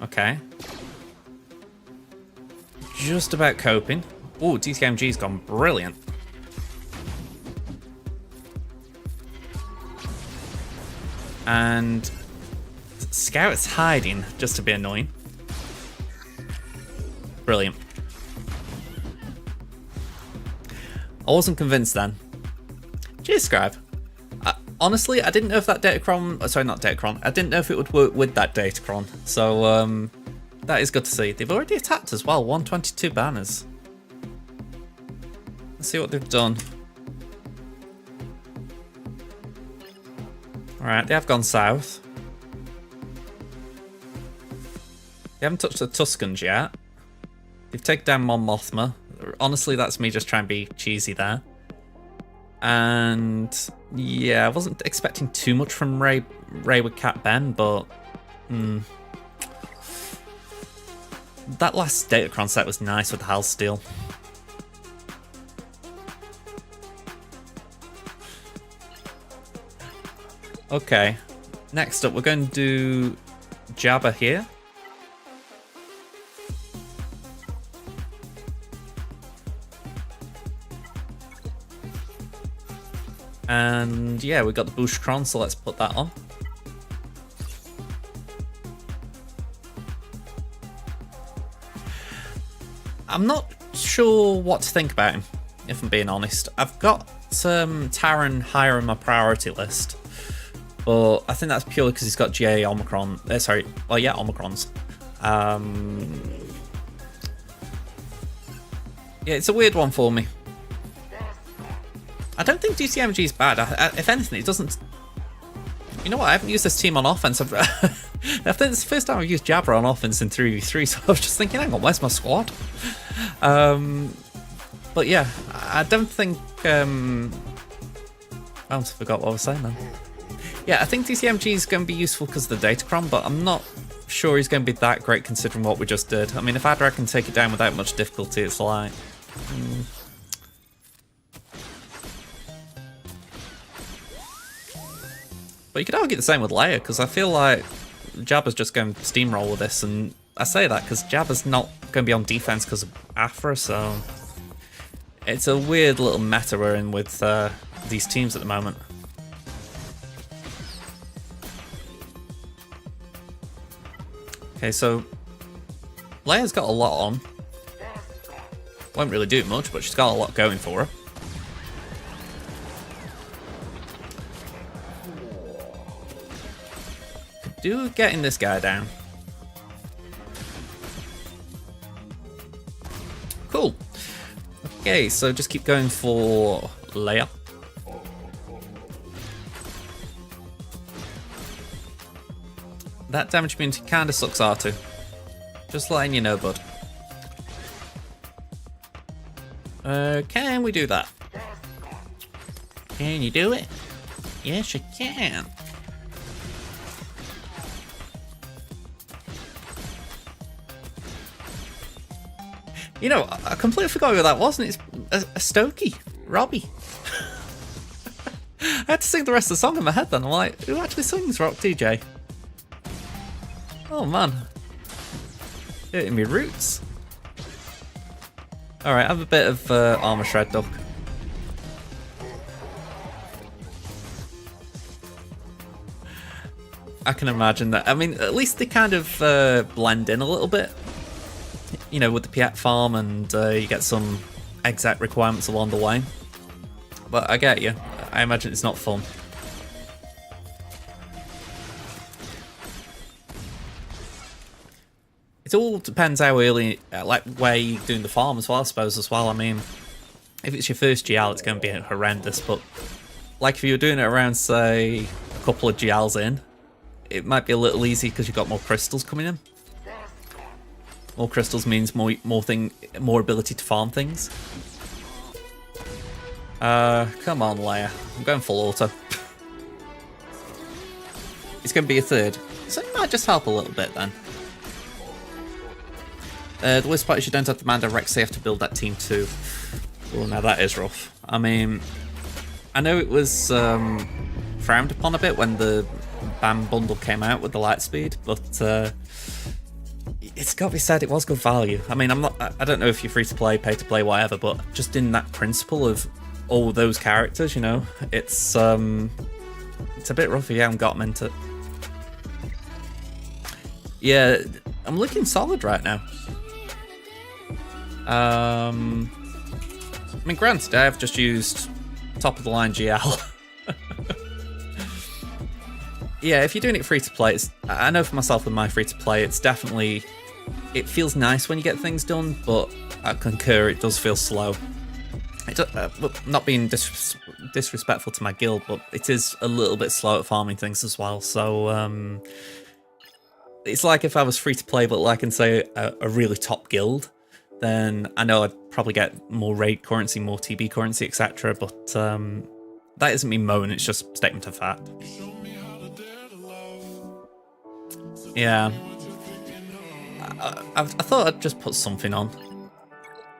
Okay. Just about coping. Ooh, DTMG's gone brilliant. And Scout's hiding just to be annoying. Brilliant. I wasn't convinced then. Cheers, Scribe. Honestly, I didn't know if that Datacron... Sorry, not Datacron. I didn't know if it would work with that Datacron. So, that is good to see. They've already attacked as well. 122 banners. Let's see what they've done. Alright, they have gone south. They haven't touched the Tuscans yet. They've taken down Mon Mothma. Honestly, that's me just trying to be cheesy there. And yeah, I wasn't expecting too much from Ray with Cat Ben, but that last Datacron set was nice with Hal Steel. Okay, next up we're going to do Jabba here. And yeah, we got the Bouchkron, so let's put that on. I'm not sure what to think about him, if I'm being honest. I've got Taran higher on my priority list, but I think that's purely because he's got GA Omicron. Omicrons. Yeah, it's a weird one for me. I don't think DCMG is bad. If anything, it doesn't... You know what? I haven't used this team on offense. I think it's the first time I've used Jabra on offense in 3v3, so I was just thinking, hang on, where's my squad? But yeah, I don't think... I almost forgot what I was saying then. Yeah, I think DCMG is going to be useful because of the Datacron, but I'm not sure he's going to be that great considering what we just did. I mean, if Adra can take it down without much difficulty, it's like... But you could argue the same with Leia, because I feel like Jabba's just going to steamroll with this, and I say that because Jabba's not going to be on defense because of Afra, so it's a weird little meta we're in with these teams at the moment. Okay, so Leia's got a lot on. Won't really do much, but she's got a lot going for her. Could do getting this guy down. Cool. Okay, so just keep going for Leia. That damage immunity kinda sucks, R2. Just letting you know, bud. Can we do that? Can you do it? Yes, you can. You know, I completely forgot who that was, and it's a Stokey, Robbie. I had to sing the rest of the song in my head then. I'm like, who actually sings Rock DJ? Oh man. Hitting me roots. Alright, have a bit of armor shred, Duck. I can imagine that. I mean, at least they kind of blend in a little bit. You know, with the Piet farm, and you get some exact requirements along the way. But I get you. I imagine it's not fun. It all depends how early, like where you're doing the farm as well, I suppose, as well. I mean, if it's your first GL, it's going to be horrendous, but like if you were doing it around, say, a couple of GLs in, it might be a little easy because you've got more crystals coming in. More crystals means more ability to farm things. Come on, Leia. I'm going full auto. It's going to be a third, so it might just help a little bit then. The worst part is you don't have to Mando Rex, so you have to build that team too. Oh, now that is rough. I mean, I know it was frowned upon a bit when the BAM bundle came out with the Lightspeed, but it's got to be said, it was good value. I mean, I don't know if you're free to play, pay to play, whatever, but just in that principle of all those characters, you know, it's a bit rough if you haven't got them into it. Yeah, I'm looking solid right now. I mean, granted, I've just used top of the line GL. Yeah, if you're doing it free to play, I know for myself with my free to play, it's definitely, it feels nice when you get things done, but I concur, it does feel slow. Not being disrespectful to my guild, but it is a little bit slow at farming things as well. So it's like if I was free to play, but like in say a really top guild, then I know I'd probably get more raid currency, more TB currency, etc. But that isn't me moaning, it's just statement of fact. Yeah. I thought I'd just put something on.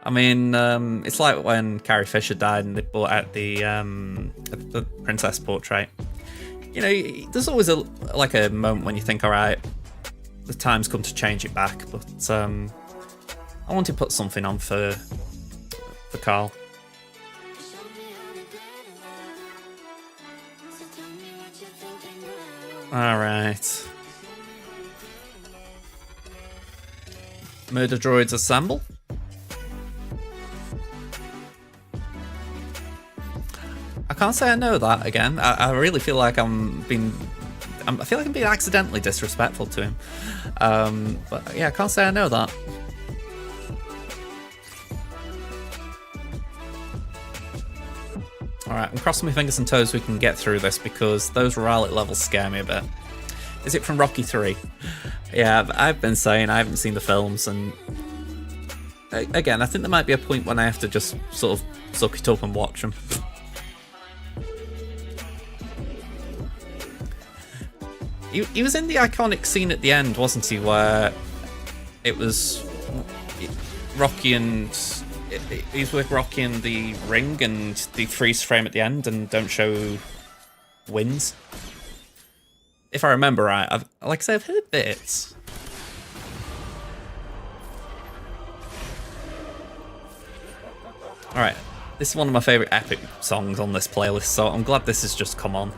I mean, it's like when Carrie Fisher died and they brought out the princess portrait. You know, there's always a moment when you think, all right, the time's come to change it back. But I want to put something on for Carl. Alright. Murder droids assemble. I can't say I know that again. I really feel like I feel like I'm being accidentally disrespectful to him. But yeah, I can't say I know that. Alright, I'm crossing my fingers and toes we can get through this because those Rowlet levels scare me a bit. Is it from Rocky 3? Yeah, I've been saying I haven't seen the films, and again, I think there might be a point when I have to just sort of suck it up and watch them. He was in the iconic scene at the end, wasn't he, where it was Rocky and... He's with Rocky in the ring and the freeze frame at the end and don't show wins. If I remember right, like I said, I've heard bits. Alright, this is one of my favourite epic songs on this playlist, so I'm glad this has just come on.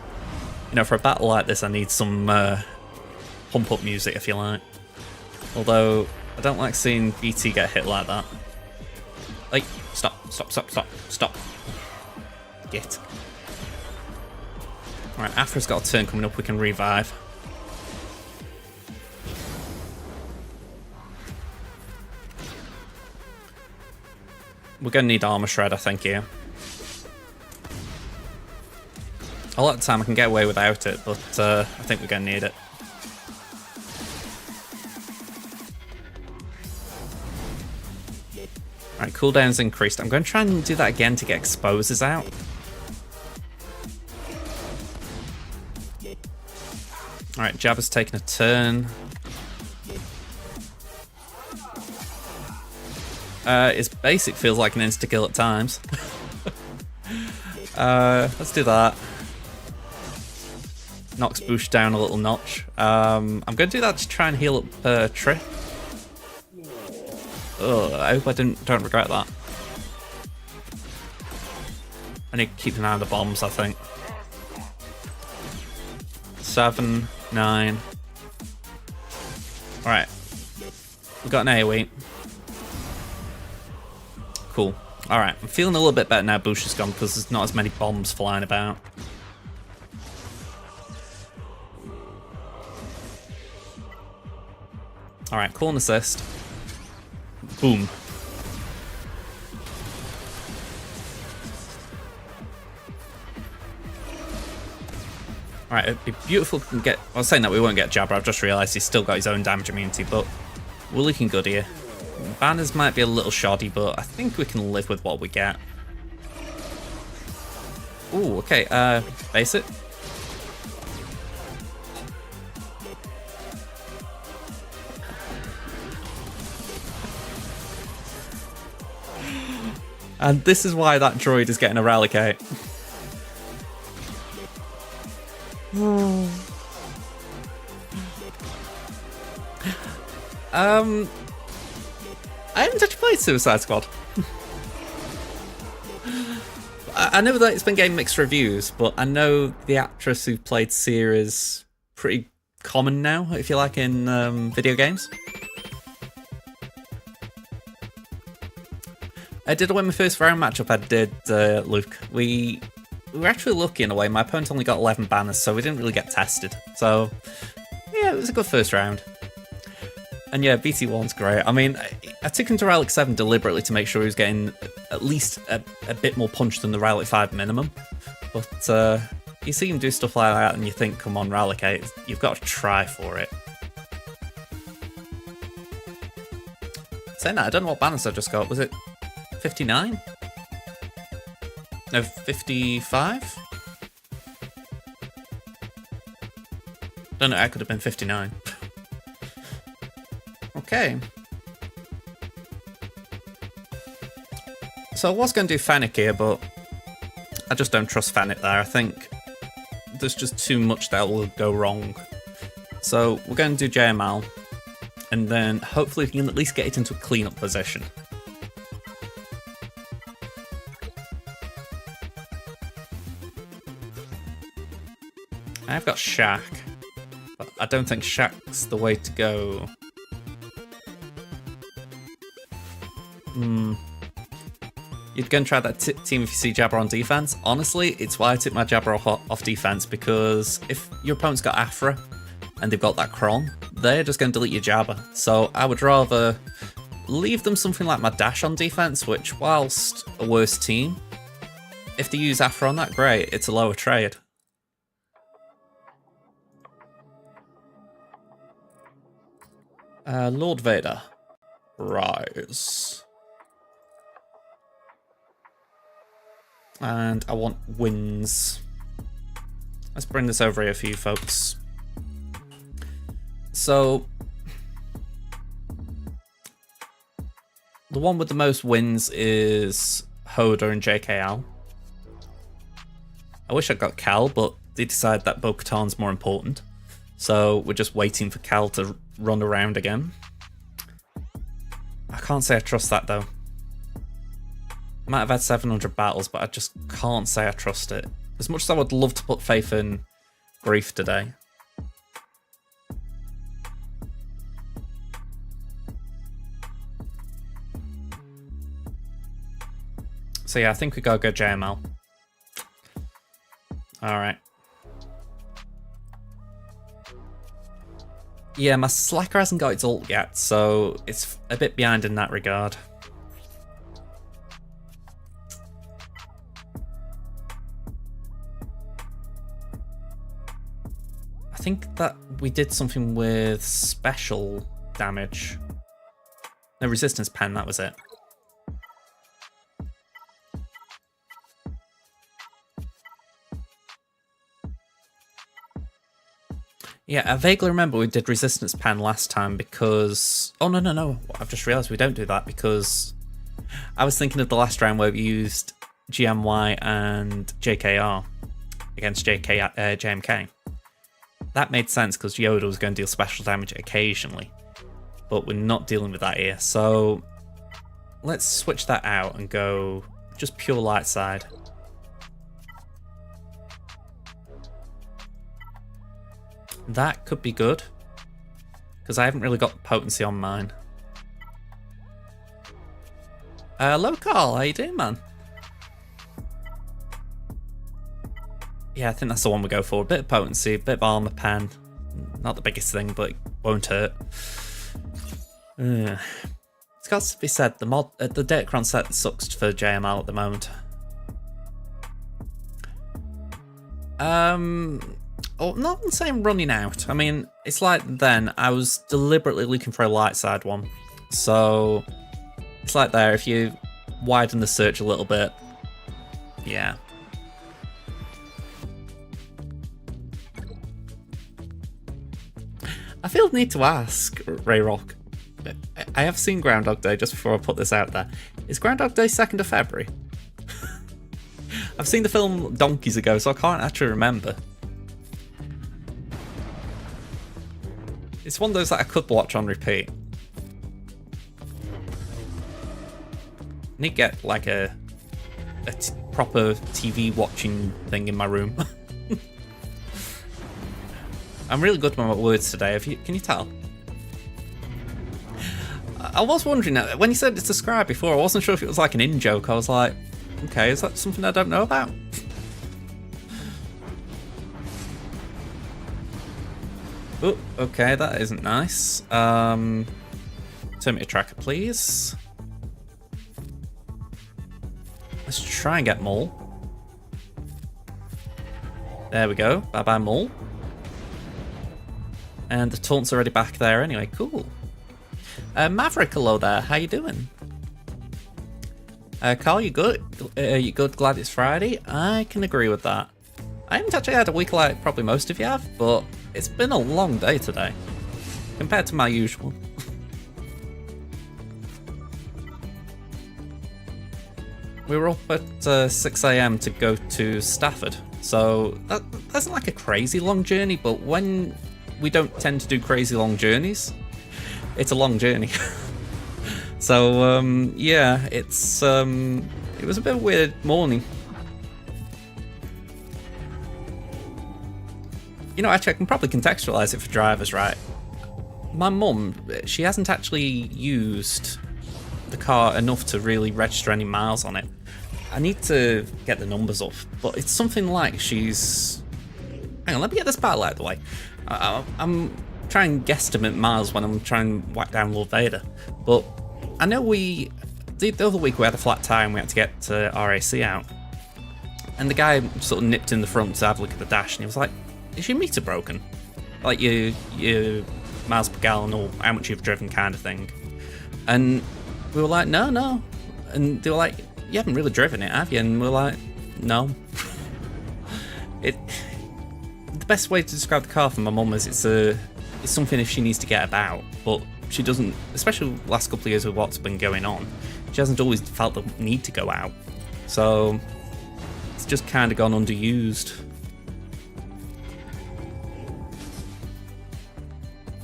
You know, for a battle like this, I need some pump-up music, if you like. Although, I don't like seeing BT get hit like that. Like, stop. Get. Alright, Afra's got a turn coming up, we can revive. We're going to need Armor Shred, I think, here. A lot of the time I can get away without it, but I think we're going to need it. Alright, cooldown's increased. I'm going to try and do that again to get exposes out. Alright, Jabba's taking a turn. His basic feels like an insta-kill at times. Let's do that. Knocks Boosh down a little notch. I'm going to do that to try and heal up Trip. Ugh, I hope I don't regret that. I need to keep an eye on the bombs, I think. 7, 9. Alright. We've got an AoE. Cool. Alright, I'm feeling a little bit better now Boosh is gone because there's not as many bombs flying about. Alright, call and assist. Boom. Alright, it'd be beautiful if we can get... I was saying that we won't get Jabba, I've just realised he's still got his own damage immunity, but we're looking good here. Banners might be a little shoddy, but I think we can live with what we get. Ooh, okay, base it. And this is why that droid is getting a Ralicate. I haven't touched played Suicide Squad. I know that it's been getting mixed reviews, but I know the actress who played Seer is pretty common now, if you like, in video games. I did win my first round matchup, I did, Luke. We were actually lucky in a way. My opponent only got 11 banners, so we didn't really get tested. So, yeah, it was a good first round. And yeah, BT1's great. I mean, I took him to Relic 7 deliberately to make sure he was getting at least a bit more punch than the Relic 5 minimum. But you see him do stuff like that and you think, come on, Relic 8, you've got to try for it. Saying that, I don't know what banners I just got. Was it 59? No, 55? Don't know, I could have been 59. Okay. So I was going to do Fennec here, but I just don't trust Fennec there. I think there's just too much that will go wrong. So we're going to do JML, and then hopefully we can at least get it into a clean-up position. I've got Shaq. I don't think Shaq's the way to go. You'd go and try that team if you see Jabber on defense. Honestly, it's why I took my Jabber off defense, because if your opponent's got Afra and they've got that Kron, they're just going to delete your Jabber. So I would rather leave them something like my Dash on defense, which, whilst a worse team, if they use Afra on that, great, it's a lower trade. Lord Vader. Rise. And I want wins. Let's bring this over here for you folks. So, the one with the most wins is Hoda and JKL. I wish I got Cal, but they decided that Bo-Katan's more important. So we're just waiting for Cal to run around again. I can't say I trust that though. Might have had 700 battles, but I just can't say I trust it. As much as I would love to put faith in Grief today. So yeah, I think we gotta go JML. Alright. Yeah, my Slacker hasn't got its ult yet, so it's a bit behind in that regard. I think that we did something with special damage. No, resistance pen, that was it. Yeah, I vaguely remember we did resistance pen last time because... Oh, no. I've just realised we don't do that because I was thinking of the last round where we used GMY and JKR against JMK. That made sense because Yoda was going to deal special damage occasionally, but we're not dealing with that here. So let's switch that out and go just pure light side. That could be good, because I haven't really got potency on mine. Hello, Carl. How you doing, man? Yeah, I think that's the one we go for. A bit of potency, a bit of armor pen. Not the biggest thing, but it won't hurt. It's got to be said, the Datacron set sucks for JML at the moment. Oh, not saying running out. I mean, it's like then I was deliberately looking for a light side one. So it's like there, if you widen the search a little bit, yeah. I feel the need to ask, Ray Rock. I have seen Groundhog Day just before I put this out there. Is Groundhog Day 2nd of February? I've seen the film donkeys ago, so I can't actually remember. It's one of those that I could watch on repeat. I need to get like a proper TV watching thing in my room. I'm really good with my words today. Can you tell? I was wondering, when you said subscribe before, I wasn't sure if it was like an in-joke. I was like, okay, is that something I don't know about? Oh, okay, that isn't nice. Turn me to tracker, please. Let's try and get Maul. There we go. Bye-bye, Maul. And the taunt's already back there anyway. Cool. Maverick, hello there. How you doing? Carl, you good? You good? Glad it's Friday? I can agree with that. I haven't actually had a week like probably most of you have, but it's been a long day today compared to my usual. We were up at 6 AM to go to Stafford, so that's not like a crazy long journey, but when we don't tend to do crazy long journeys, it's a long journey. So yeah, it was a bit of a weird morning. You know, actually, I can probably contextualise it for drivers, right? My mum, she hasn't actually used the car enough to really register any miles on it. I need to get the numbers up, but it's something like she's... Hang on, let me get this battle out of the way. I'm trying to guesstimate miles when I'm trying to whack down Lord Vader. But I know the other week we had a flat tyre and we had to get RAC out. And the guy sort of nipped in the front to have a look at the dash and he was like, is your meter broken? Like your miles per gallon or how much you've driven kind of thing. And we were like, no. And they were like, you haven't really driven it, have you? And we were like, no. The best way to describe the car for my mum is it's something if she needs to get about, but she doesn't, especially the last couple of years with what's been going on, she hasn't always felt the need to go out. So it's just kind of gone underused.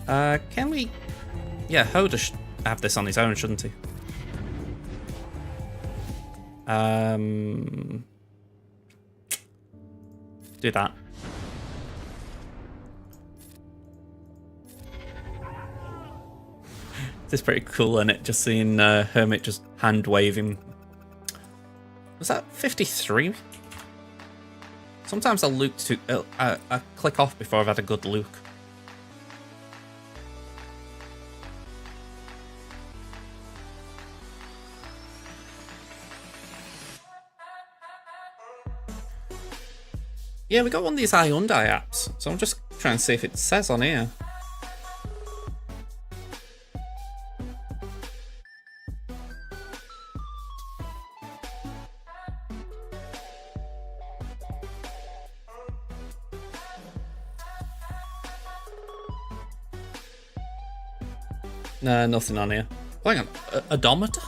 Can we... Yeah, Hoda should have this on his own, shouldn't he? Do that. This is pretty cool, isn't it? Just seeing Hermit just hand waving. Was that 53? Sometimes I click off before I've had a good look. Yeah, we got one of these Hyundai apps, so I'm just trying to see if it says on here. No, nothing on here. Oh, hang on, odometer?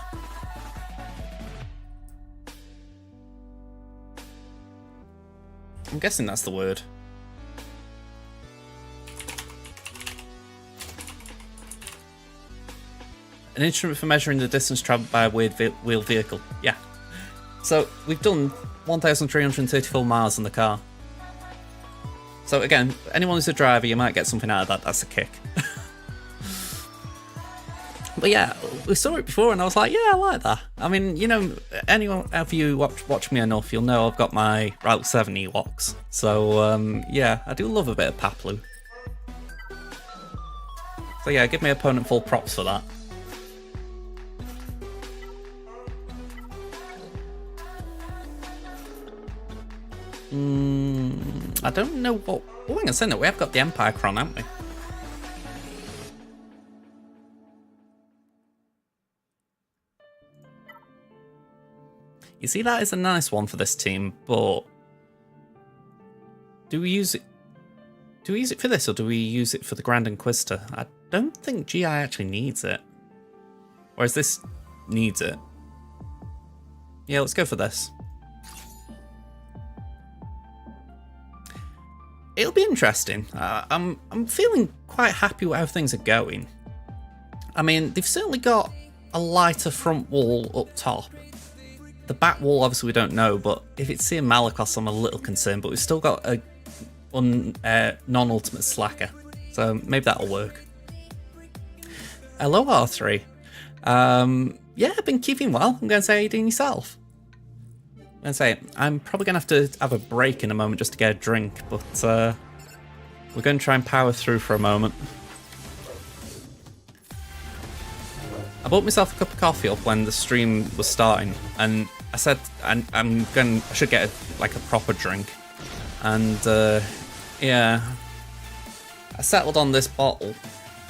I'm guessing that's the word. An instrument for measuring the distance travelled by a wheeled vehicle. Yeah. So we've done 1,334 miles in the car. So again, anyone who's a driver, you might get something out of that. That's a kick. But yeah, we saw it before and I was like, yeah, I like that. I mean, you know, anyone of you watch me enough, you'll know I've got my Route 7 Ewoks. So yeah, I do love a bit of Paplu. So yeah, give my opponent full props for that. I don't know what... Oh, hang on a second, we have got the Empire Cron, haven't we? You see, that is a nice one for this team, but do we use it? Do we use it for this, or do we use it for the Grand Inquisitor? I don't think GI actually needs it. Whereas this needs it. Yeah, let's go for this. It'll be interesting. I'm feeling quite happy with how things are going. I mean, they've certainly got a lighter front wall up top. The back wall, obviously, we don't know, but if it's seeing Malakos, I'm a little concerned. But we've still got a non-ultimate slacker, so maybe that'll work. Hello, R3. Yeah, I've been keeping well. I'm going to say, how you doing yourself? I'm going to say, I'm probably going to have a break in a moment just to get a drink, but we're going to try and power through for a moment. I bought myself a cup of coffee up when the stream was starting, and I said I should get a proper drink, and yeah, I settled on this bottle,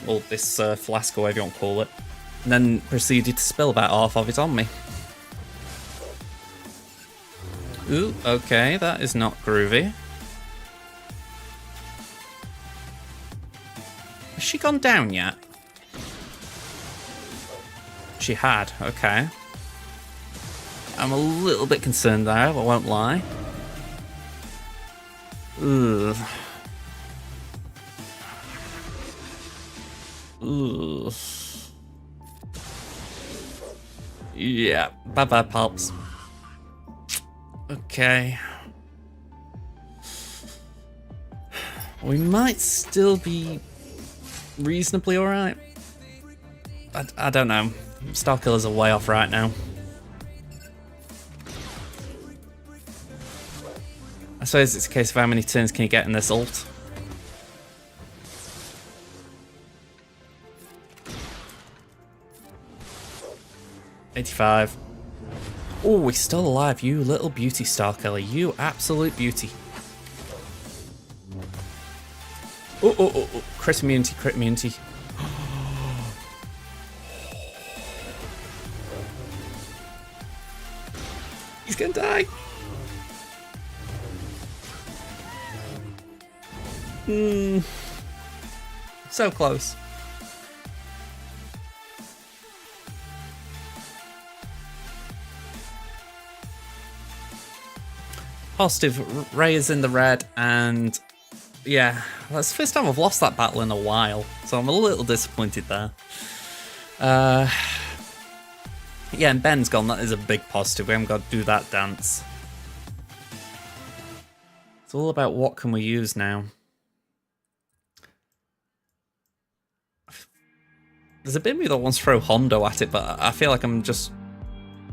or this flask, or whatever you want to call it, and then proceeded to spill about half of it on me. Ooh, okay, that is not groovy. Has she gone down yet? She had, okay. I'm a little bit concerned there, I won't lie. Ugh. Ugh. Yeah, bye-bye, pulps. Okay. We might still be reasonably alright. I don't know. Starkillers are way off right now. I suppose it's a case of how many turns can you get in this ult. $85. Oh, we're still alive. You little beauty, Starkiller. You absolute beauty. Oh. Crit immunity, crit immunity. He's gonna die. So close. Positive. Ray is in the red, and yeah, that's the first time I've lost that battle in a while, so I'm a little disappointed there. Yeah, and Ben's gone. That is a big positive. We haven't got to do that dance. It's all about what can we use now. There's a bit of me that wants to throw Hondo at it, but I feel like I'm just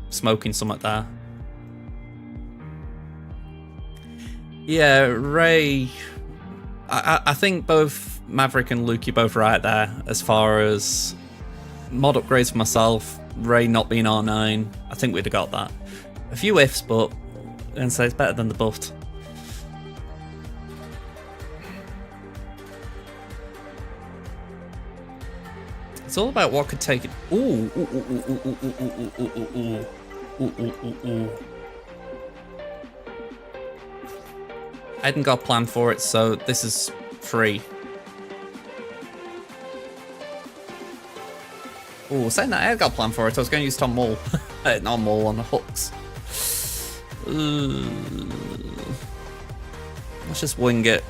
smoking something there. Yeah, Ray. I think both Maverick and Luke, you're both right there as far as mod upgrades for myself. Ray not being R9, I think we'd have got that. A few ifs, but I'm going to say it's better than the butt. It's all about what could take it. Ooh. I hadn't got a plan for it, so this is free. Oh, saying that, I had got a plan for it. I was going to use Tom Maul. Not Maul, on the hooks. Let's just wing it.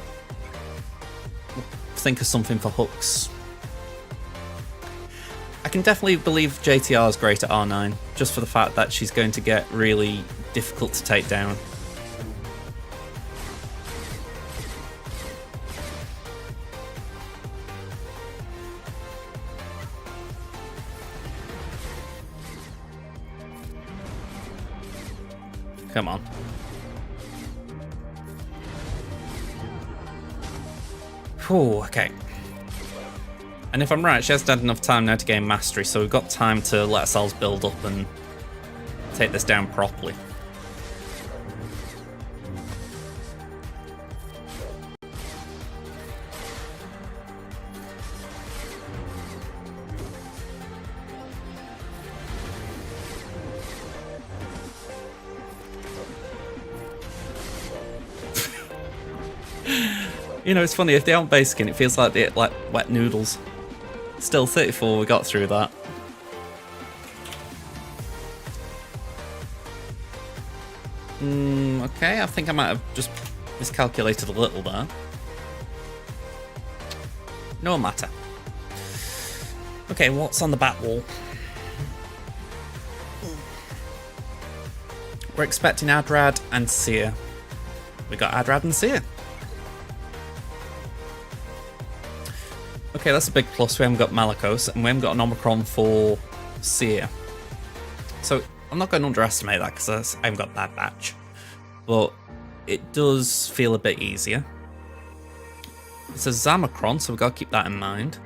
Think of something for hooks. I can definitely believe JTR is great at R9, just for the fact that she's going to get really difficult to take down. Come on. Whew, okay. And if I'm right, she hasn't had enough time now to gain mastery, so we've got time to let ourselves build up and take this down properly. You know, it's funny, if they aren't base skin, it feels like they're like wet noodles. Still 34, we got through that. Okay, I think I might have just miscalculated a little there. No matter. Okay, what's on the bat wall? We're expecting Adrad and Seer. We got Adrad and Seer. Okay, that's a big plus. We haven't got Malakos, and we haven't got an Omicron for Seer. So I'm not going to underestimate that because I haven't got Bad Batch. But it does feel a bit easier. It's a Zamacron, so we've got to keep that in mind.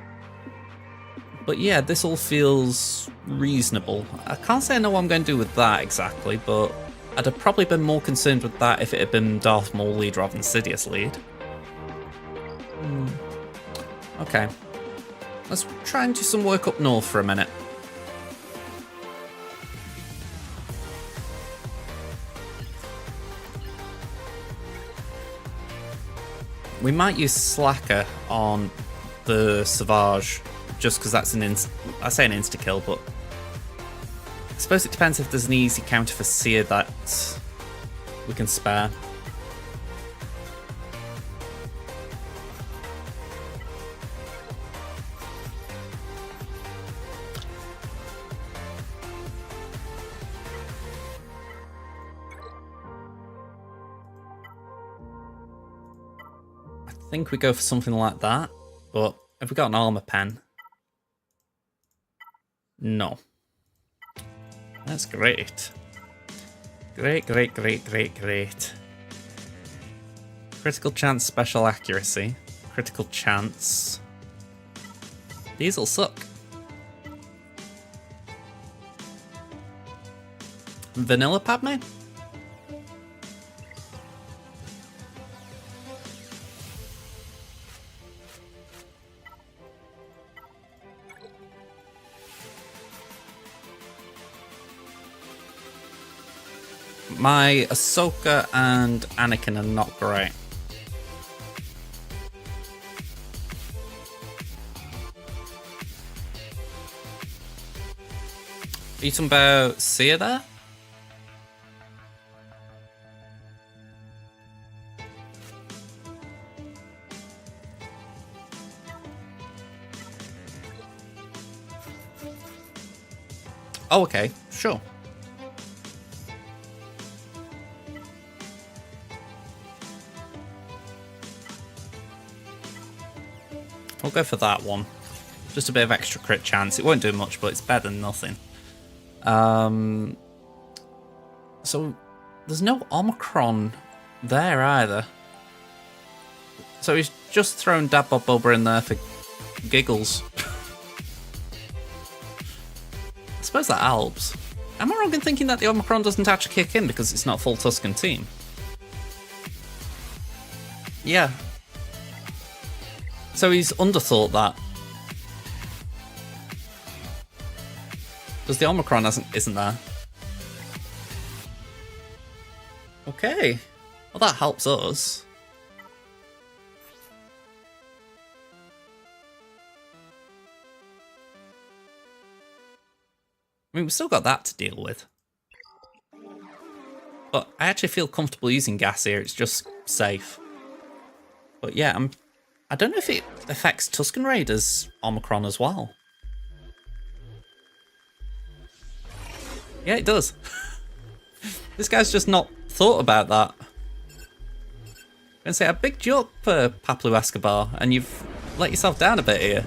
But yeah, this all feels reasonable. I can't say I know what I'm going to do with that exactly, but I'd have probably been more concerned with that if it had been Darth Maul lead rather than Sidious lead. Okay. Let's try and do some work up north for a minute. We might use Slacker on the Savage, just because that's I say an insta-kill, but I suppose it depends if there's an easy counter for Seer that we can spare. I think we go for something like that. But have we got an armor pen? No. That's great. Great. Critical chance, special accuracy. Critical chance. These'll suck. Vanilla Padme? My Ahsoka and Anakin are not great. Are you talking about Sia there? Oh, okay, sure. We'll go for that one. Just a bit of extra crit chance. It won't do much, but it's better than nothing. So there's no Omicron there either. So he's just thrown Dad Bob Boba in there for giggles. I suppose that helps. Am I wrong in thinking that the Omicron doesn't actually kick in because it's not a full Tusken team? Yeah. So he's underthought that. Because the Omicron isn't there. Okay. Well, that helps us. I mean, we've still got that to deal with. But I actually feel comfortable using gas here. It's just safe. But yeah, I don't know if it affects Tusken Raiders Omicron as well. Yeah, it does. This guy's just not thought about that. I'm gonna say, I bigged you up, Pablo Escobar, and you've let yourself down a bit here.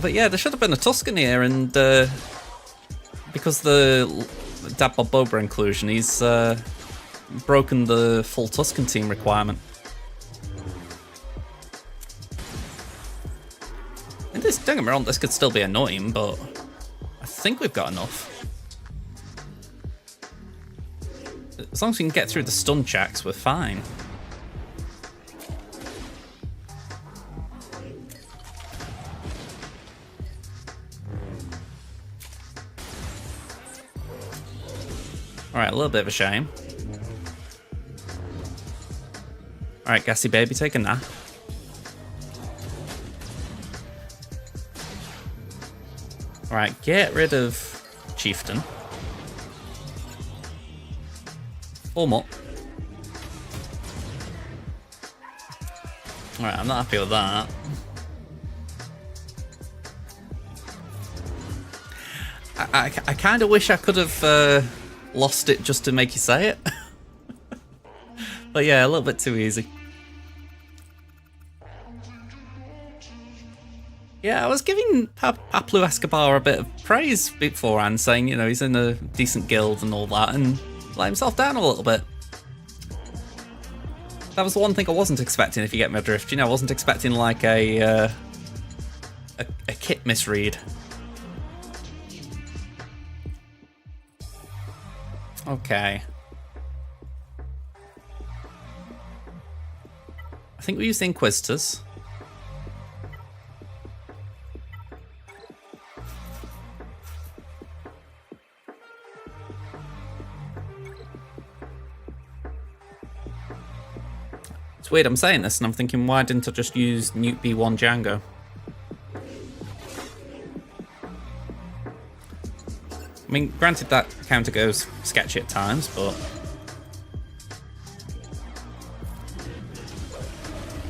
But yeah, there should have been a Tusken here, and because the Dad Bob Boba inclusion, he's broken the full Tusken team requirement. And this, don't get me wrong, this could still be annoying, but I think we've got enough. As long as we can get through the stun checks, we're fine. Alright, a little bit of a shame. Alright, Gassy baby, take a nap. Alright, get rid of Chieftain. Form up. Alright, I'm not happy with that. I kind of wish I could have lost it just to make you say it. But yeah, a little bit too easy. Yeah, I was giving Pablo Escobar a bit of praise beforehand, saying, you know, he's in a decent guild and all that, and let himself down a little bit. That was the one thing I wasn't expecting, if you get my drift. You know, I wasn't expecting like a kit misread. Okay. I think we use the Inquisitors. It's weird I'm saying this and I'm thinking, why didn't I just use Nuke B1 Django? I mean, granted that counter goes sketchy at times, but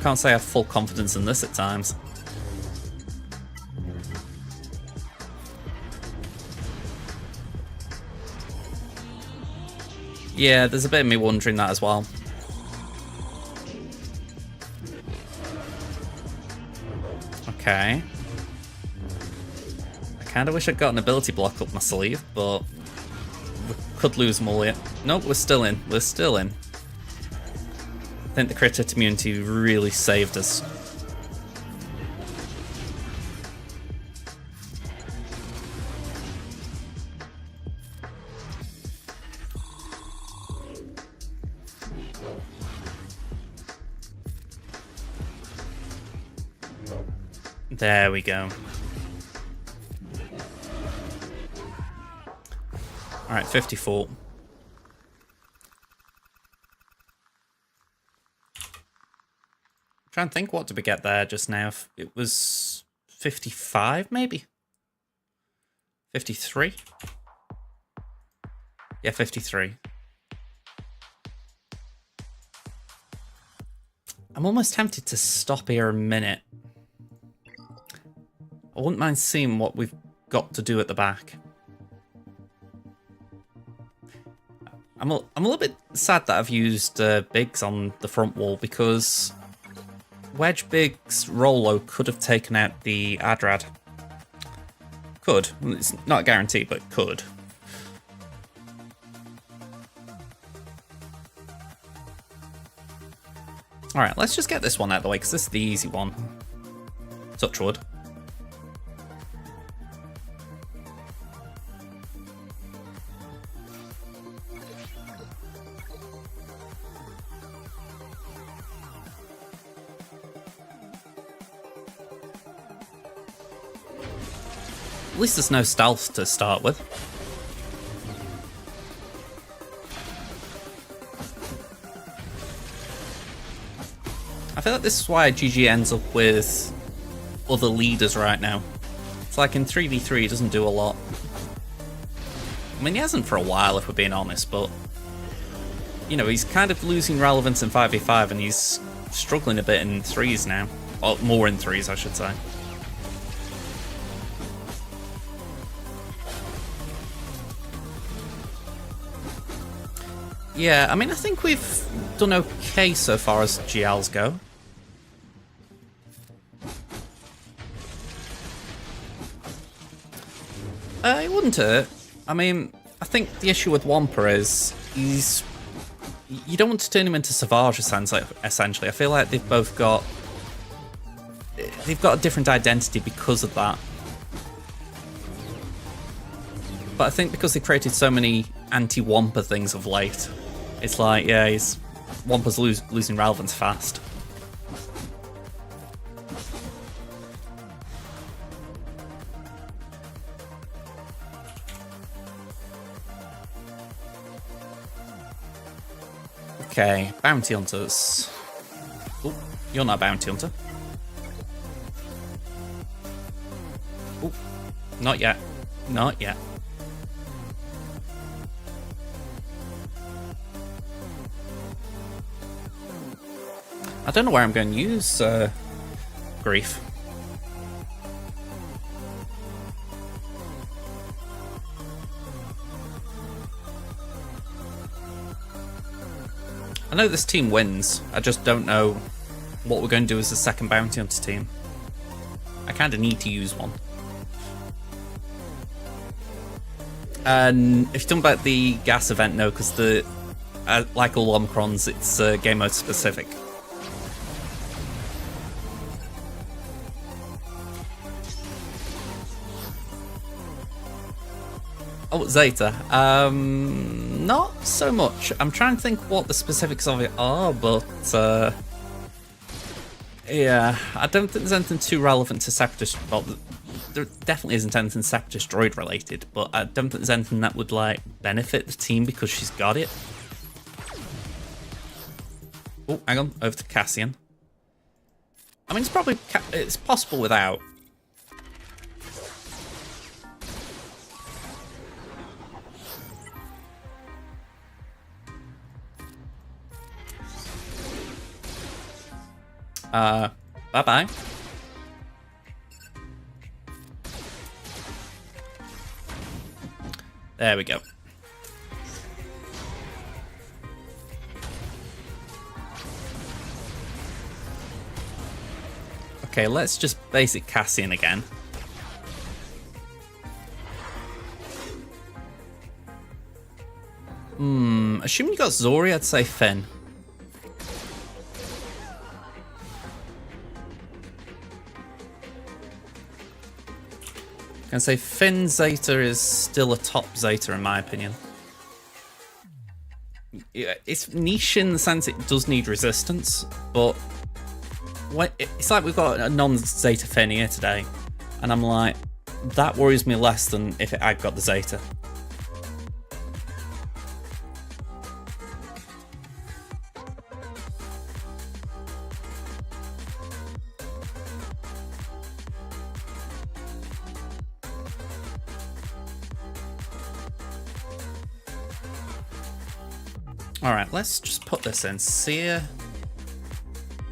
can't say I have full confidence in this at times. Yeah, there's a bit of me wondering that as well. Okay. I kind of wish I'd got an ability block up my sleeve, but we could lose them all yet. Nope, we're still in. We're still in. I think the crit immunity really saved us. There we go. Alright, 54. I'm trying to think what did we get there just now. It was 55 maybe? 53? Yeah, 53. I'm almost tempted to stop here a minute. I wouldn't mind seeing what we've got to do at the back. I'm a little bit sad that I've used Biggs on the front wall because Wedge Biggs Rolo could have taken out the Adrad. Could. It's not a guarantee, but could. Alright, let's just get this one out of the way because this is the easy one. Touch wood. At least there's no stealth to start with. I feel like this is why GG ends up with other leaders right now. It's like in 3v3 he doesn't do a lot. I mean, he hasn't for a while if we're being honest, but you know, he's kind of losing relevance in 5v5 and he's struggling a bit in 3s now. Or more in 3s, I should say. Yeah, I mean, I think we've done okay so far as GLs go. It wouldn't hurt. I mean, I think the issue with Wampa is you don't want to turn him into Savage, essentially. I feel like they've got a different identity because of that. But I think because they created so many anti-Wampa things of late, it's like, yeah, Wampa's losing relevance fast. Okay, bounty hunters. Oh, you're not a bounty hunter. Oh, not yet. Not yet. I don't know where I'm going to use Grief. I know this team wins, I just don't know what we're going to do as a second bounty hunter team. I kind of need to use one. And if you're talking about the gas event, no, because like all Omicrons, it's game mode specific. Oh, Zeta. Not so much. I'm trying to think what the specifics of it are, but yeah, I don't think there's anything too relevant to Separatist. Well, there definitely isn't anything Separatist droid related, but I don't think there's anything that would like benefit the team because she's got it. Oh, hang on, over to Cassian. I mean, it's possible without. Bye-bye. There we go. Okay, let's just basic Cassian again. Assuming you got Zori, I'd say Finn. I'm gonna say Finn Zeta is still a top Zeta in my opinion. It's niche in the sense it does need resistance, but it's like we've got a non-Zeta Finn here today, and I'm like, that worries me less than if it had got the Zeta. Alright, let's just put this in. Seer.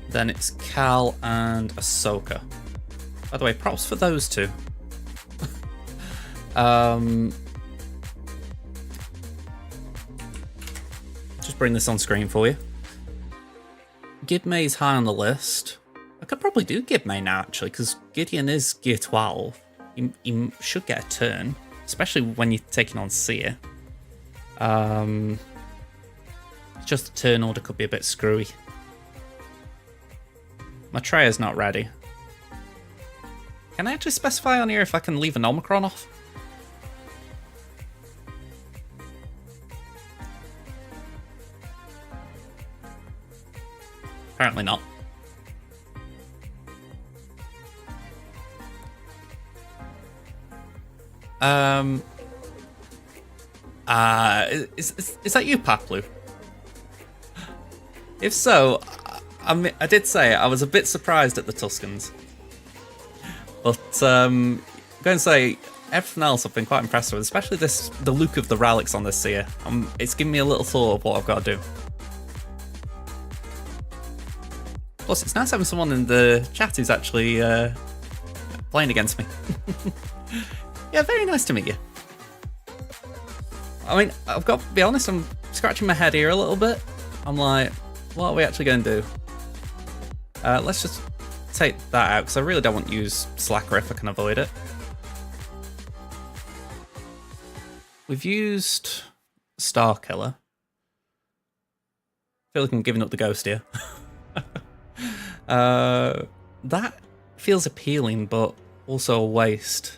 Then it's Cal and Ahsoka. By the way, props for those two. Just bring this on screen for you. Gidmay's high on the list. I could probably do Gidmay now, actually, because Gideon is Gear 12. He should get a turn, especially when you're taking on Seer. Just the turn order could be a bit screwy. My Treyarch's not ready. Can I actually specify on here if I can leave an Omicron off? Apparently not. Is that you, Paplu? If so, I did say I was a bit surprised at the Tuscans. But I'm going to say everything else I've been quite impressed with, especially the look of the relics on this Seer. It's given me a little thought of what I've got to do. Plus, it's nice having someone in the chat who's actually playing against me. Yeah, very nice to meet you. I mean, I've got to be honest, I'm scratching my head here a little bit. I'm like, what are we actually going to do? Let's just take that out, because I really don't want to use Slacker if I can avoid it. We've used Star Killer. I feel like I'm giving up the ghost here. That feels appealing, but also a waste.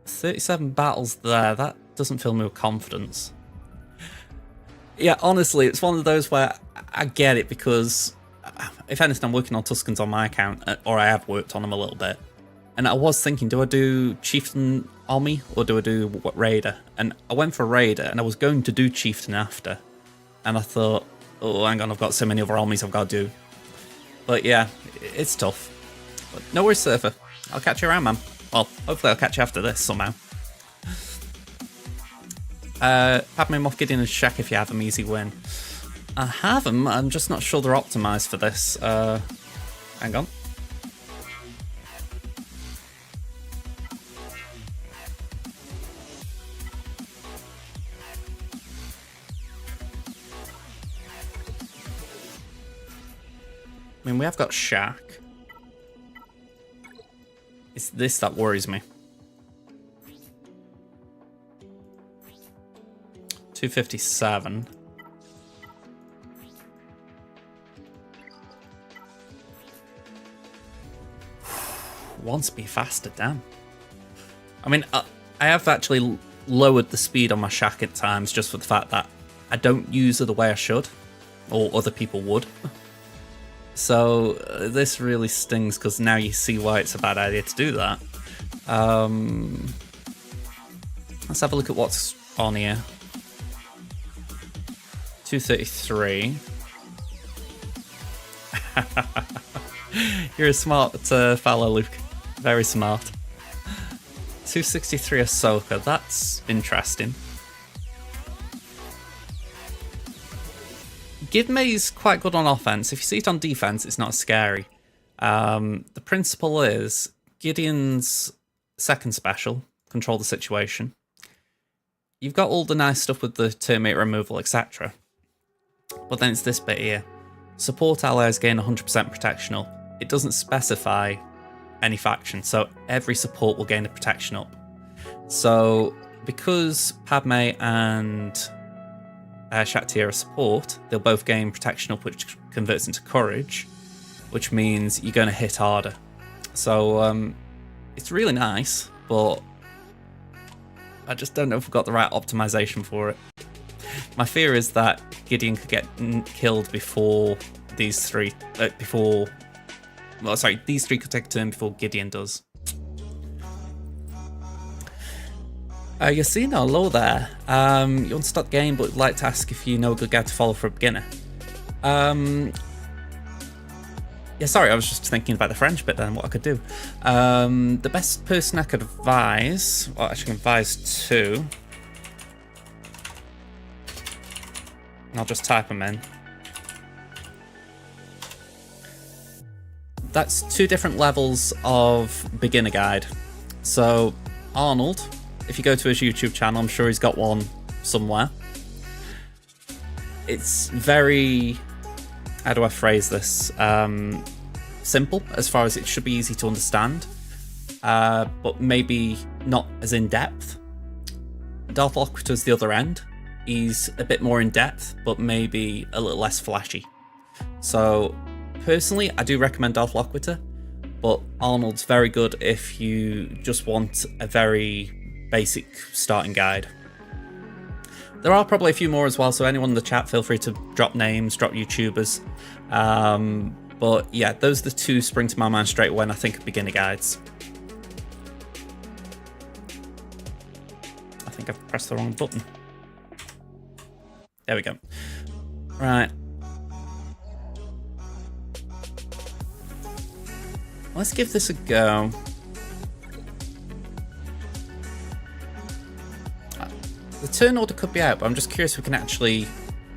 37 battles there, that doesn't fill me with confidence. Yeah, honestly, it's one of those where I get it, because if anything, I'm working on Tuscans on my account, or I have worked on them a little bit. And I was thinking, do I do Chieftain Omi, or do I do Raider? And I went for Raider, and I was going to do Chieftain after. And I thought, oh, hang on, I've got so many other Omis I've got to do. But yeah, it's tough. But no worries, Surfer. I'll catch you around, man. Well, hopefully I'll catch you after this somehow. Have me Moff Gideon and Shaq if you have them, easy win. I have them, I'm just not sure they're optimised for this. Hang on. I mean, we have got Shaq. It's this that worries me. 257. Wants to be faster, damn. I mean, I have actually lowered the speed on my Shaq at times just for the fact that I don't use it the way I should, or other people would. So this really stings, because now you see why it's a bad idea to do that. Let's have a look at what's on here. 233. You're a smart fellow, Luke. Very smart. 263 Ahsoka. That's interesting. Gidmay's quite good on offense. If you see it on defense, it's not scary. The principle is Gideon's second special, control the situation. You've got all the nice stuff with the termite removal, etc. But then it's this bit here. Support allies gain 100% protection up. It doesn't specify any faction, so every support will gain a protection up. So because Padme and Shakti are a support, they'll both gain protection up, which converts into courage, which means you're going to hit harder. So it's really nice, but I just don't know if we've got the right optimization for it. My fear is that Gideon could get killed before these three, these three could take a turn before Gideon does. Yacino, hello there. You want to start the game, but would like to ask if you know a good guide to follow for a beginner. Yeah, sorry, I was just thinking about the French bit then, what I could do. The best person I could advise, well, actually advise two. I'll just type them in. That's two different levels of beginner guide. So Arnold, if you go to his YouTube channel, I'm sure he's got one somewhere. It's very, how do I phrase this? Simple, as far as it should be easy to understand, but maybe not as in-depth. Darth Loquitur's the other end. He's a bit more in-depth, but maybe a little less flashy. So personally, I do recommend Darth Loquitur, but Arnold's very good if you just want a very basic starting guide. There are probably a few more as well, so anyone in the chat, feel free to drop names, drop YouTubers. But yeah, those are the two spring to my mind straight away when I think of beginner guides. I think I've pressed the wrong button. There we go. Right. Let's give this a go. The turn order could be out, but I'm just curious if we can actually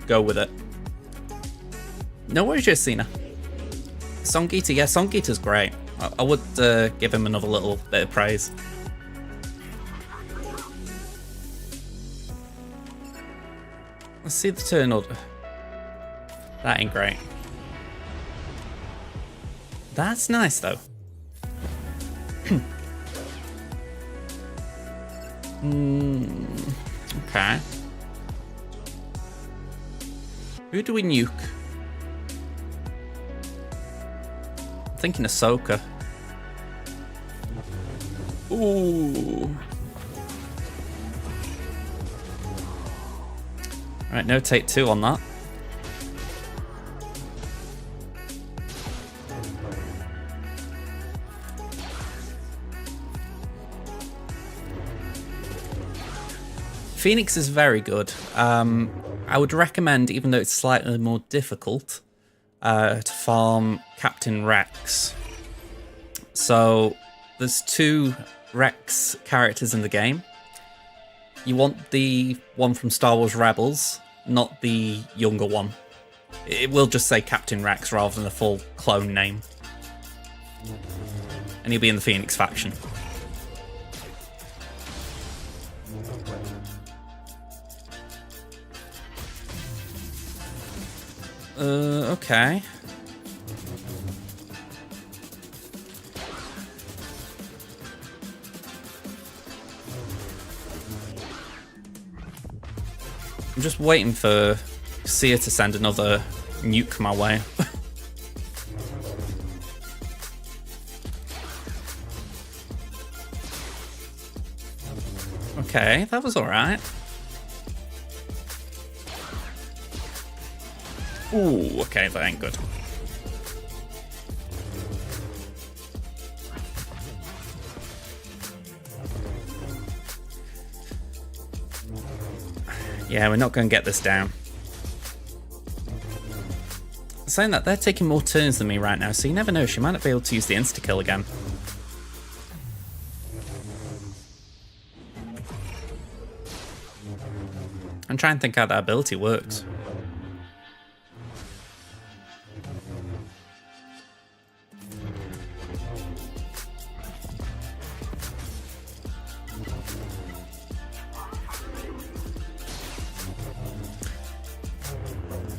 go with it. No worries, Jacina. Songita, yeah, Songita's great. I would give him another little bit of praise. Let's see the turn order. That ain't great. That's nice, though. Okay. Who do we nuke? I'm thinking Ahsoka. Ooh. Right, no take two on that. Phoenix is very good. I would recommend, even though it's slightly more difficult, to farm Captain Rex. So there's two Rex characters in the game. You want the one from Star Wars Rebels, not the younger one. It will just say Captain Rex rather than a full clone name. And he'll be in the Phoenix faction. Okay. I'm just waiting for Seer to send another nuke my way. Okay, that was alright. Ooh, okay, that ain't good. Yeah, we're not going to get this down. Saying that, they're taking more turns than me right now, so you never know, she might not be able to use the insta-kill again. I'm trying to think how that ability works.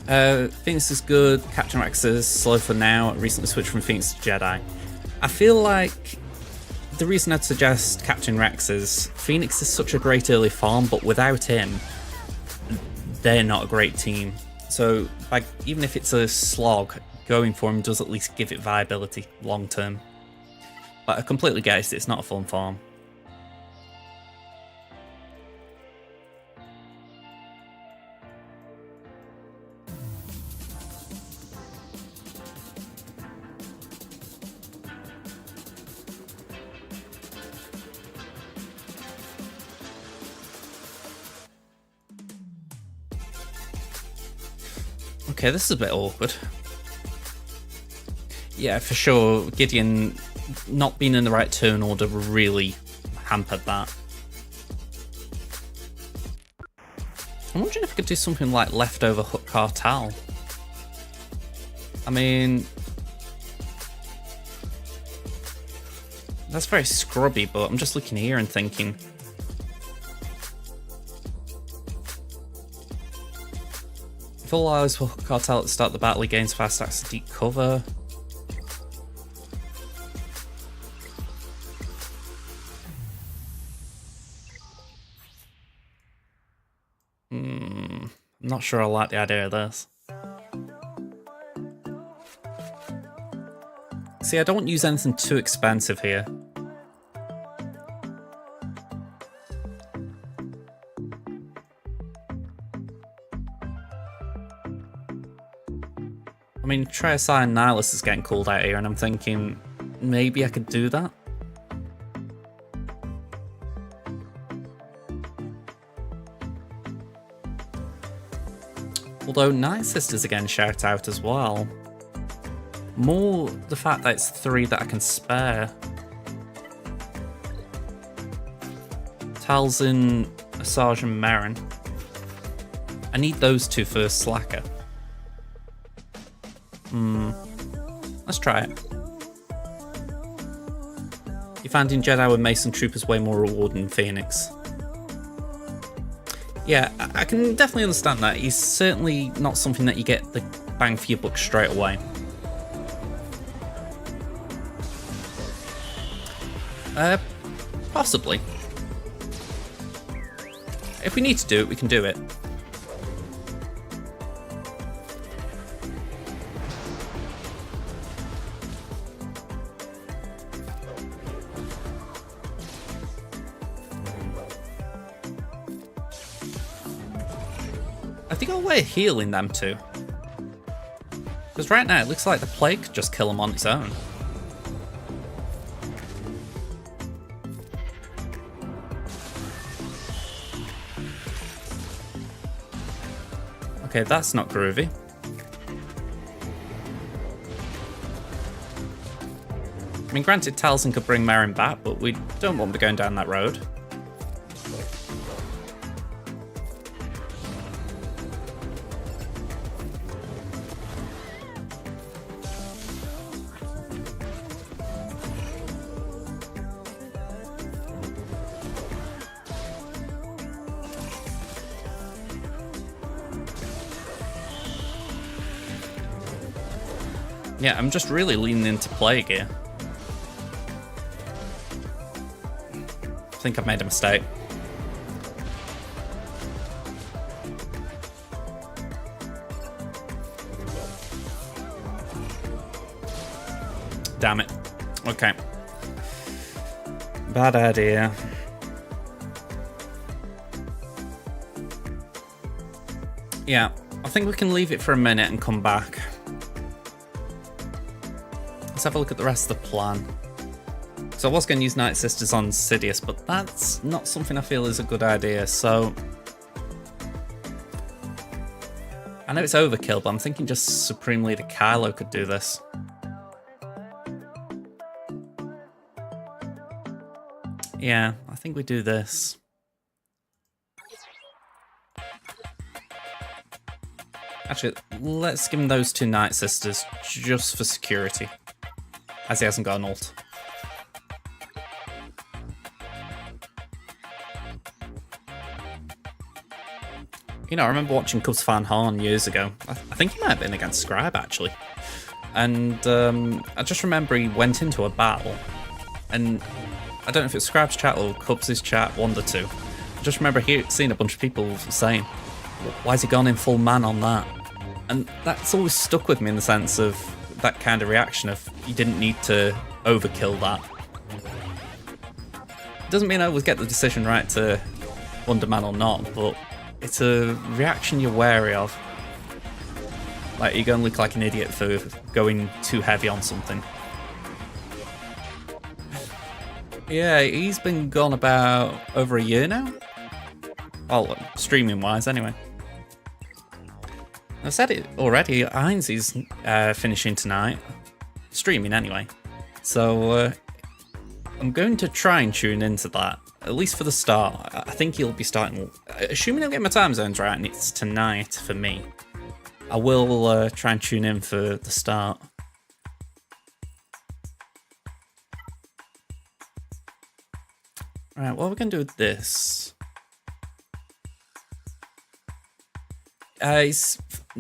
Phoenix is good. Captain Rex is slow for now. Recently switched from Phoenix to Jedi. I feel like the reason I'd suggest Captain Rex is Phoenix is such a great early farm, but without him, they're not a great team. So even if it's a slog, going for him does at least give it viability long term. But I completely get it, it's not a fun farm. Okay, this is a bit awkward. Yeah, for sure, Gideon not being in the right turn order really hampered that. I'm wondering if I could do something like leftover Hook Cartel. I mean, that's very scrubby, but I'm just looking here and thinking, if all allows for Hook Cartel to start the battle, he gains fast access to deep cover. I'm not sure I like the idea of this. See, I don't want to use anything too expensive here. I mean, Triosci and Nihilus is getting called out here, and I'm thinking maybe I could do that. Although Night Sisters again shout out as well. More the fact that it's 3 that I can spare. Talzin, Asajj and Merrin. I need those 2 for Slacker. Let's try it. You find in Jedi with Mason Troopers way more rewarding than Phoenix. Yeah, I can definitely understand that. He's certainly not something that you get the bang for your buck straight away. Possibly. If we need to do it, we can do it. I think I'll way of healing them too. Because right now it looks like the plague could just kill them on its own. Okay, that's not groovy. I mean, granted, Talzin could bring Merrin back, but we don't want to be going down that road. Yeah, I'm just really leaning into Plague here. I think I've made a mistake. Damn it. Okay. Bad idea. Yeah, I think we can leave it for a minute and come back. Let's have a look at the rest of the plan. So I was going to use Night Sisters on Sidious, but that's not something I feel is a good idea, so... I know it's overkill, but I'm thinking just Supreme Leader Kylo could do this. Yeah, I think we do this. Actually, let's give him those 2 Night Sisters just for security, as he hasn't got an ult. You know, I remember watching Cubs Fan Horn years ago. I think he might have been against Scribe, actually. And I just remember he went into a battle, and I don't know if it's Scribe's chat or Cubs' chat, one of the two. I just remember seeing a bunch of people saying, why's he gone in full man on that? And that's always stuck with me in the sense of that kind of reaction of, you didn't need to overkill that. Doesn't mean I always get the decision right to underman or not, but it's a reaction you're wary of. Like, you're going to look like an idiot for going too heavy on something. Yeah, he's been gone about over a year now. Well, streaming-wise, anyway. I've said it already, Heinz is finishing tonight. Streaming, anyway. So, I'm going to try and tune into that, at least for the start. I think he'll be starting... Assuming I'll get my time zones right, and it's tonight for me, I will try and tune in for the start. Alright, what are we going to do with this? He's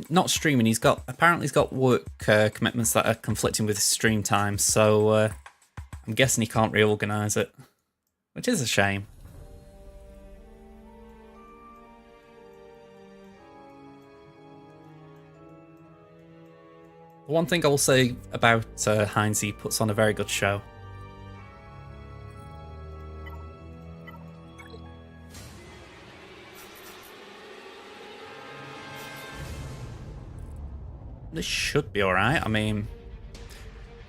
not streaming. Apparently he's got work commitments that are conflicting with his stream time, so I'm guessing he can't reorganise it, which is a shame. One thing I will say about Heinz, he puts on a very good show. This should be alright. I mean,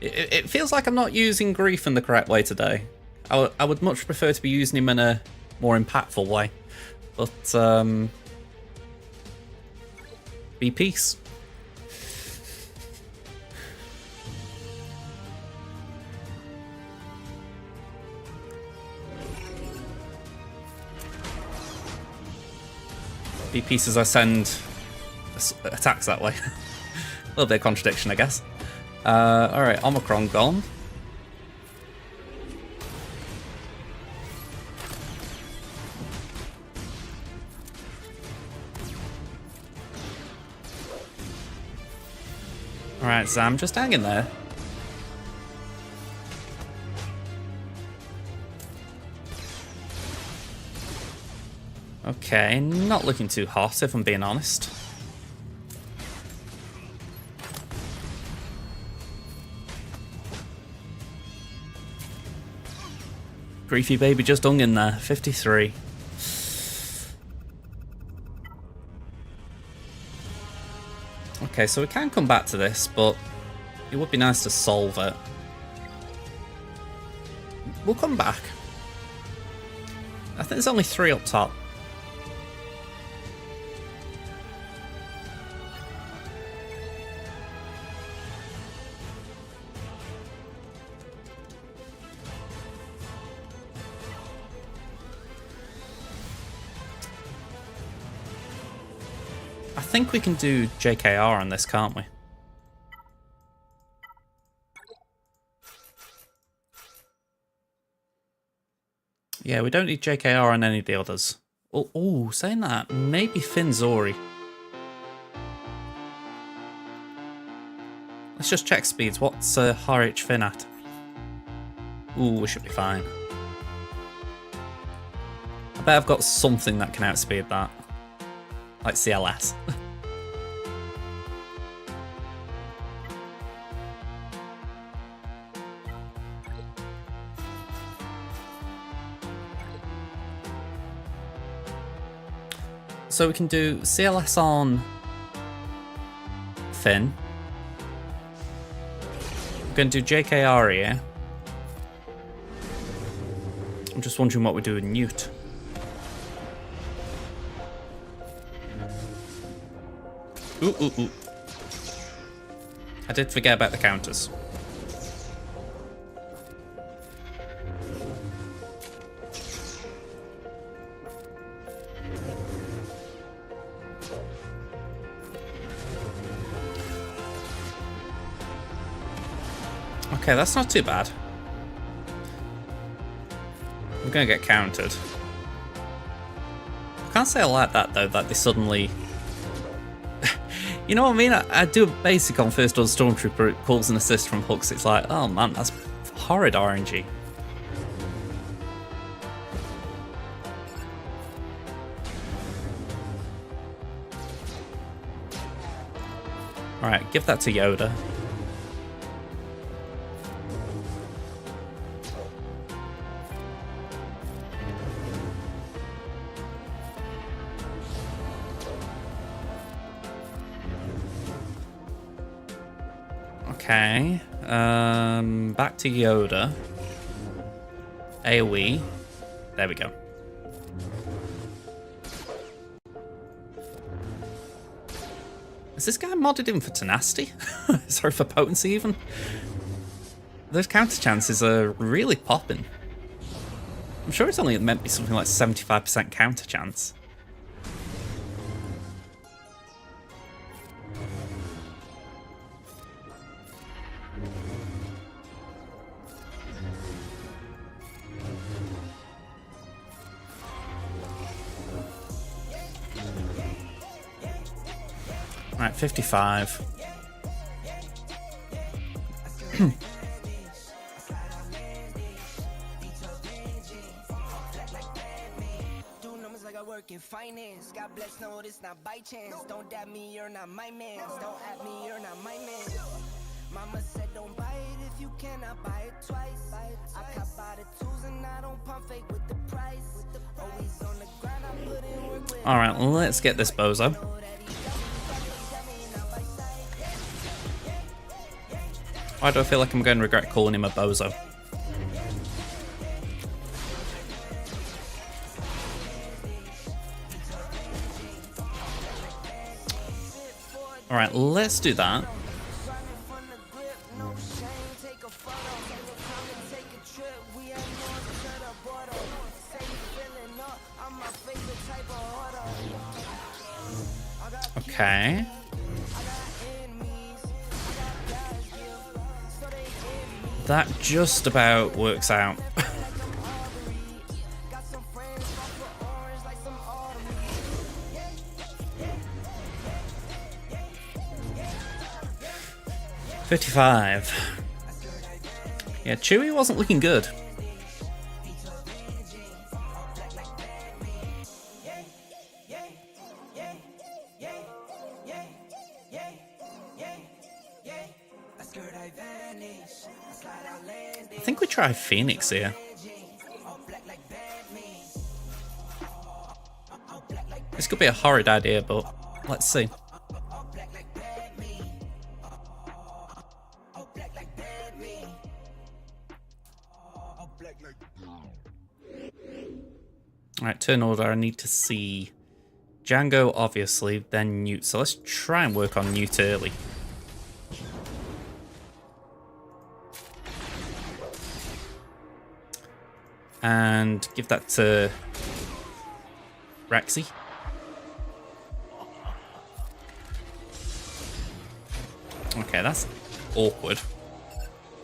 it feels like I'm not using Grief in the correct way today. I would much prefer to be using him in a more impactful way. But, be peace. Be peace as I send attacks that way. A little bit of contradiction, I guess. Alright, Omicron gone. Alright, Zam, just hang in there. Okay, not looking too hot, if I'm being honest. Griefy baby just hung in there, 53. Okay, so we can come back to this, but it would be nice to solve it. We'll come back. I think there's only 3 up top. I think we can do JKR on this, can't we? Yeah, we don't need JKR on any of the others. Oh, saying that, maybe Finn Zori. Let's just check speeds. What's RH Finn at? Ooh, we should be fine. I bet I've got something that can outspeed that. Like CLS. So we can do CLS on Finn. We're going to do JKR here. I'm just wondering what we do with Newt. Ooh. I did forget about the counters. Okay, that's not too bad. I'm gonna get countered. I can't say I like that, though, that they suddenly... You know what I mean? I do a basic on First Order Stormtrooper, it calls an assist from hooks. It's like, oh man, that's horrid RNG. Alright, give that to Yoda. Okay, back to Yoda. AoE. There we go. Is this guy modded in for tenacity? Sorry, for potency even? Those counter chances are really popping. I'm sure it's only meant to be something like 75% counter chance. Alright, 55. In finance, God bless, no, this not by chance. Don't dab me, you're not my man. Don't at me, you're not my man. Mama said don't buy it if you cannot buy it twice. I cop by the tools and I don't pump fake with the price. Always on the grind, I put in work with. Alright, let's get this bozo. Why do I feel like I'm going to regret calling him a bozo? Alright, let's do that. Okay. That just about works out. $55. Yeah, Chewie wasn't looking good. I think we try Phoenix here. This could be a horrid idea, but let's see. Alright, turn order. I need to see Django, obviously, then Newt. So let's try and work on Newt early. And give that to Rexy. Okay, that's awkward.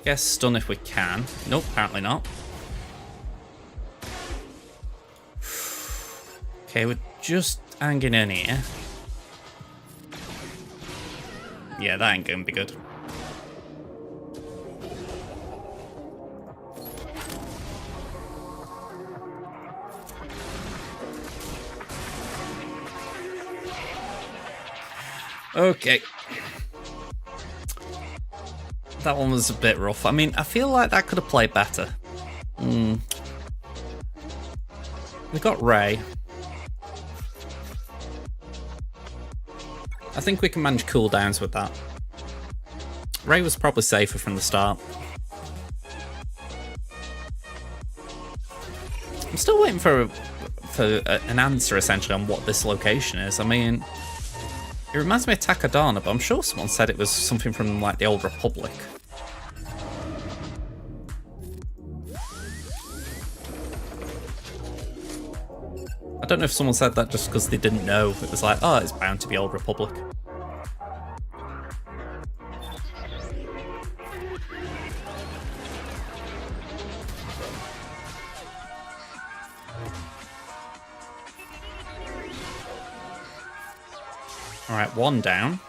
Guess stun if we can. Nope, apparently not. Okay, we're just hanging in here. Yeah, that ain't gonna be good. Okay. That one was a bit rough. I mean, I feel like that could have played better. We've got Rey. I think we can manage cooldowns with that. Rey was probably safer from the start. I'm still waiting for an answer, essentially, on what this location is. I mean, it reminds me of Takodana, but I'm sure someone said it was something from, like, the Old Republic. I don't know if someone said that just because they didn't know. It was like, oh, it's bound to be Old Republic. Alright, one down.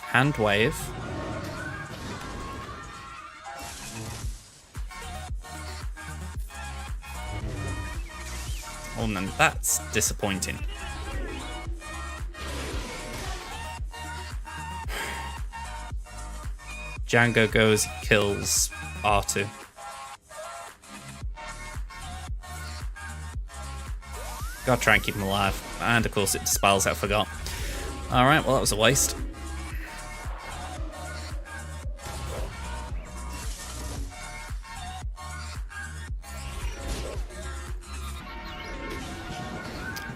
Hand wave. Oh, no, that's disappointing. Django goes, kills R2. Gotta try and keep him alive. And of course it dispels, I forgot. Alright, well that was a waste.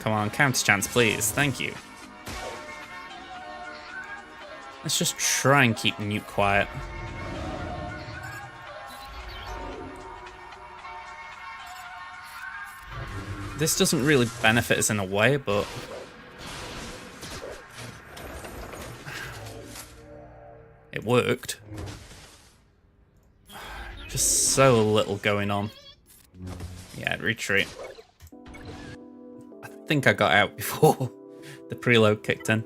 Come on, counter chance, please. Thank you. Let's just try and keep Newt quiet. This doesn't really benefit us in a way, but... it worked. Just so little going on. Yeah, retreat. I think I got out before the preload kicked in.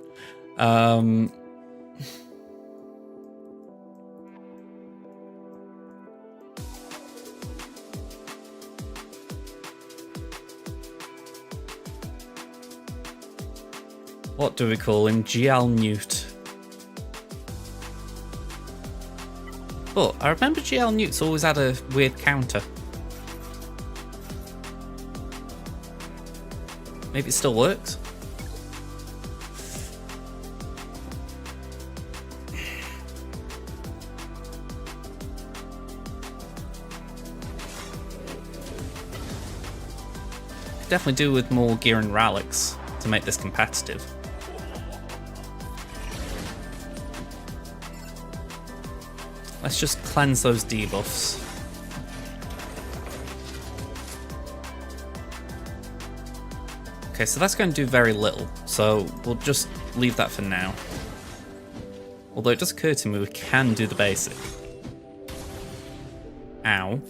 What do we call him? GL Newt. But I remember GL Newt's always had a weird counter. Maybe it still works? Could definitely do with more gear and relics to make this competitive. Let's just cleanse those debuffs. Okay, so that's going to do very little, so we'll just leave that for now. Although it does occur to me we can do the basic. Ow.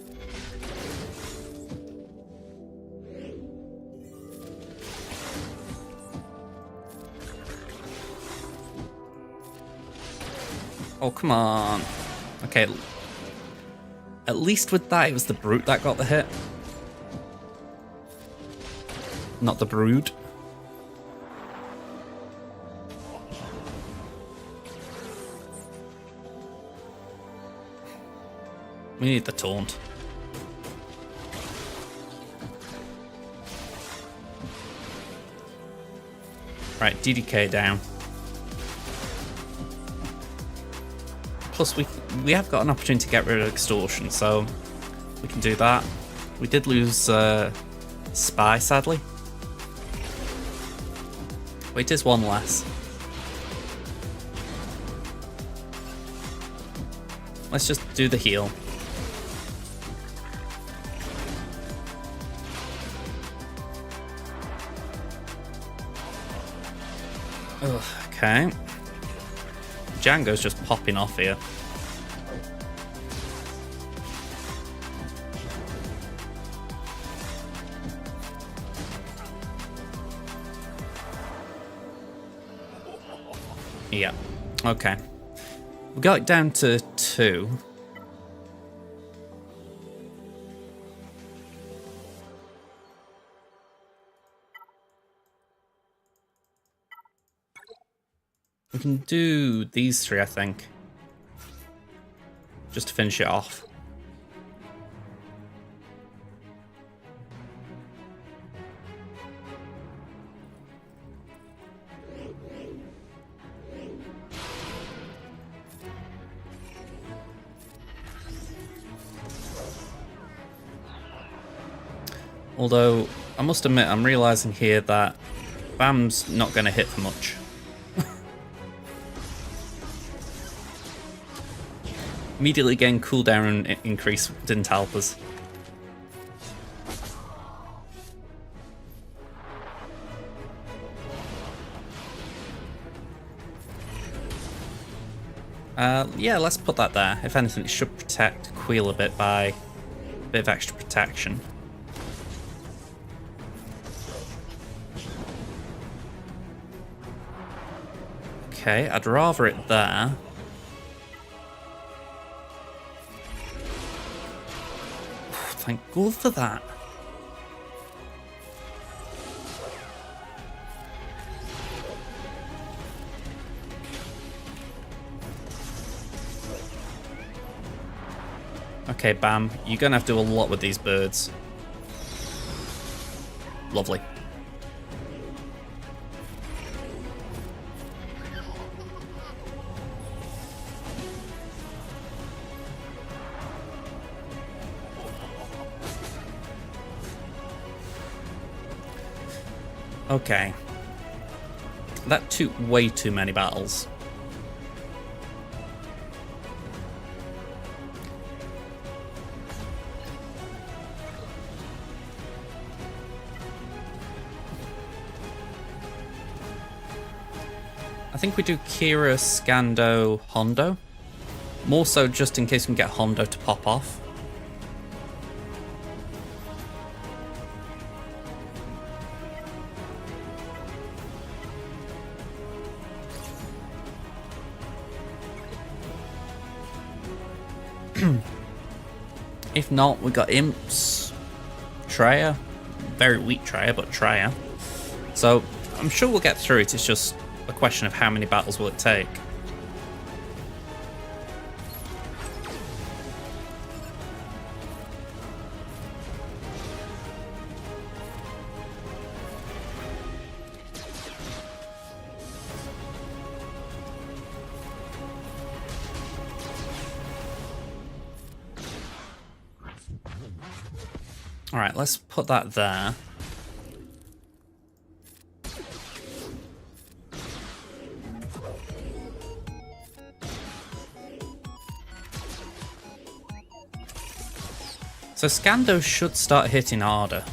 Oh, come on. Okay, at least with that, it was the Brute that got the hit. Not the Brood. We need the taunt. Right, DDK down. Plus, we have got an opportunity to get rid of Extortion, so we can do that. We did lose Spy, sadly. Wait, it is one less. Let's just do the heal. Ugh, okay. Django's just popping off here. Yeah, okay. We got it down to 2. We can do these 3, I think. Just to finish it off. Although, I must admit, I'm realising here that BAM's not going to hit for much. Immediately getting cooldown increase didn't help us. Yeah, let's put that there. If anything, it should protect Queel a bit by a bit of extra protection. Okay, I'd rather it there. Thank God for that. Okay, Bam, you're gonna have to do a lot with these birds. Lovely. Okay. That took way too many battles. I think we do Kira, Scando, Hondo. More so just in case we can get Hondo to pop off. If not, we got Imps, Treya. Very weak Treya, but Treya. So I'm sure we'll get through it. It's just a question of how many battles will it take. Alright, let's put that there. So Scando should start hitting harder.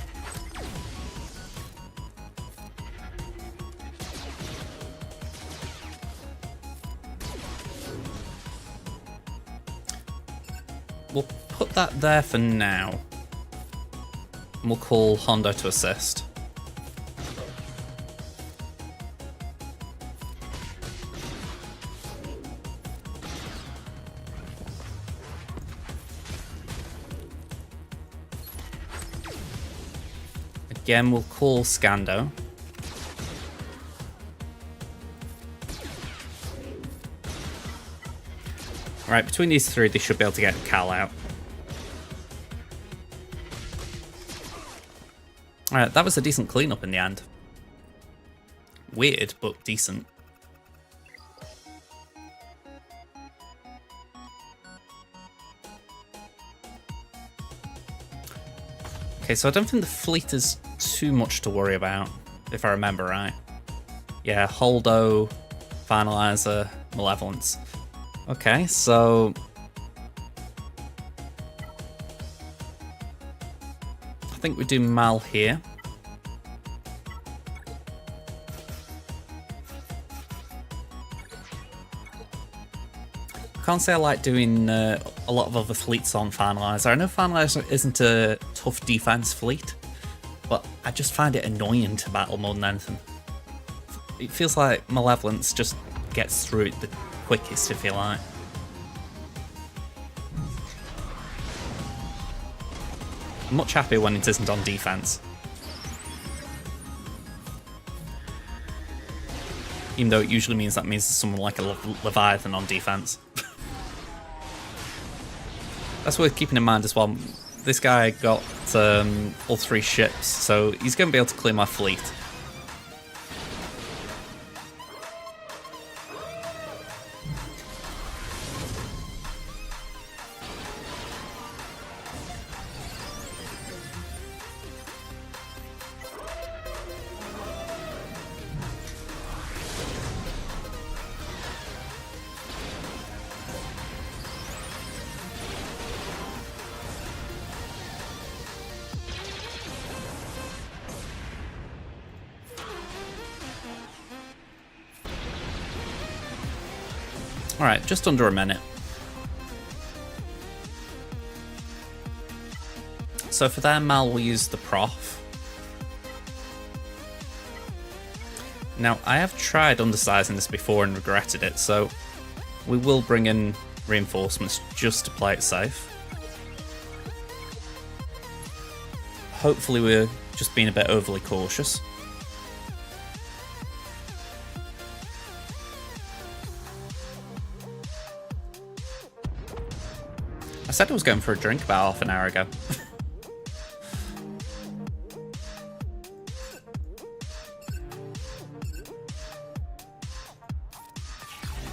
We'll put that there for now. And we'll call Hondo to assist. Again, we'll call Scando. Alright, between these three, they should be able to get Cal out. Alright, that was a decent cleanup in the end. Weird, but decent. Okay, so I don't think the fleet is too much to worry about, if I remember right. Yeah, Holdo, Finalizer, Malevolence. Okay, so... I think we do Mal here. I can't say I like doing a lot of other fleets on Finalizer. I know Finalizer isn't a tough defense fleet, but I just find it annoying to battle more than anything. It feels like Malevolence just gets through it the quickest, if you like. I'm much happier when it isn't on defense. Even though it usually means there's someone like a Leviathan on defense. That's worth keeping in mind as well. This guy got all three ships, so he's going to be able to clear my fleet. Alright, just under a minute. So for their Mal, we'll use the Prof. Now, I have tried undersizing this before and regretted it, so we will bring in reinforcements just to play it safe. Hopefully we're just being a bit overly cautious. I said I was going for a drink about half an hour ago.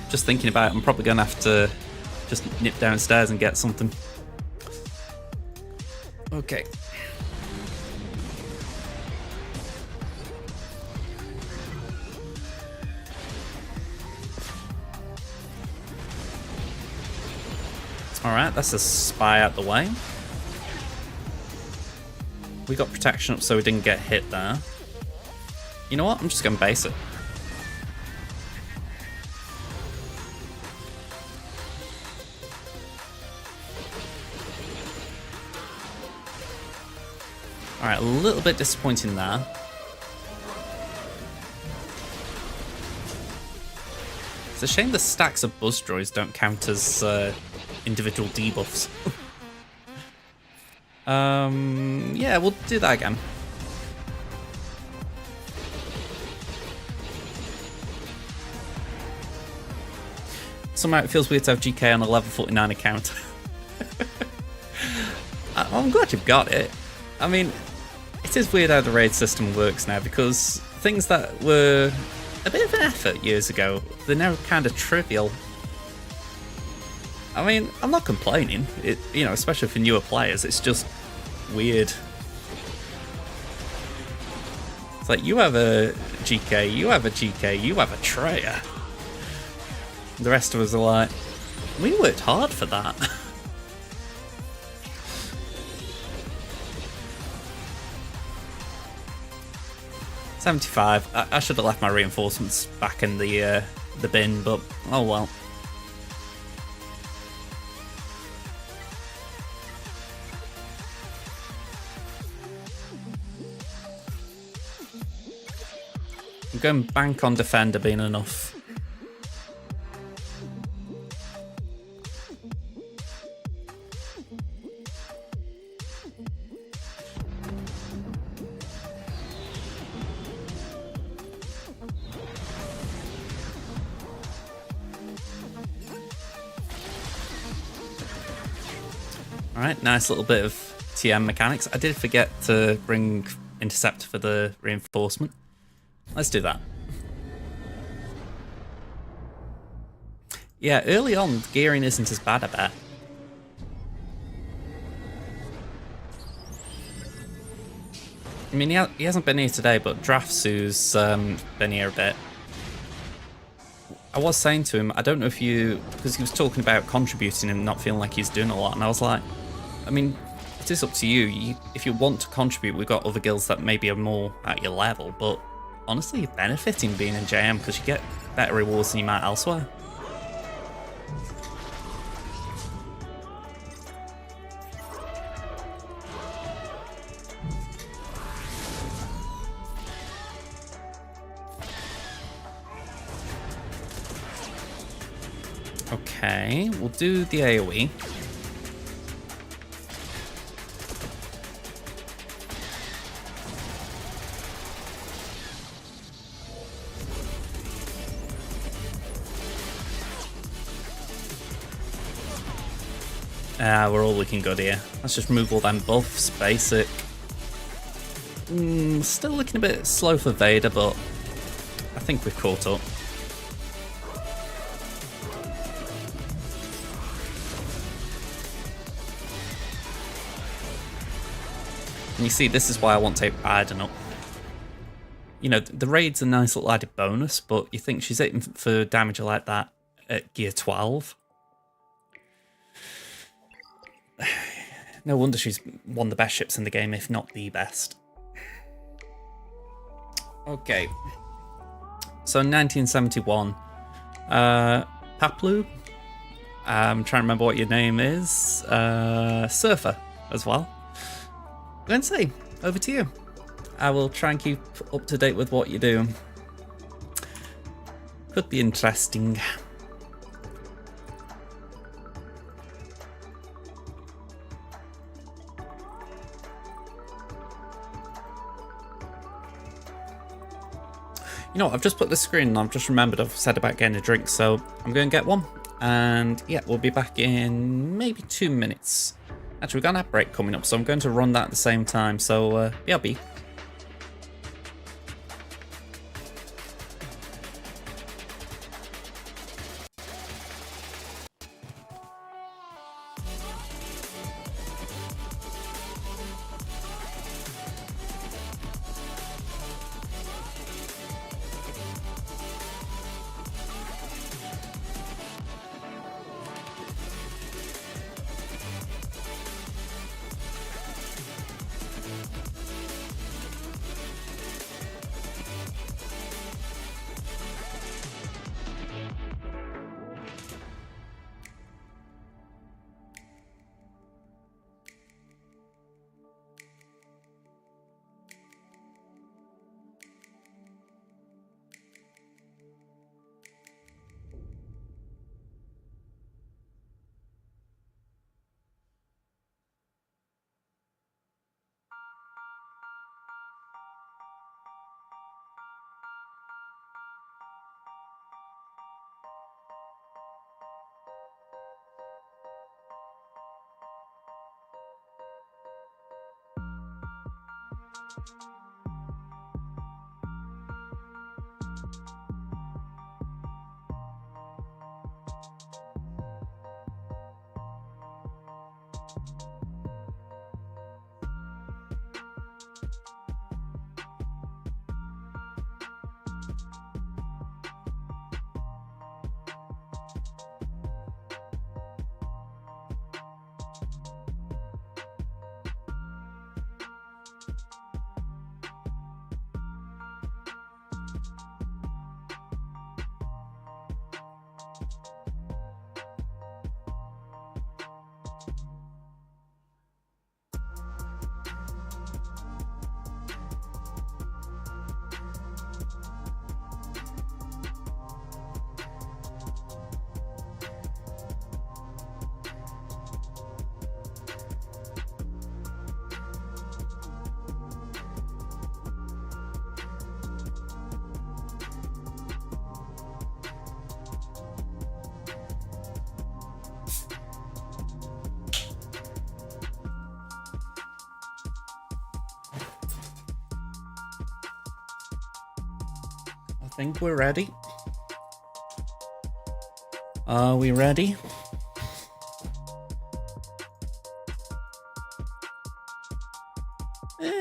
Just thinking about it, I'm probably going to have to just nip downstairs and get something. Okay. Alright, that's a spy out the way. We got protection up so we didn't get hit there. You know what? I'm just going to base it. Alright, a little bit disappointing there. It's a shame the stacks of buzz droids don't count as individual debuffs. Yeah, we'll do that again. Somehow it feels weird to have GK on a level 49 account. I'm glad you've got it. I mean, it is weird how the raid system works now, because things that were a bit of an effort years ago, they're now kind of trivial. I mean, I'm not complaining, you know, especially for newer players, it's just weird. It's like, you have a GK, you have a GK, you have a Traitor. The rest of us are like, we worked hard for that. $75. I should have left my reinforcements back in the bin, but oh well. I'm going bank on defender being enough. Alright, nice little bit of TM mechanics. I did forget to bring Interceptor for the reinforcement. Let's do that. Yeah, early on, gearing isn't as bad, I bet. I mean, he hasn't been here today, but Draftsu's been here a bit. I was saying to him, I don't know if you... because he was talking about contributing and not feeling like he's doing a lot, and I was like, I mean, it is up to you. If you want to contribute, we've got other guilds that maybe are more at your level, but honestly, you're benefiting being in JM because you get better rewards than you might elsewhere. Okay, we'll do the AoE. We're all looking good here. Let's just remove all them buffs, basic. Still looking a bit slow for Vader, but I think we've caught up. And you see, this is why I want to take Iden up. You know, the raid's a nice little added bonus, but you think she's hitting for damage like that at gear 12? No wonder she's one of the best ships in the game, if not the best. Okay. So 1971. Paplu. I'm trying to remember what your name is. Surfer as well. Lindsay, over to you. I will try and keep up to date with what you're doing. Could be interesting. You know what, I've just put the screen and I've just remembered I've said about getting a drink, so I'm going to get one. And yeah, we'll be back in maybe 2 minutes. Actually, we've got an ad break coming up, so I'm going to run that at the same time. So BRB. I think we're ready. Are we ready?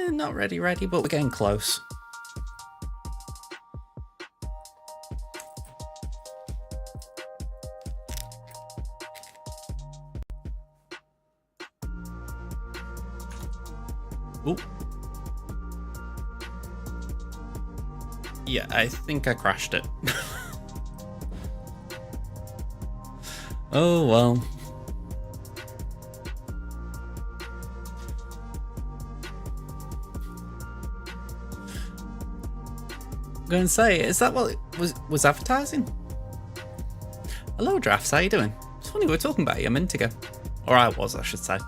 Not ready, but we're getting close. Ooh. Yeah, I think I crashed it. Oh well. I'm going to say, is that what it was advertising? Hello, Drafts, how you doing? It's funny, we were talking about you a minute ago. Or I was, I should say.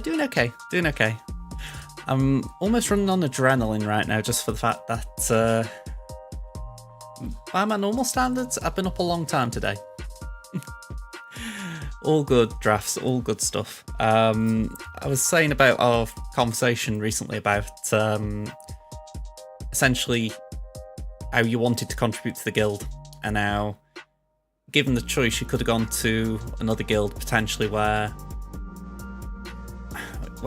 Doing okay, doing okay. I'm almost running on adrenaline right now, just for the fact that, by my normal standards, I've been up a long time today. All good, Drafts, all good stuff. I was saying about our conversation recently about essentially how you wanted to contribute to the guild, and how, given the choice, you could have gone to another guild potentially where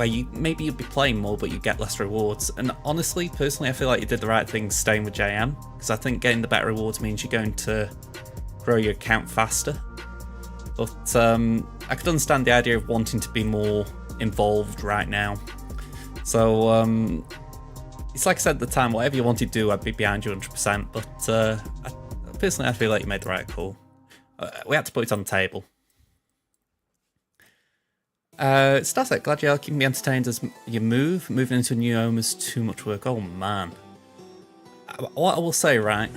you maybe you'd be playing more but you get less rewards. And honestly, personally, I feel like you did the right thing staying with JM, because I think getting the better rewards means you're going to grow your account faster. But I could understand the idea of wanting to be more involved right now. So it's like I said at the time, whatever you wanted to do, I'd be behind you 100%. But personally, I feel like you made the right call. We had to put it on the table. Static, glad you're keeping me entertained as you move. Moving into a new home is too much work. Oh man. what I will say, right?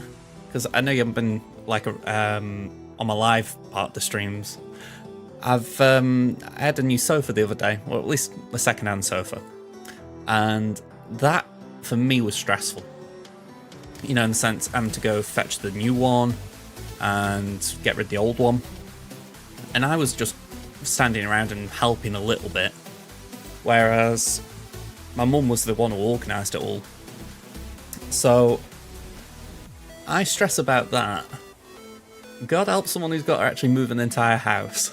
Because I know you haven't been like on my live part of the streams. I had a new sofa the other day, or at least a second-hand sofa, and that for me was stressful. You know, in the sense having to go fetch the new one and get rid of the old one, and I was just standing around and helping a little bit, whereas my mum was the one who organised it all. So I stress about that. God help someone who's got to actually move an entire house.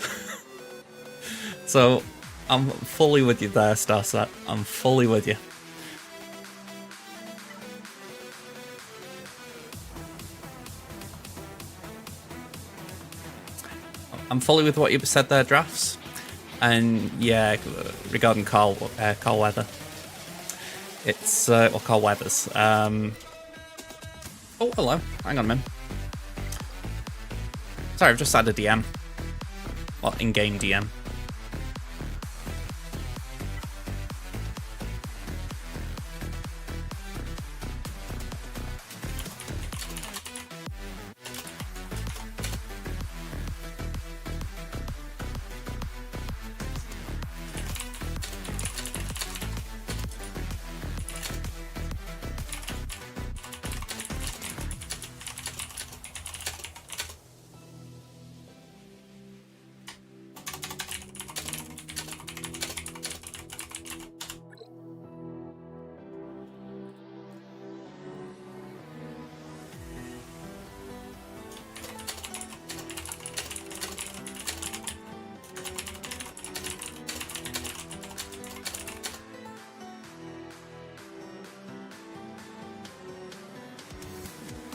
So I'm fully with you there, Starset. I'm fully with you. I'm fully with what you said there, Drafts. And yeah, regarding Carl Weather. It's, or Carl Weathers. Oh, hello. Hang on a minute. Sorry, I've just had a DM. Well, in-game DM.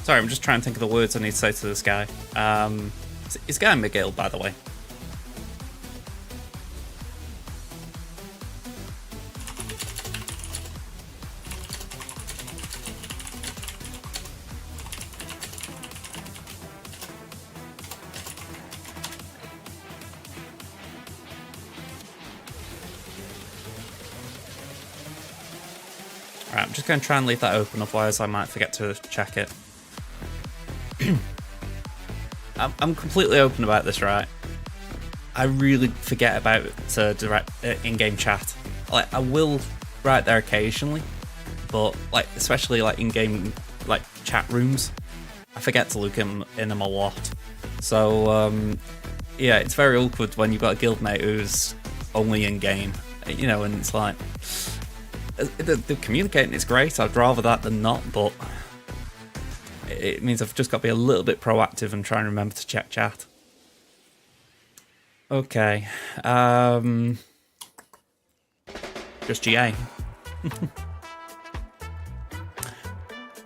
Sorry, I'm just trying to think of the words I need to say to this guy. Is guy Miguel, by the way? Alright, I'm just going to try and leave that open, otherwise I might forget to check it. I'm completely open about this, right? I really forget about direct in-game chat. Like, I will write there occasionally, but like, especially like in-game like chat rooms, I forget to look in them a lot. So yeah, it's very awkward when you've got a guildmate who's only in-game, you know, and it's like the communicating is great. I'd rather that than not, but it means I've just got to be a little bit proactive and try and remember to check chat. Okay. Just GA.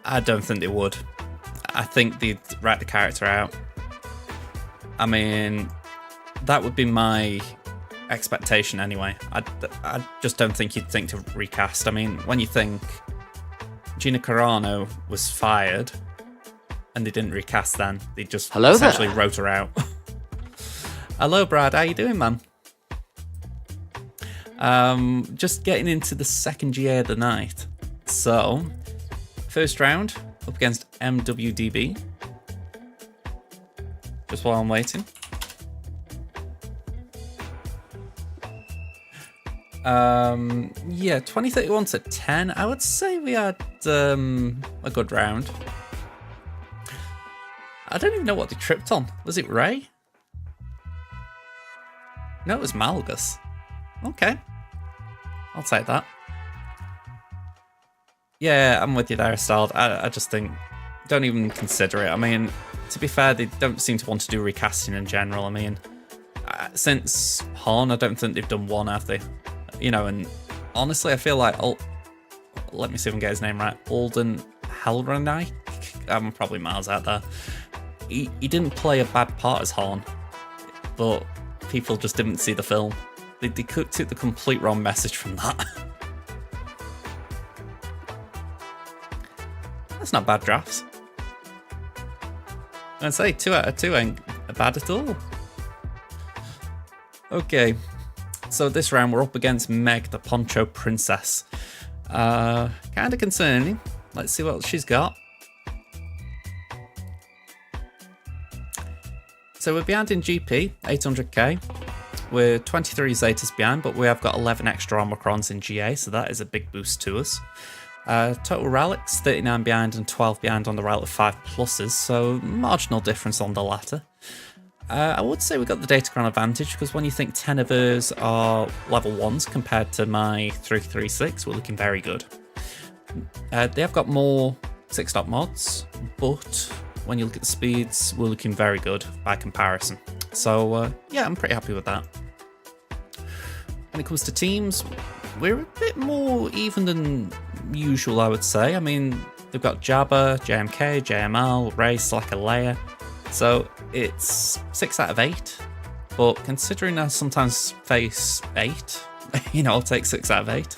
I don't think they would. I think they'd write the character out. I mean, that would be my expectation anyway. I just don't think you'd think to recast. I mean, when you think Gina Carano was fired and they didn't recast then, they just essentially wrote her out. Hello, Brad. How you doing, man? Just getting into the second GA of the night. So, first round up against MWDB. Just while I'm waiting. Yeah, 2031 to 10. I would say we had a good round. I don't even know what they tripped on. Was it Ray? No, it was Malgus. Okay. I'll take that. Yeah, I'm with you there, Styled. I just think, don't even consider it. I mean, to be fair, they don't seem to want to do recasting in general. I mean, since Horn, I don't think they've done one, have they? You know, and honestly, I feel like, let me see if I can get his name right. Alden Halranai? I'm probably miles out there. He didn't play a bad part as Horn, but people just didn't see the film. They took the complete wrong message from that. That's not bad drafts. I'd say 2 out of 2 ain't bad at all. Okay, so this round we're up against Meg, the Poncho Princess. Kind of concerning. Let's see what she's got. So we're behind in GP, 800k. We're 23 Zetas behind, but we have got 11 extra Omicrons in GA, so that is a big boost to us. Total relics, 39 behind and 12 behind on the relic 5 pluses, so marginal difference on the latter. I would say we got the Datacron advantage, because when you think 10 of us are level 1s compared to my 336, we're looking very good. They have got more 6-stop mods, but when you look at the speeds, we're looking very good by comparison. So yeah, I'm pretty happy with that. When it comes to teams, we're a bit more even than usual, I would say. I mean, they've got Jabba, JMK, JML, Ray, Slacker, Leia. So it's 6 out of 8. But considering I sometimes face 8, you know, I'll take 6 out of 8.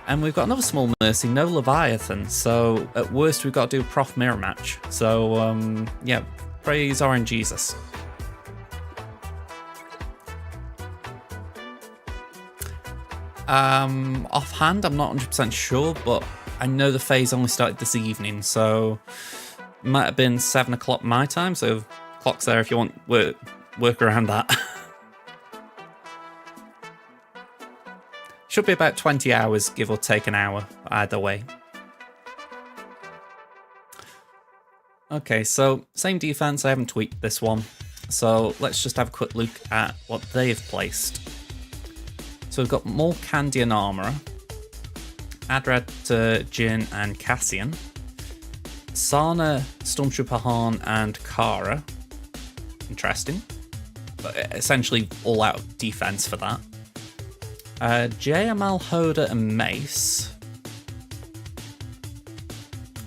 And we've got another small mercy, no Leviathan. So at worst, we've got to do a prof mirror match. So yeah, praise Orange Jesus. Offhand, I'm not 100% sure, but I know the phase only started this evening, so it might have been 7 o'clock my time, so clock's there if you want work around that. Should be about 20 hours, give or take an hour, either way. Okay, so same defense, I haven't tweaked this one, so let's just have a quick look at what they've placed. So we've got more Candian Armourer, Adrad, Jin and Cassian, Sana, Stormtrooper Han and Kara. Interesting. But essentially all out defense for that. JML, Hoda and Mace.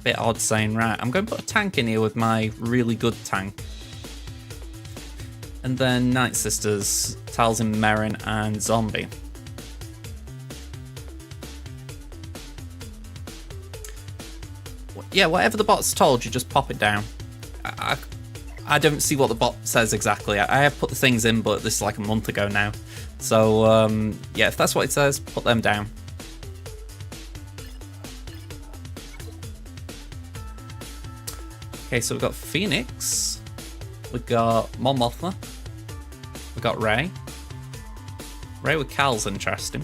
Bit odd saying, right, I'm going to put a tank in here with my really good tank. And then Night Sisters, Talzin, Merrin and Zombie. Yeah, whatever the bot's told you, just pop it down. I don't see what the bot says exactly. I have put the things in, but this is like a month ago now. So, yeah, if that's what it says, put them down. Okay, so we've got Phoenix. We've got Mon Mothma. We've got Rey. Rey with Cal's interesting.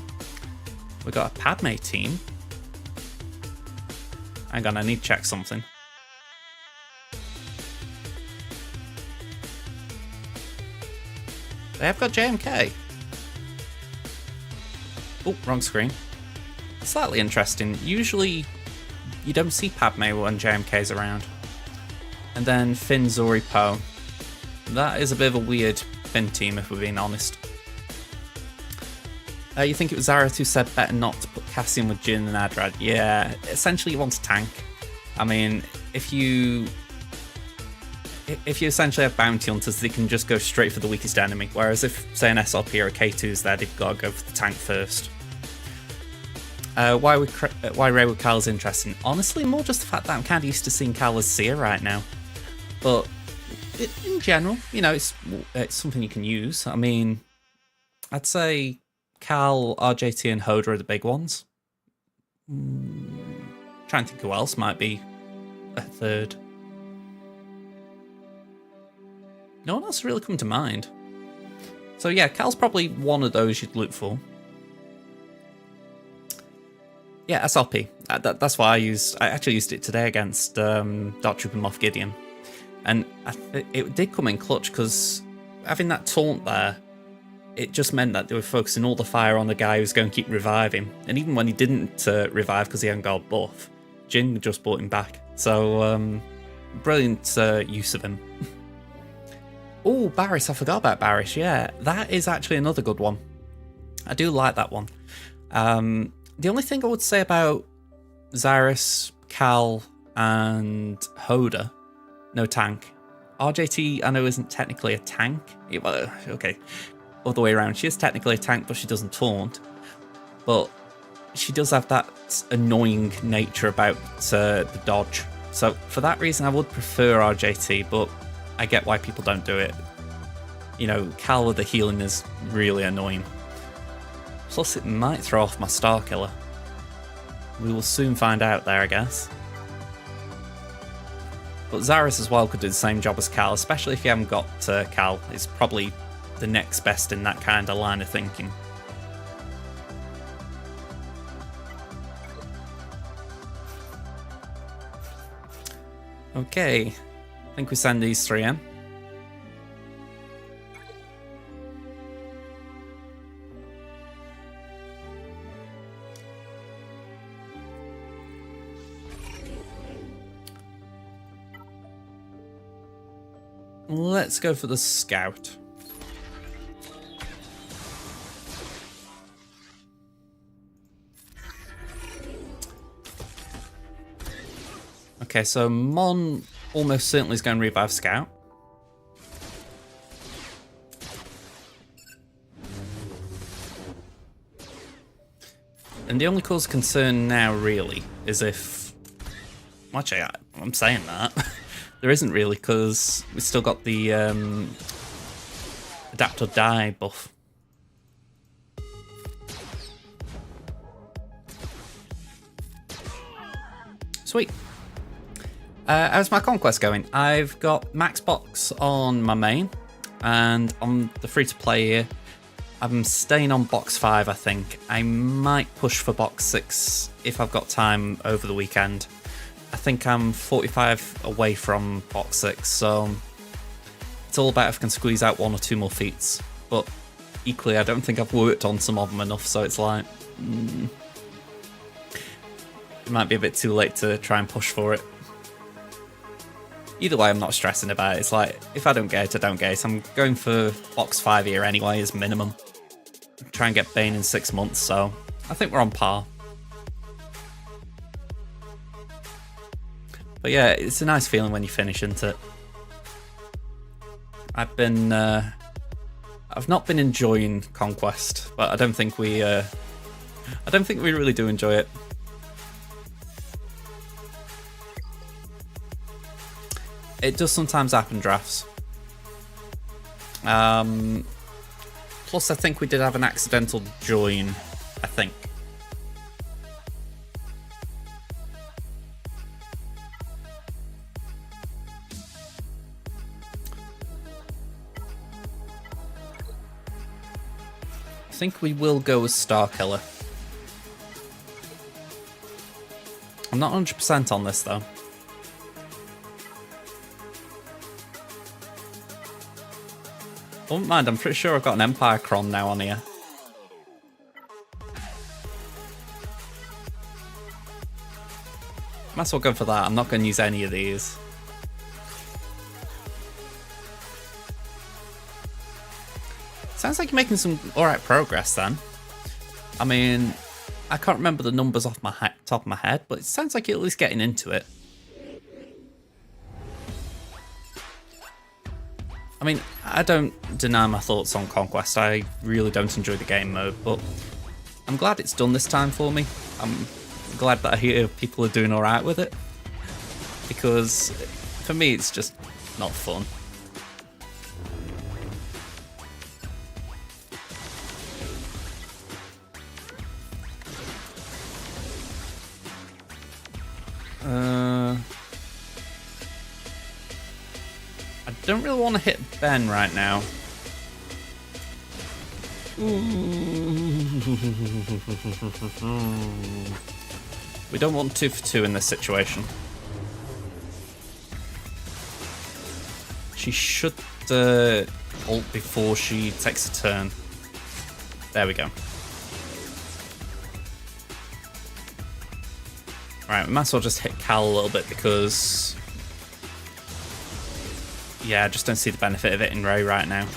We've got a Padme team. Hang on, I need to check something. They have got JMK. Oh, wrong screen. Slightly interesting. Usually, you don't see Padme when JMK's around. And then Finn, Zori, Poe. That is a bit of a weird Finn team, if we're being honest. You think it was Zareth who said better not to put Cassian with Jin and Adrad? Yeah, essentially he wants a tank. I mean, if you essentially have bounty hunters, they can just go straight for the weakest enemy. Whereas if, say, an SLP or a K2 is there, they've got to go for the tank first. Why Rey with Cal is interesting? Honestly, more just the fact that I'm kind of used to seeing Cal as Seer right now. But in general, you know, it's something you can use. I mean, I'd say Cal, RJT and Hoda are the big ones. Trying to think who else might be a third. No one else really come to mind. So yeah, Cal's probably one of those you'd look for. Yeah, SLP. That's what I used. I actually used it today against Dark Trooper Moff Gideon. And it did come in clutch because having that taunt there, it just meant that they were focusing all the fire on the guy who's going to keep reviving. And even when he didn't revive because he hadn't got a buff, Jin just brought him back. So, brilliant use of him. Oh, Barriss, I forgot about Barriss, yeah. That is actually another good one. I do like that one. The only thing I would say about Zareth, Cal, and Hoda, no tank. RJT, I know, isn't technically a tank. Okay, other way around. She is technically a tank, but she doesn't taunt. But she does have that annoying nature about the dodge. So for that reason, I would prefer RJT, but I get why people don't do it. You know, Cal with the healing is really annoying. Plus, it might throw off my Star Killer. We will soon find out there, I guess. But Zaris as well could do the same job as Cal, especially if you haven't got Cal. It's probably the next best in that kind of line of thinking. Okay, I think we send these 3 in. Let's go for the scout. Okay, so Mon almost certainly is going to revive scout. And the only cause of concern now really is if... Actually, I'm saying that. There isn't really, because we've still got the adapt or die buff. Sweet. How's my conquest going? I've got max box on my main, and on the free-to-play here, I'm staying on box 5, I think. I might push for box 6 if I've got time over the weekend. I think I'm 45 away from box 6, so it's all about if I can squeeze out 1 or 2 more feats. But equally, I don't think I've worked on some of them enough, so it's like... it might be a bit too late to try and push for it. Either way, I'm not stressing about it. It's like, if I don't get it, I don't get it. I'm going for box 5 here anyway as minimum. Try and get Bane in 6 months, so I think we're on par. But yeah, it's a nice feeling when you finish, isn't it? I've not been enjoying Conquest, but I don't think we really do enjoy it. It does sometimes happen, drafts. Plus, I think we did have an accidental join, I think. I think we will go with Star Killer. I'm not 100% on this though. Don't mind, I'm pretty sure I've got an Empire Cron now on here. Might as well go for that. I'm not going to use any of these. Sounds like you're making some alright progress then. I mean, I can't remember the numbers off my top of my head, but it sounds like you're at least getting into it. I mean, I don't deny my thoughts on Conquest. I really don't enjoy the game mode, but I'm glad it's done this time for me. I'm glad that I hear people are doing alright with it, because for me it's just not fun. I don't really want to hit Ben right now. We don't want 2 for 2 in this situation. She should ult before she takes a turn. There we go. Right, we might as well just hit Cal a little bit because... yeah, I just don't see the benefit of it in Ray right now.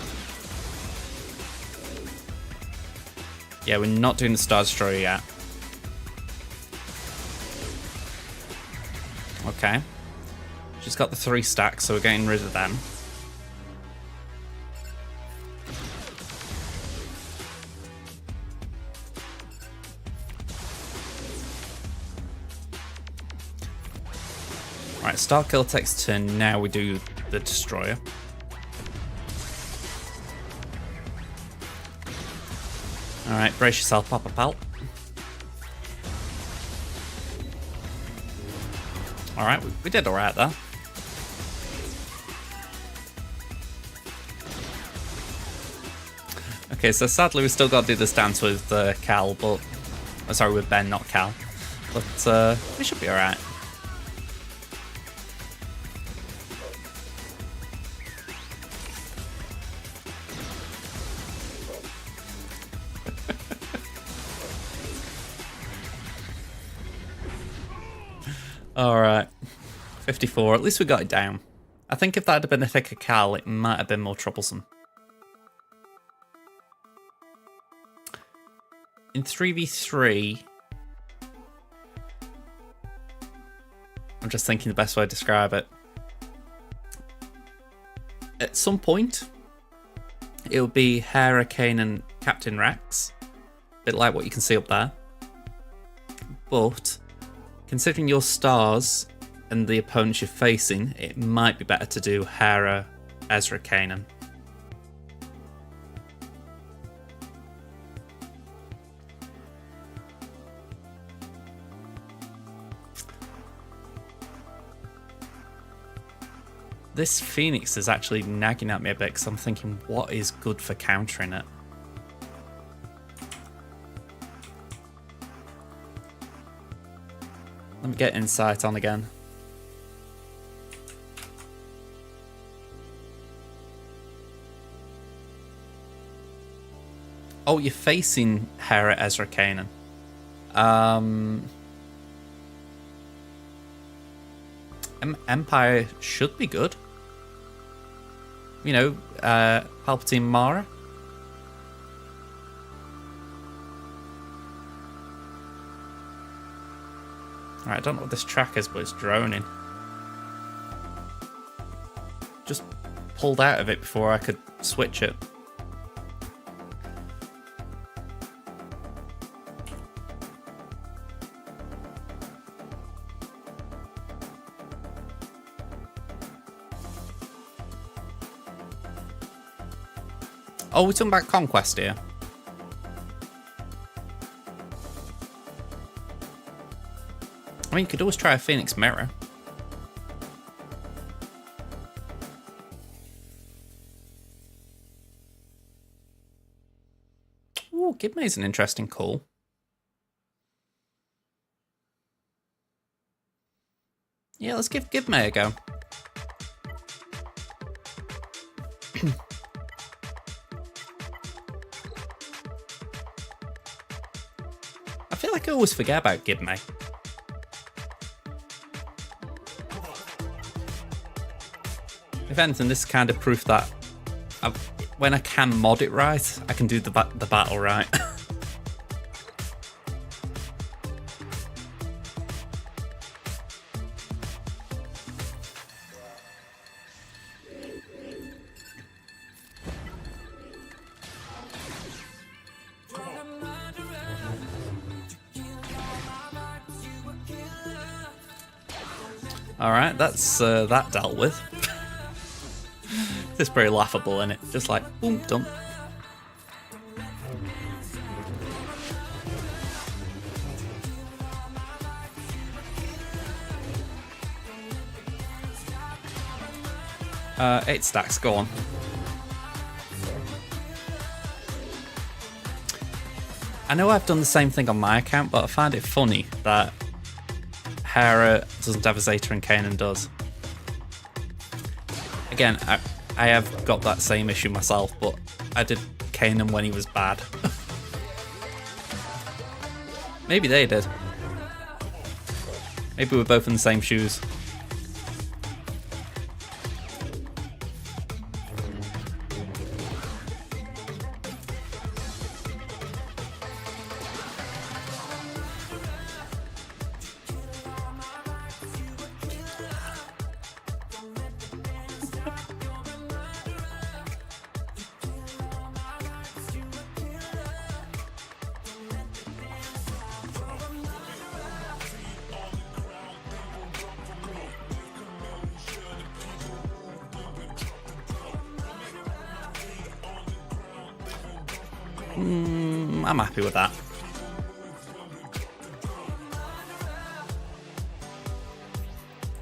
Yeah, we're not doing the Star Destroyer yet. Okay. She's got the 3 stacks, so we're getting rid of them. Right, Starkill takes a turn, now we do the Destroyer. Alright, brace yourself, Papa Pal. Alright, we did alright there. Okay, so sadly we still got to do this dance with Cal, but... Oh, sorry, with Ben, not Cal. But we should be alright. Alright. 54. At least we got it down. I think if that had been a thicker Cal, it might have been more troublesome. In 3v3... I'm just thinking the best way to describe it. At some point, it will be Hera, Kane and Captain Rex. A bit like what you can see up there. But... considering your stars and the opponents you're facing, it might be better to do Hera, Ezra, Kanan. This Phoenix is actually nagging at me a bit because I'm thinking, what is good for countering it? Let me get insight on again. Oh, you're facing Hera, Ezra, Kanan. Empire should be good. You know, Palpatine Mara. Alright, I don't know what this track is, but it's droning. Just pulled out of it before I could switch it. Oh, we're talking about Conquest here. I mean, you could always try a Phoenix Mirror. Ooh, Gibmay's an interesting call. Yeah, let's give Gibmay a go. I feel like I always forget about Gibmay. If anything, this is kind of proof that when I can mod it right, I can do the battle right. Alright, that's that dealt with. It's pretty laughable, isn't it? Just like, boom, dump. Eight stacks, go on. I know I've done the same thing on my account, but I find it funny that Hera doesn't have a Zeta and Kanan does. Again, I have got that same issue myself, but I did Kanan when he was bad. Maybe they did. Maybe we're both in the same shoes. I'm happy with that.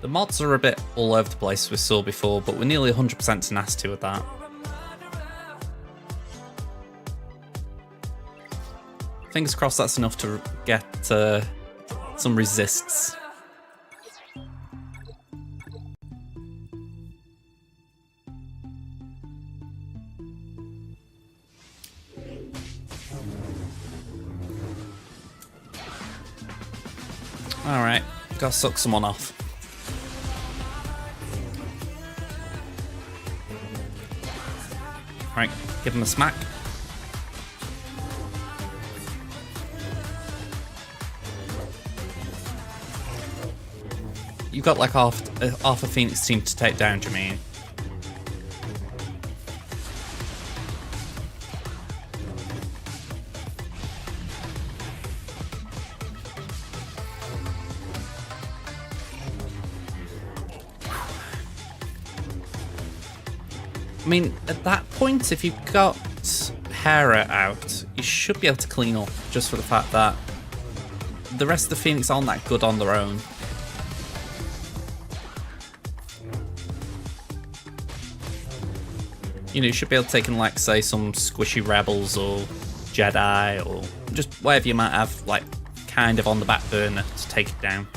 The mods are a bit all over the place, we saw before, but we're nearly 100% tenacity with that. Fingers crossed that's enough to get some resists. Alright, gotta suck someone off. Right, give him a smack. You've got like half a Phoenix team to take down, Jermaine. I mean, at that point, if you've got Hera out, you should be able to clean up, just for the fact that the rest of the Phoenix aren't that good on their own. You know, you should be able to take in, like, say, some squishy rebels or Jedi or just whatever you might have, like, kind of on the back burner to take it down.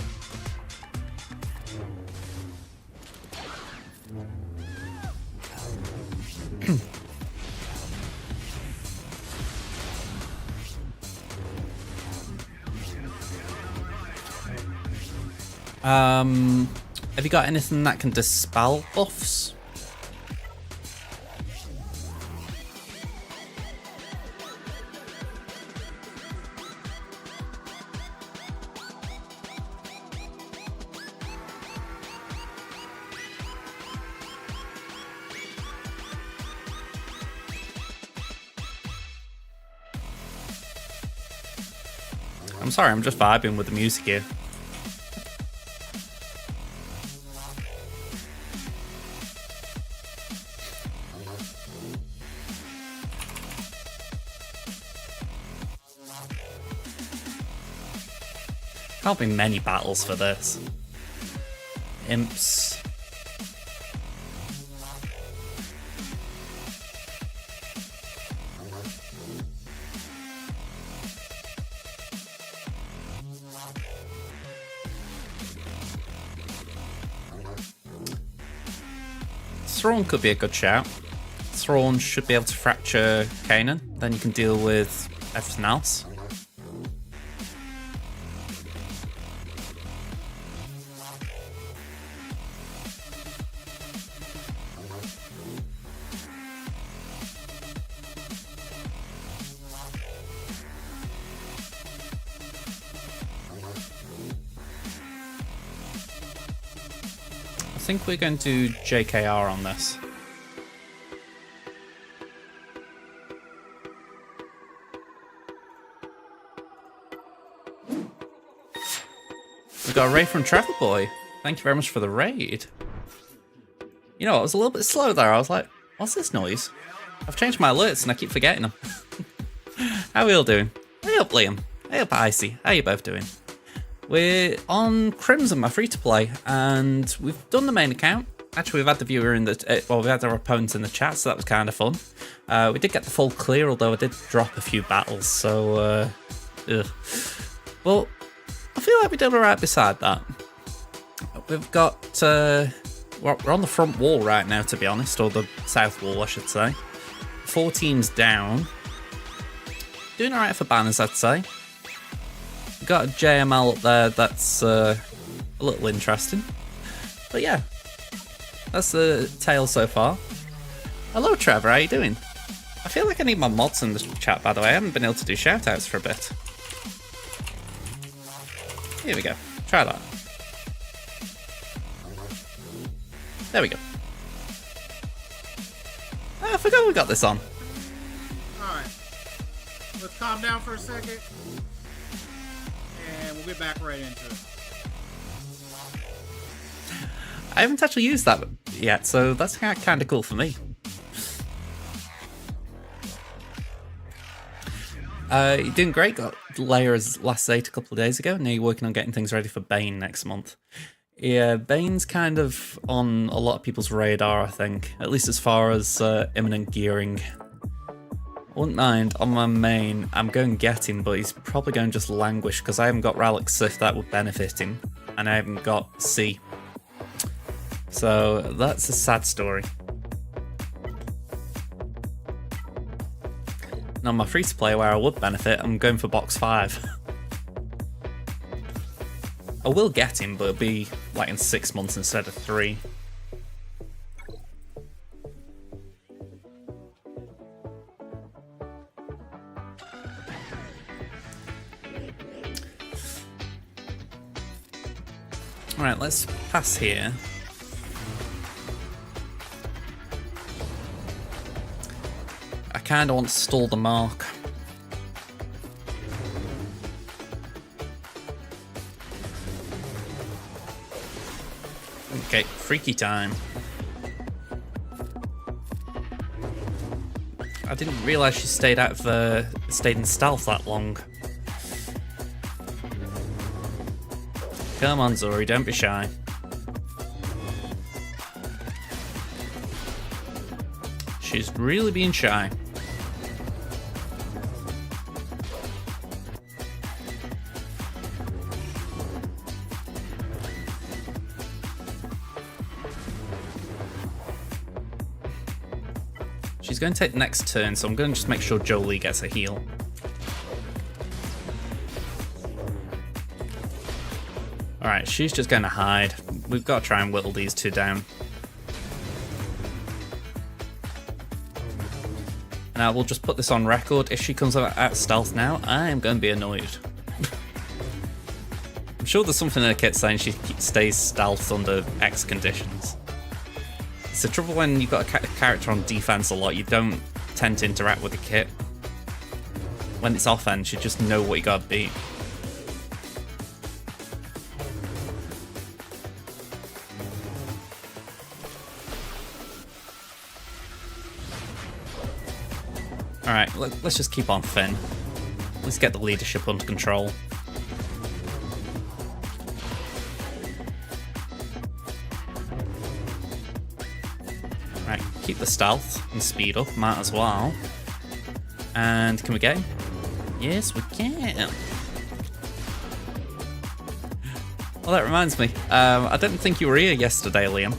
Have you got anything that can dispel buffs? I'm sorry, I'm just vibing with the music here. Can't be many battles for this. Imps. Thrawn could be a good shout. Thrawn should be able to fracture Kanan, then you can deal with everything else. I think we're going to do JKR on this. We've got a raid from Travel Boy. Thank you very much for the raid. You know, I was a little bit slow there. I was like, what's this noise? I've changed my alerts and I keep forgetting them. How are we all doing? Hey up, Liam. Hey up, Icy. How are you both doing? We're on Crimson, my free-to-play, and we've done the main account. Actually, we've had the viewer in the... well, we had our opponents in the chat, so that was kind of fun. We did get the full clear, although I did drop a few battles, so... Well, I feel like we did alright beside that. We've got... we're on the front wall right now, to be honest, or the south wall, I should say. 4 teams down. Doing alright for banners, I'd say. Got a JML up there that's a little interesting. But yeah, that's the tale so far. Hello Trevor, how you doing? I feel like I need my mods in the chat, by the way. I haven't been able to do shoutouts for a bit. Here we go. Try that. There we go. Oh, I forgot we got this on. Alright. Let's calm down for a second. And we'll get back right into it. I haven't actually used that yet, so that's kind of cool for me. You're doing great. Got Leia's last date a couple of days ago. Now you're working on getting things ready for Bane next month. Yeah, Bane's kind of on a lot of people's radar, I think. At least as far as imminent gearing. Wouldn't mind on my main. I'm going to get him, but he's probably going to just languish because I haven't got Relic Sith that would benefit him, and I haven't got C. So that's a sad story. Now my free-to-play where I would benefit, I'm going for box 5. I will get him, but it'll be like in 6 months instead of 3. Alright, let's pass here. I kinda want to stall the mark. Okay, freaky time. I didn't realise she stayed in stealth that long. Come on, Zori, don't be shy. She's really being shy. She's going to take the next turn, so I'm going to just make sure Jolie gets a heal. Alright, she's just going to hide. We've got to try and whittle these two down. Now we'll just put this on record. If she comes out at stealth now, I am going to be annoyed. I'm sure there's something in the kit saying she stays stealth under X conditions. It's the trouble when you've got a character on defense a lot, you don't tend to interact with the kit. When it's offense, you just know what you gotta beat. Alright, let's just keep on Finn. Let's get the leadership under control. Right, keep the stealth and speed up, might as well. And can we get him? Yes, we can. Well, that reminds me. I didn't think you were here yesterday, Liam.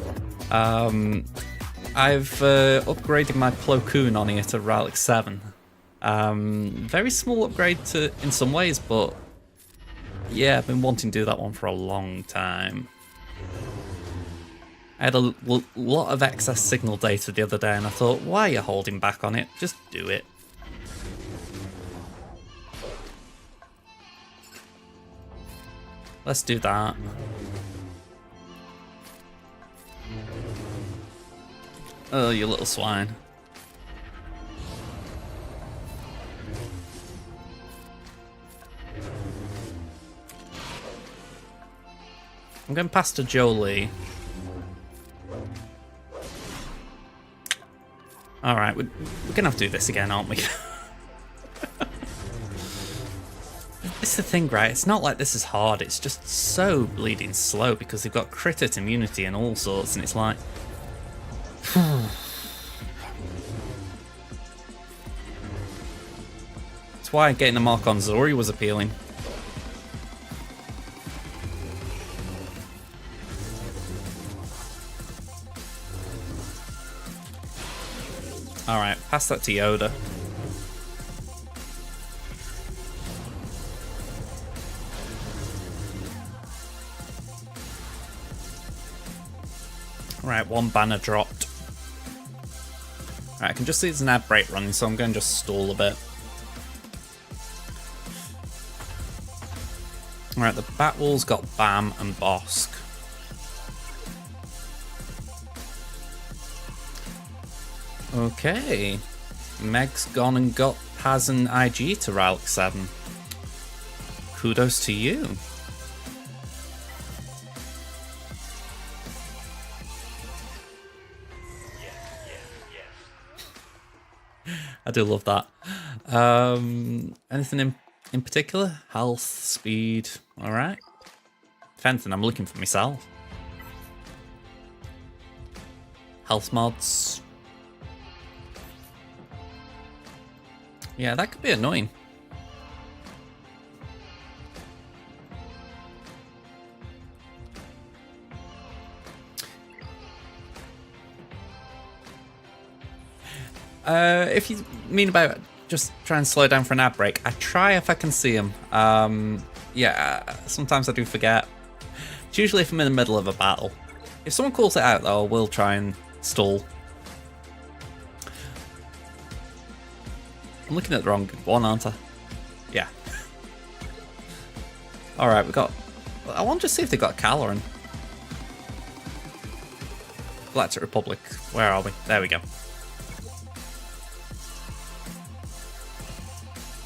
I've upgraded my Plo Koon on here to Relic 7. Very small upgrade in some ways, but yeah, I've been wanting to do that one for a long time. I had a lot of excess signal data the other day, and I thought, why are you holding back on it? Just do it. Let's do that. Oh, you little swine. I'm going past to Jolie. Alright, we're gonna have to do this again, aren't we? It's the thing, right? It's not like this is hard, it's just so bleeding slow because they've got crit immunity and all sorts, and it's like... That's why getting a mark on Zori was appealing. Alright, pass that to Yoda. Right, one banner dropped. Alright, I can just see there's an ad break running, so I'm going to just stall a bit. Alright, the Batwall's got Bam and Bosk. Okay. Meg's gone and got Paz and IG to Relic 7. Kudos to you. I do love that. Anything in particular? Health, speed, alright. If anything, I'm looking for myself. Health mods. Yeah, that could be annoying. If you mean about just try and slow down for an ad break, I try if I can see him. Yeah, sometimes I do forget. It's usually if I'm in the middle of a battle. If someone calls it out, though, I will try and stall. I'm looking at the wrong one, aren't I? Yeah. Alright, we got... I want to see if they got Caloran. Galactic Republic. Where are we? There we go.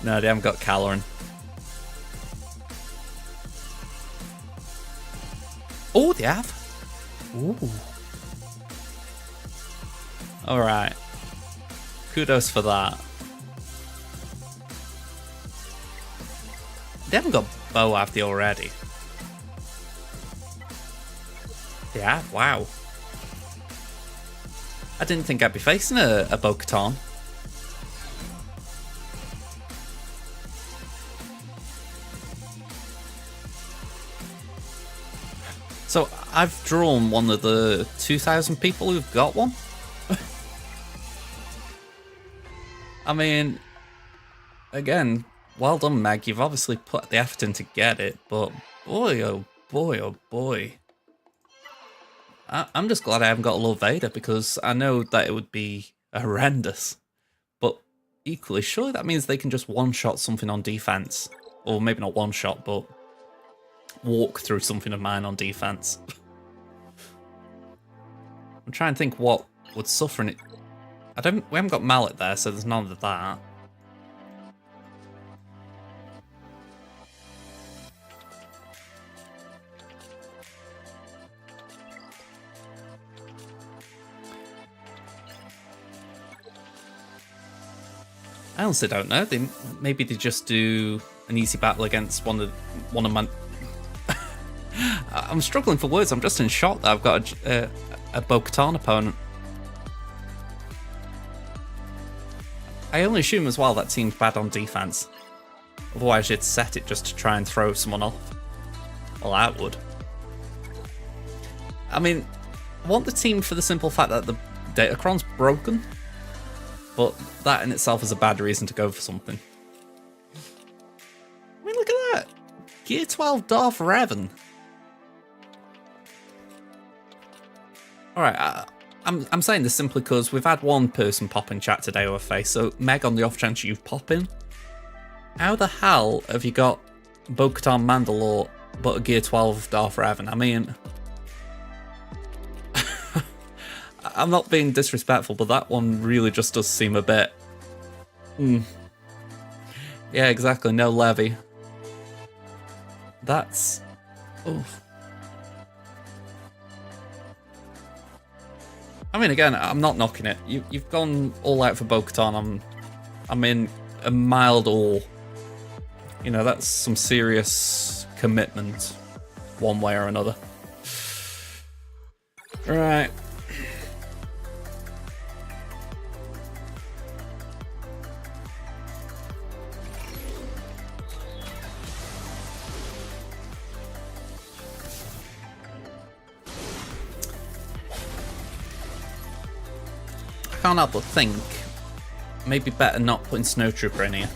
No, they haven't got Caloran. Oh, they have. Ooh. Alright. Kudos for that. They haven't got Bo, have they already? Yeah, wow. I didn't think I'd be facing a Bo-Katan. So I've drawn one of the 2,000 people who've got one. I mean, again, well done, Meg. You've obviously put the effort in to get it, but boy, oh boy, oh boy. I'm just glad I haven't got a Lord Vader, because I know that it would be horrendous. But equally, surely that means they can just one-shot something on defense. Or maybe not one-shot, but walk through something of mine on defense. I'm trying to think what would suffer in it. We haven't got Mallet there, so there's none of that. I honestly don't know. Maybe they just do an easy battle against one of my. I'm struggling for words. I'm just in shock that I've got a Bo-Katan opponent. I only assume as well that team's bad on defense. Otherwise, you'd set it just to try and throw someone off. Well, I would. I mean, I want the team for the simple fact that the Datachron's broken. But that in itself is a bad reason to go for something. I mean, look at that. Gear 12 Darth Revan. Alright, I'm saying this simply because we've had one person pop in chat today with a face, so Meg, on the off chance you pop in, how the hell have you got Bo-Katan Mandalore but a Gear 12 Darth Revan? I mean, I'm not being disrespectful, but that one really just does seem a bit... Yeah, exactly, no Levy. That's... Oof. I mean, again, I'm not knocking it. You've gone all out for Bo-Katan. I'm in a mild awe. You know, that's some serious commitment, one way or another. Right. I can't help but think maybe better not putting Snowtrooper in here.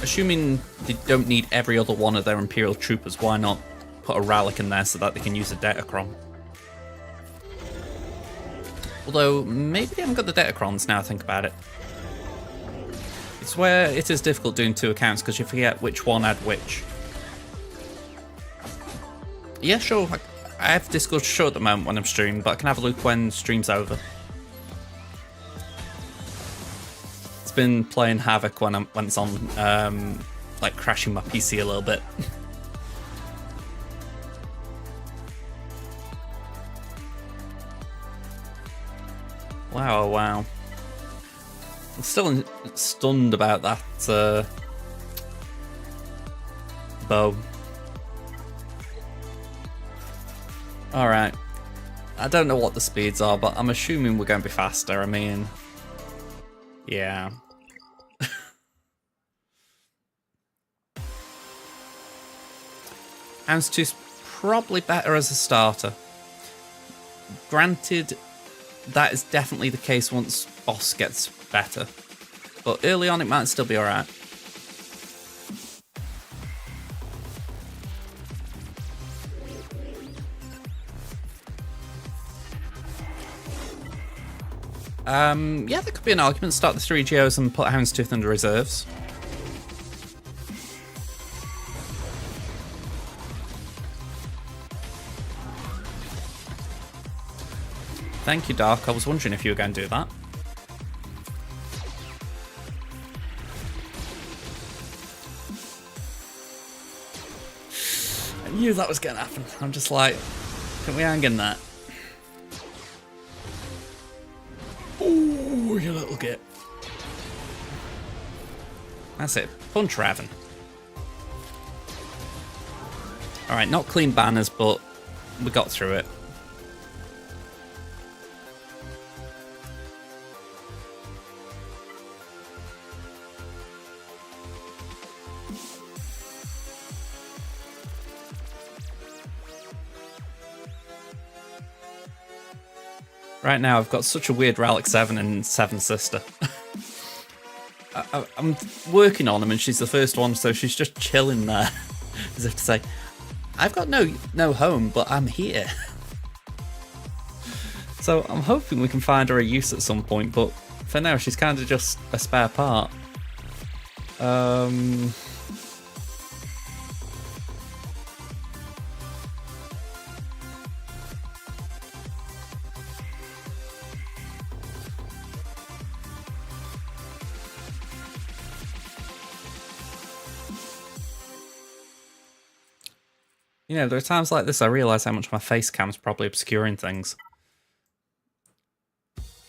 Assuming they don't need every other one of their Imperial Troopers, why not put a Relic in there so that they can use a Datachron? Although, maybe they haven't got the Datacrons now I think about it. It's where it is difficult doing two accounts because you forget which one had which. Yeah, sure. I have Discord show at the moment when I'm streaming, but I can have a look when stream's over. It's been playing Havoc when it's on, like crashing my PC a little bit. Wow, wow. I'm still stunned about that bow. Alright. I don't know what the speeds are, but I'm assuming we're going to be faster. I mean, Yeah. Houndstooth's probably better as a starter. Granted, that is definitely the case once boss gets better. But early on it might still be alright. Yeah, there could be an argument. Start the 3GOs and put Houndstooth under reserves. Thank you, Dark. I was wondering if you were going to do that. I knew that was going to happen. I'm just like, can we hang in that? Ooh, you little git. That's it. Punch Raven. Alright, not clean banners, but we got through it. Right now, I've got such a weird Relic 7 and 7 sister. I'm working on them, and she's the first one, so she's just chilling there, as if to say, "I've got no home, but I'm here." So I'm hoping we can find her a use at some point, but for now, she's kind of just a spare part. You know, there are times like this I realise how much my face cam's probably obscuring things.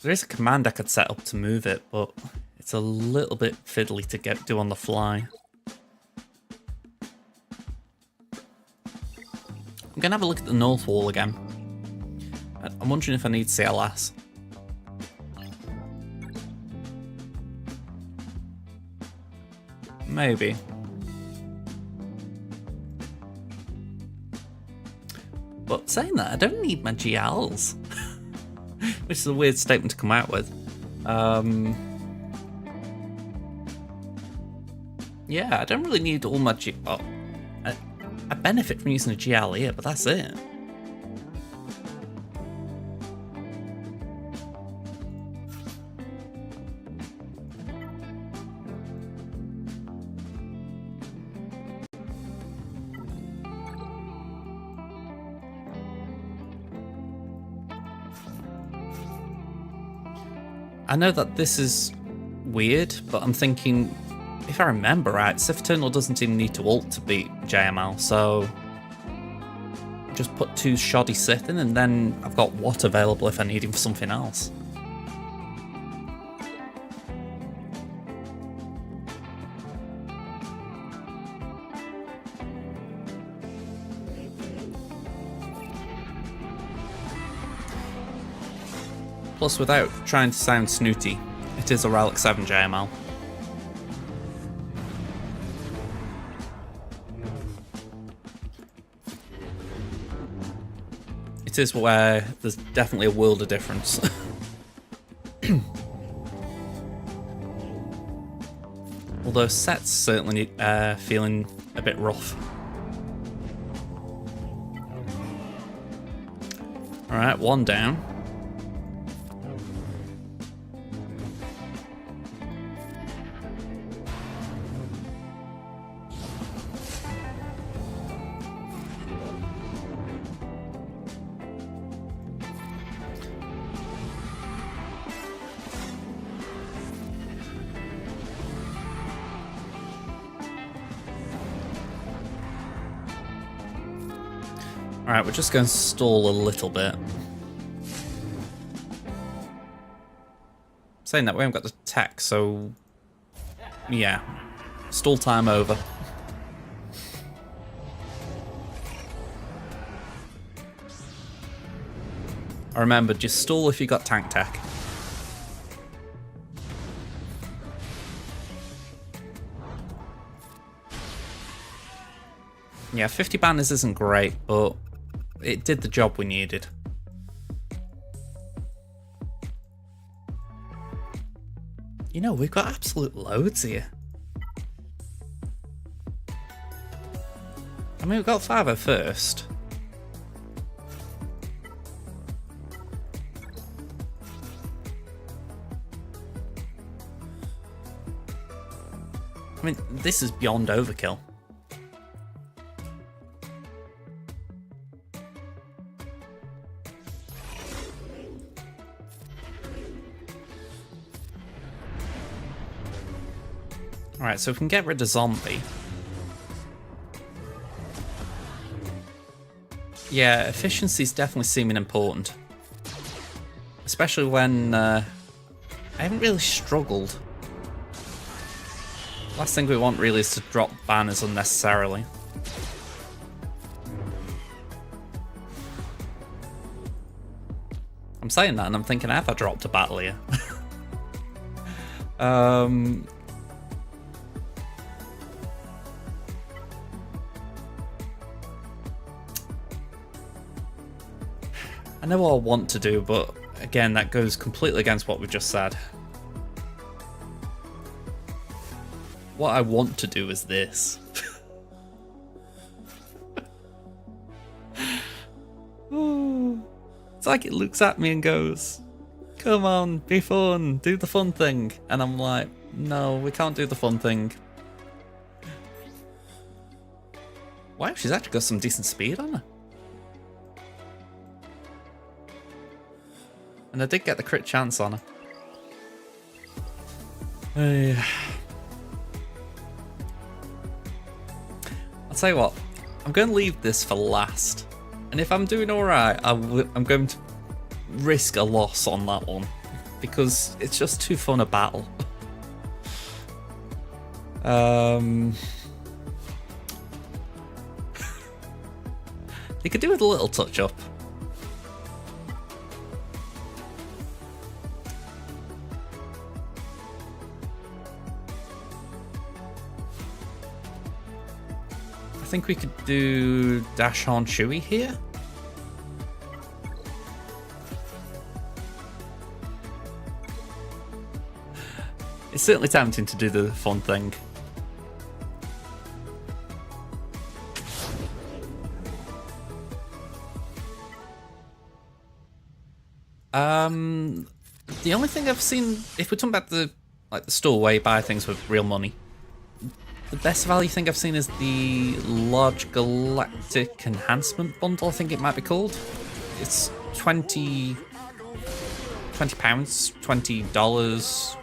There is a command I could set up to move it, but it's a little bit fiddly to do on the fly. I'm going to have a look at the north wall again. I'm wondering if I need CLS. Maybe. But saying that, I don't need my GLs. Which is a weird statement to come out with. Yeah, I don't really need all my oh, I benefit from using a GL here, but that's it. I know that this is weird, but I'm thinking, if I remember right, Sith Eternal doesn't even need to ult to beat JML, so just put 2 shoddy Sith in, and then I've got Watt available if I need him for something else. Plus, without trying to sound snooty, it is a Relic 7 JML. It is where there's definitely a world of difference. Although Set's certainly feeling a bit rough. Alright, 1 down. Alright, we're just going to stall a little bit. Saying that, we haven't got the tech, so yeah. Stall time over. I remember, just stall if you got tank tech. Yeah, 50 banners isn't great, but it did the job we needed. You know, we've got absolute loads here. I mean, we've got 5 at first. I mean, this is beyond overkill. Alright, so if we can get rid of zombie. Yeah, efficiency's definitely seeming important. Especially when I haven't really struggled. Last thing we want really is to drop banners unnecessarily. I'm saying that and I'm thinking, have I dropped a battle here? I know what I want to do, but again, that goes completely against what we just said. What I want to do is this. It's like it looks at me and goes, come on, be fun, do the fun thing. And I'm like, no, we can't do the fun thing. Wow, she's actually got some decent speed on her. And I did get the crit chance on her. I'll tell you what, I'm going to leave this for last. And if I'm doing alright, I'm going to risk a loss on that one. Because it's just too fun a battle. They could do with a little touch up. I think we could do Dash on Chewie here. It's certainly tempting to do the fun thing. The only thing I've seen, if we're talking about the store where you buy things with real money, the best value thing I've seen is the Large Galactic Enhancement Bundle, I think it might be called. It's £20, $20.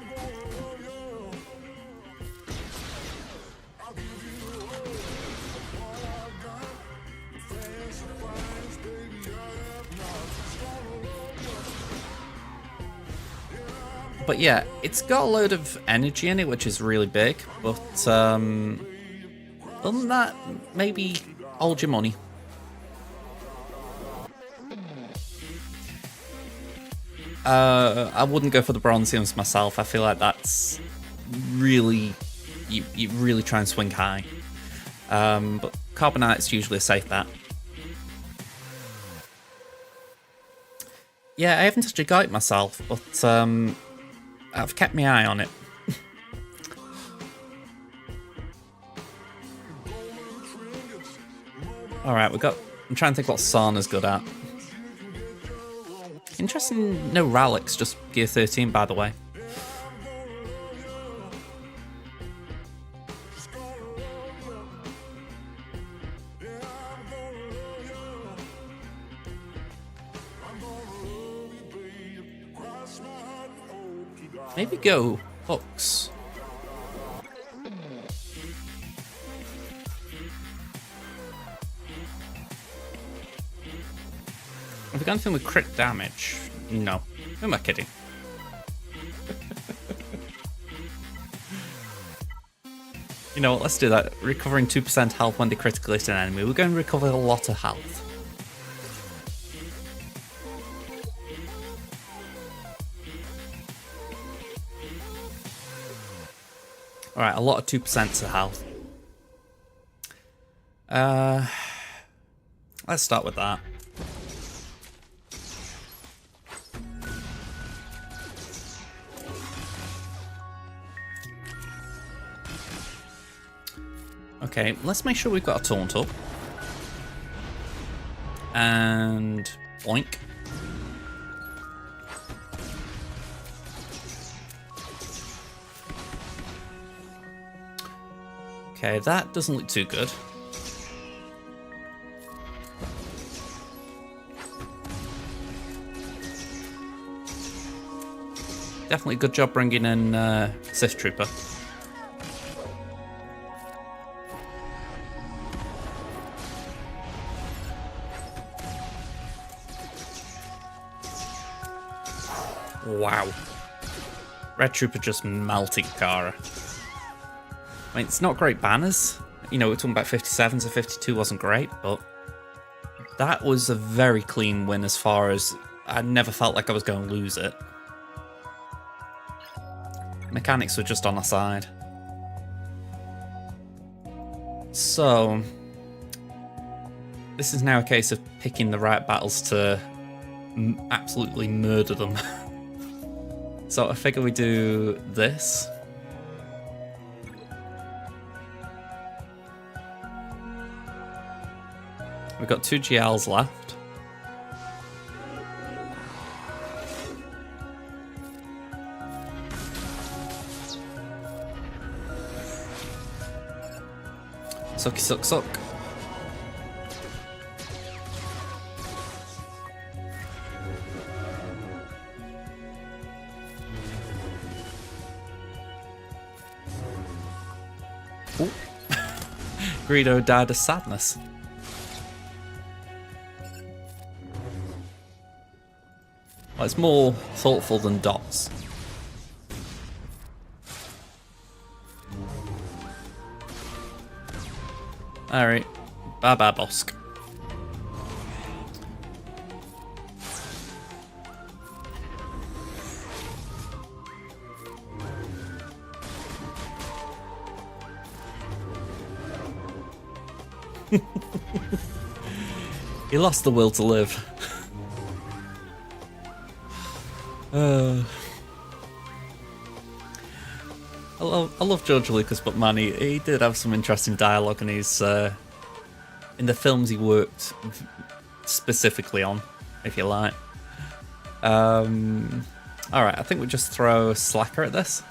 But yeah, it's got a load of energy in it, which is really big. But other than that, maybe hold your money. I wouldn't go for the Bronziums myself. I feel like that's really, you really try and swing high. But Carbonite's usually a safe bet. Yeah, I haven't actually got it myself, but I've kept my eye on it. Alright, I'm trying to think what Sana's good at. Interesting, no Ralix, just gear 13 by the way. Maybe go hooks. Have we got anything with crit damage? No. Who am I kidding? You know what, let's do that. Recovering 2% health when they critically hit an enemy. We're going to recover a lot of health. Alright, a lot of 2% to health. Let's start with that. Okay, let's make sure we've got a taunt up. And boink. Okay, that doesn't look too good. Definitely a good job bringing in Sith Trooper. Wow. Red Trooper just melted Kara. I mean, it's not great banners. You know, we're talking about 57, so 52 wasn't great, but that was a very clean win as far as I never felt like I was going to lose it. Mechanics were just on our side. So, this is now a case of picking the right battles to absolutely murder them. So I figure we do this. We've got 2 GLs left. Sucky suck suck. Ooh. Greedo died of sadness. Well, it's more thoughtful than Dots. Alright. Bye bye, Bosk. He lost the will to live. I love George Lucas, but man, he did have some interesting dialogue in his in the films he worked specifically on, if you like. All right, I think we just throw Slacker at this.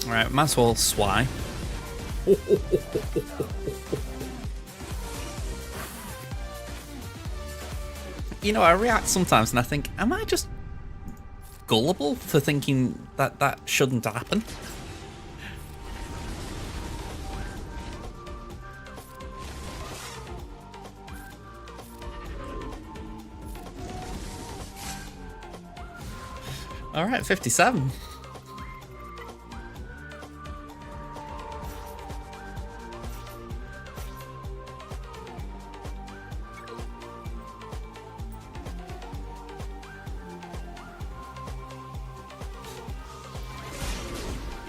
Alright, might as well swy. You know, I react sometimes and I think, am I just gullible for thinking that that shouldn't happen? Alright, 57.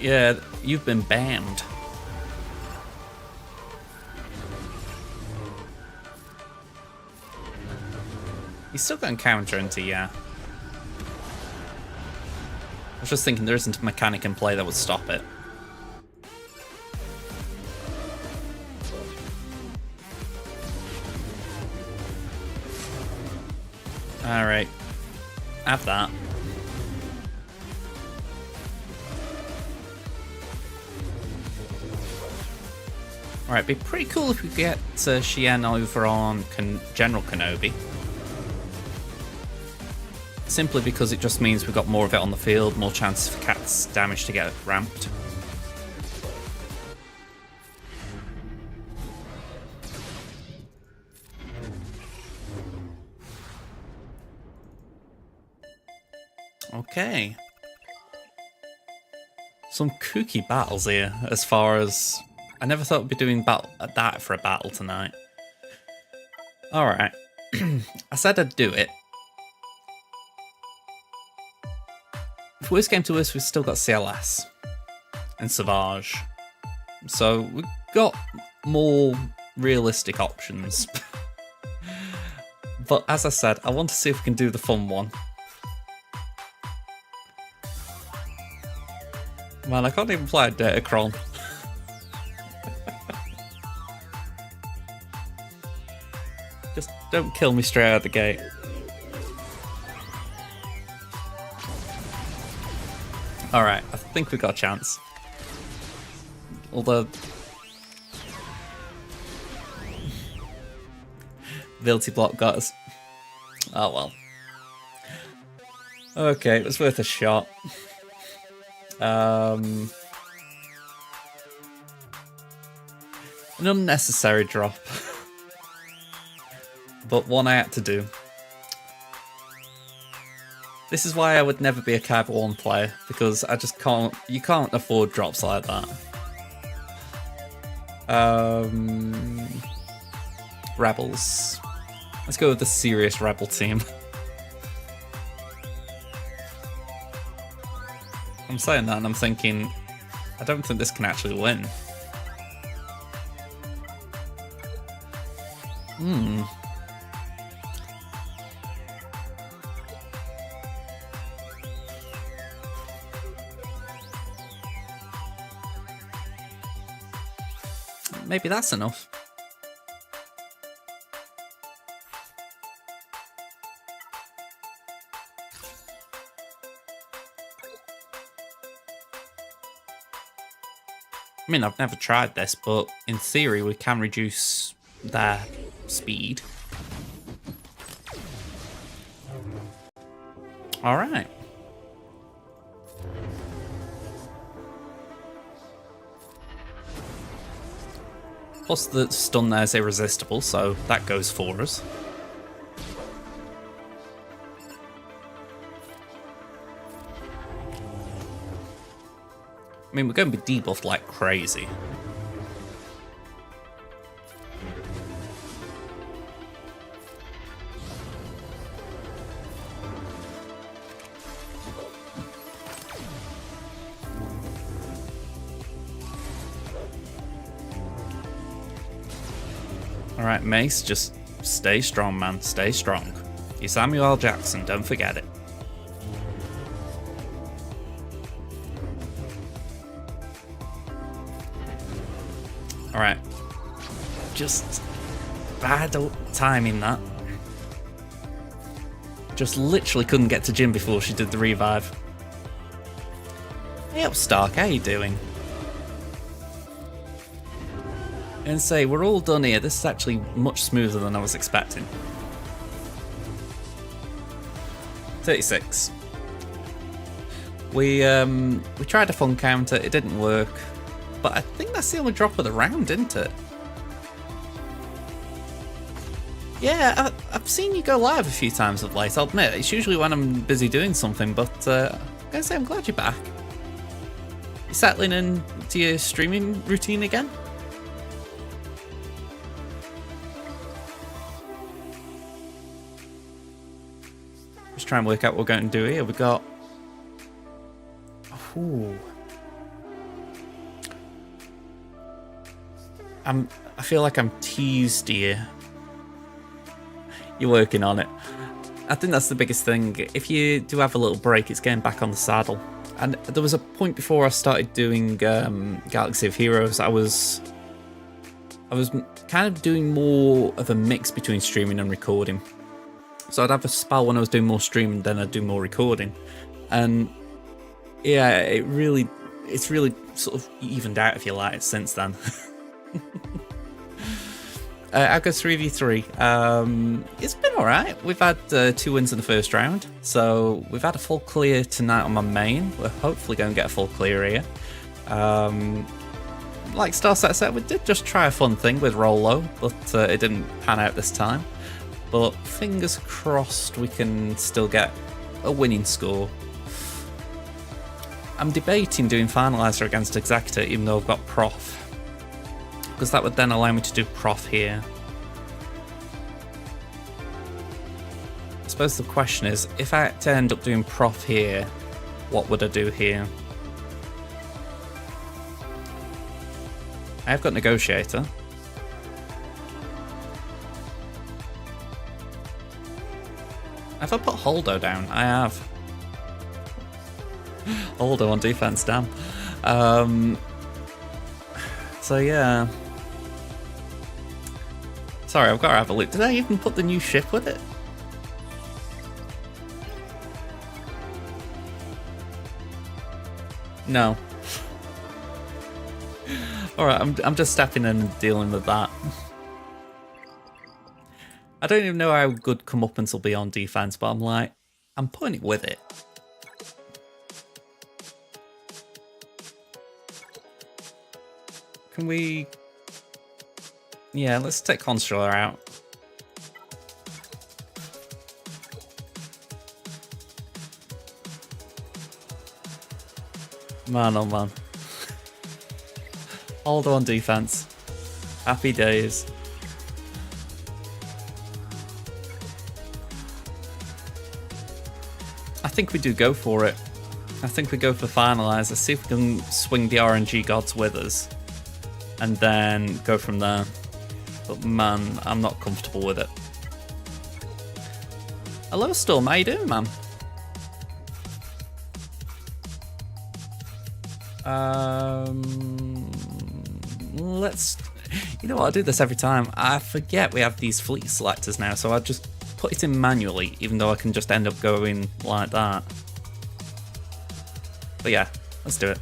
Yeah, you've been banned. He's still got counter into, yeah. I was just thinking there isn't a mechanic in play that would stop it. Alright. Have that. Alright, be pretty cool if we get Shien over on General Kenobi. Simply because it just means we've got more of it on the field, more chances for Cat's damage to get ramped. Okay. some kooky battles here. As far as I never thought we'd be doing that for a battle tonight. All right, I said I'd do it. If worst came to worst, we've still got CLS and SWGOH, so we've got more realistic options. But as I said, I want to see if we can do the fun one. Man, I can't even play a Datacron. Just don't kill me straight out of the gate. Alright, I think we've got a chance. Although... Vilty block got us. Oh well. Okay, it was worth a shot. An unnecessary drop. But one I had to do. This is why I would never be a Kyber 1 player, because I just can't, you can't afford drops like that. Rebels. Let's go with the serious Rebel team. I'm saying that and I'm thinking, I don't think this can actually win. Maybe that's enough. I mean, I've never tried this, but in theory we can reduce their speed. Alright. Plus the stun there is irresistible, so that goes for us. I mean, we're going to be debuffed like crazy. Alright, Mace, just stay strong, man. Stay strong. You're Samuel L. Jackson, don't forget it. Alright. Just bad timing that. Just literally couldn't get to Jim before she did the revive. Hey up, Stark, how you doing? And say, we're all done here. This is actually much smoother than I was expecting. 36. We tried a fun counter, it didn't work. But I think that's the only drop of the round, isn't it? Yeah, I've seen you go live a few times of late, I'll admit. It's usually when I'm busy doing something, but I'm gonna say I'm glad you're back. You settling into your streaming routine again? Just try and work out what we're going to do here. We got... Ooh. I feel like I'm teased here. You're working on it. I think that's the biggest thing. If you do have a little break, it's getting back on the saddle. And there was a point before I started doing Galaxy of Heroes, I was kind of doing more of a mix between streaming and recording. So I'd have a spell when I was doing more streaming, then I'd do more recording. And yeah, it's really sort of evened out, if you like, since then. I'll go 3v3. It's been alright. We've had 2 wins in the first round, so we've had a full clear tonight on my main. We're hopefully going to get a full clear here. Like Starset said, we did just try a fun thing with Rollo, but it didn't pan out this time. But fingers crossed we can still get a winning score. I'm debating doing Finalizer against Executor even though I've got Prof. Because that would then allow me to do Prof here. I suppose the question is, if I had to end up doing Prof here, what would I do here? I've got Negotiator. Have I put Holdo down? I have. Holdo on defense, damn. So yeah. Sorry, I've got to have a look. Did I even put the new ship with it? No. Alright, I'm just stepping in and dealing with that. I don't even know how good Comeuppance will be on defense, but I'm like, I'm putting it with it. Can we... Yeah, let's take Consular out. Man, oh man. Hold on defense. Happy days. I think we do go for it. I think we go for Finalize. Let's see if we can swing the RNG gods with us. And then go from there. But man, I'm not comfortable with it. Hello Storm, how you doing, man? Let's... You know what, I do this every time. I forget we have these fleet selectors now, so I just put it in manually, even though I can just end up going like that. But yeah, let's do it.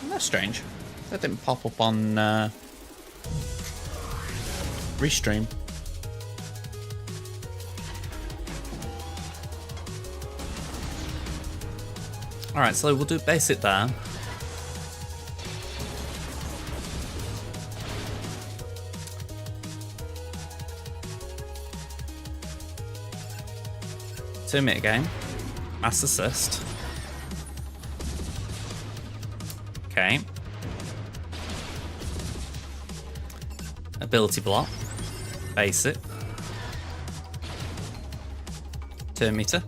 Oh, that's strange. That didn't pop up on Restream. Alright, so we'll do basic there. Two-minute game. Mass assist. Okay. Ability block. Basic. Turn meter.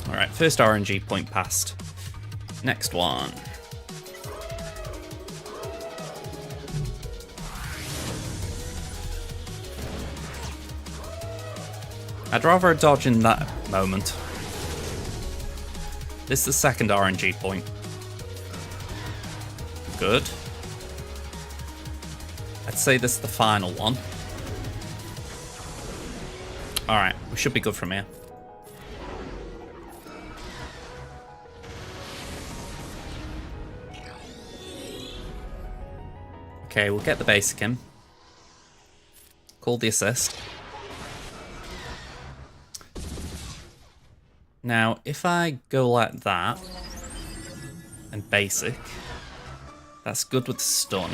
Alright, first RNG point passed. Next one. I'd rather dodge in that moment. This is the second RNG point. Good. I'd say this is the final one. Alright, we should be good from here. Okay, we'll get the basic in. Call the assist. Now, if I go like that, and basic, that's good with stun.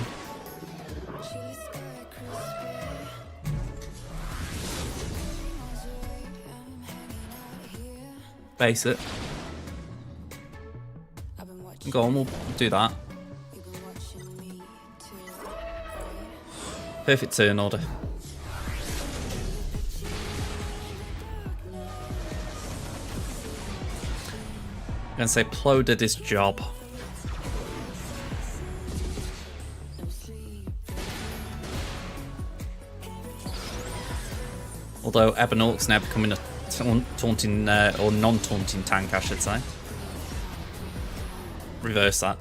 Basic. Go on, we'll do that. Perfect turn order. I'm gonna say Plo did his job. Although Ebernork's now becoming a taunting or non-taunting tank, I should say. Reverse that.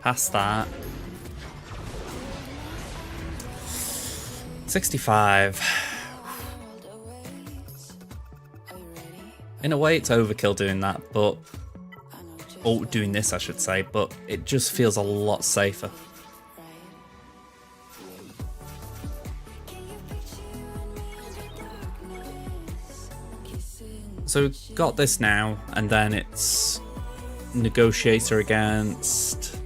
Past that. 65. In a way, it's overkill doing that, but or doing this I should say, but it just feels a lot safer. So we've got this now, and then it's Negotiator against...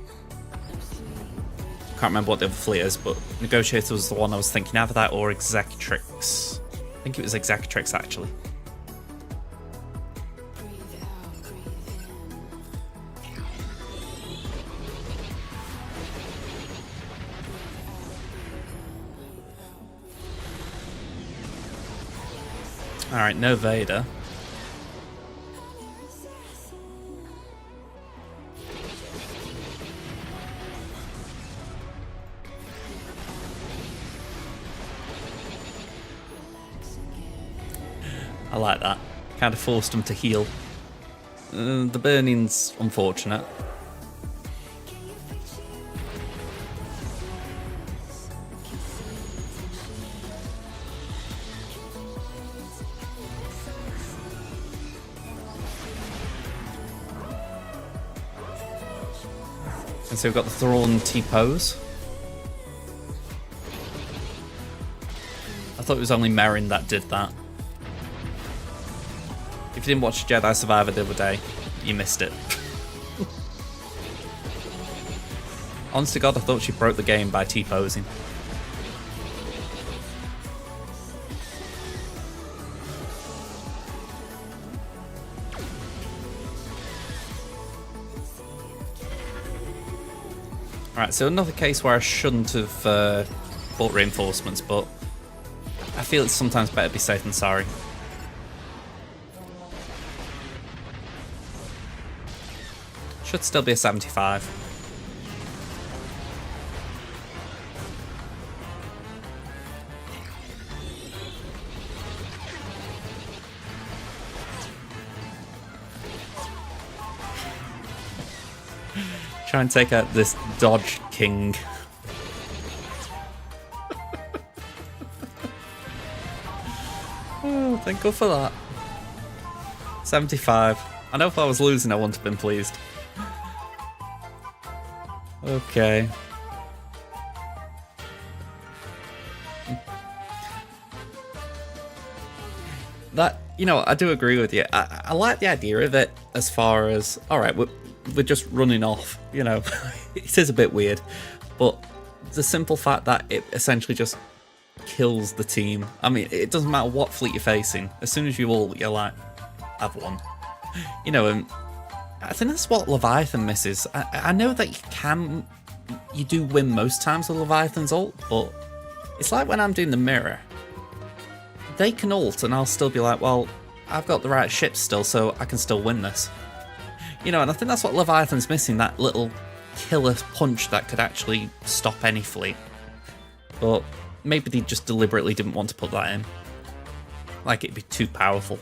Can't remember what the other fleet is, but Negotiator was the one I was thinking, either that or Executrix. I think it was Executrix actually. Alright, no Vader. I like that. Kind of forced him to heal. The burning's unfortunate. And so we've got the Thrawn T-pose. I thought it was only Merrin that did that. If you didn't watch Jedi Survivor the other day, you missed it. Honest to God, I thought she broke the game by T-posing. Alright, so another case where I shouldn't have bought reinforcements, but I feel it's sometimes better to be safe than sorry. Should still be a 75. Try and take out this Dodge King. Oh, thank God for that. 75. I know if I was losing, I wouldn't have been pleased. Okay. That, you know, I do agree with you. I like the idea of it as far as, alright, we're just running off, you know. It is a bit weird, but the simple fact that it essentially just kills the team. I mean, it doesn't matter what fleet you're facing. As soon as you're like, have one. You know, and I think that's what Leviathan misses. I know that you do win most times with Leviathan's ult, but it's like when I'm doing the mirror. They can ult and I'll still be like, well, I've got the right ship still, so I can still win this. You know, and I think that's what Leviathan's missing, that little killer punch that could actually stop any fleet. But maybe they just deliberately didn't want to put that in. Like it'd be too powerful.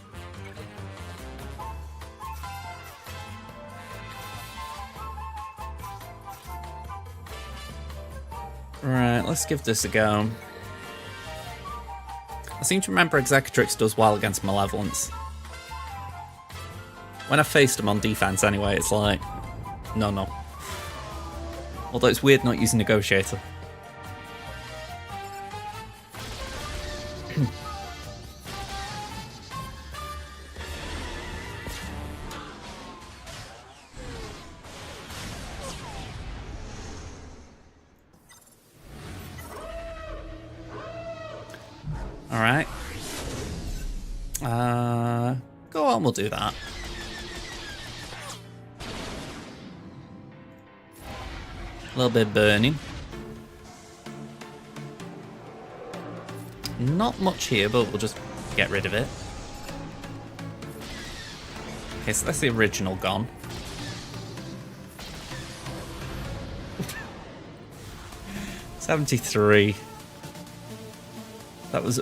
Right, let's give this a go. I seem to remember Executrix does well against Malevolence. When I faced him on defense anyway, it's like, no. Although it's weird not using Negotiator. Alright. Go on, we'll do that. A little bit of burning. Not much here, but we'll just get rid of it. Okay, so that's the original gone. $73. That was...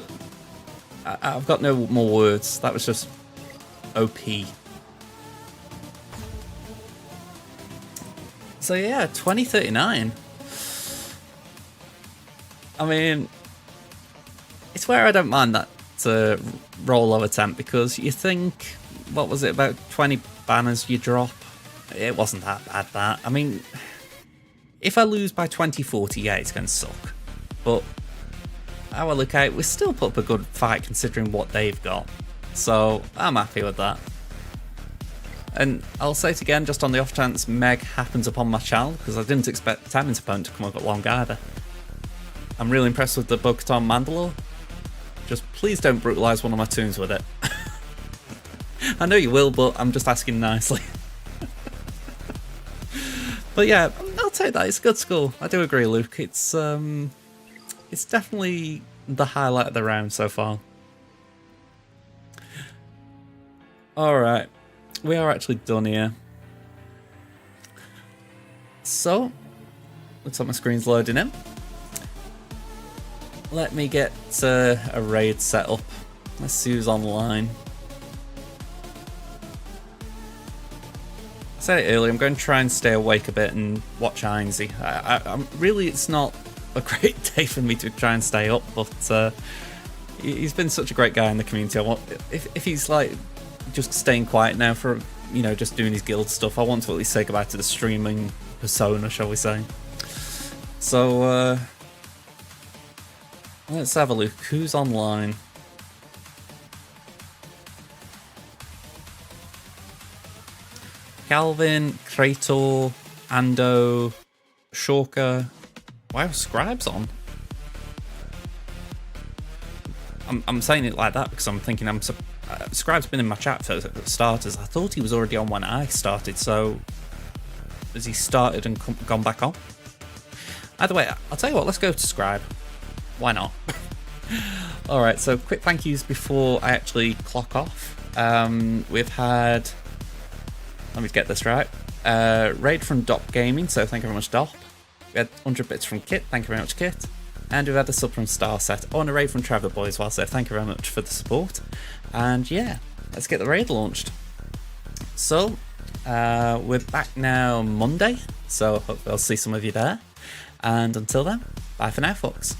I've got no more words. That was just OP. So yeah, 2039. I mean, it's where I don't mind that rollover attempt, because you think, what was it, about 20 banners you drop it wasn't that bad, that. I mean, if I lose by 20-40, yeah, it's going to suck. But how I look at it, we still put up a good fight considering what they've got. So I'm happy with that. And I'll say it again, just on the off chance Meg happens upon my channel, because I didn't expect Tamin's opponent to come up at long either. I'm really impressed with the Bo-Katan Mandalore. Just please don't brutalise one of my toons with it. I know you will, but I'm just asking nicely. But yeah, I'll take that. It's a good score. I do agree, Luke. It's definitely the highlight of the round so far. Alright. We are actually done here. So, looks like my screen's loading in. Let me get a raid set up. Let's see who's online. I said it earlier, I'm going to try and stay awake a bit and watch Ainsley. I'm really, it's not a great day for me to try and stay up, but he's been such a great guy in the community. If he's like just staying quiet now for, you know, just doing his guild stuff, I want to at least say goodbye to the streaming persona, shall we say. So, let's have a look. Who's online? Calvin, Krator, Ando, Shorka. Wow, Scribe's on. I'm saying it like that because I'm thinking Scribe's been in my chat for starters. I thought he was already on when I started, so has he started and gone back on? Either way, I'll tell you what, let's go to Scribe. Why not? Alright, so quick thank yous before I actually clock off. We've had, let me get this right, raid from Dop Gaming, so thank you very much, Dop. We had 100 bits from Kit, thank you very much, Kit. And we've had a sub from Starset. Oh, and a raid from Trevor Boy as well, so thank you very much for the support. And yeah, let's get the raid launched. So, we're back now Monday, so hopefully I'll see some of you there. And until then, bye for now, folks.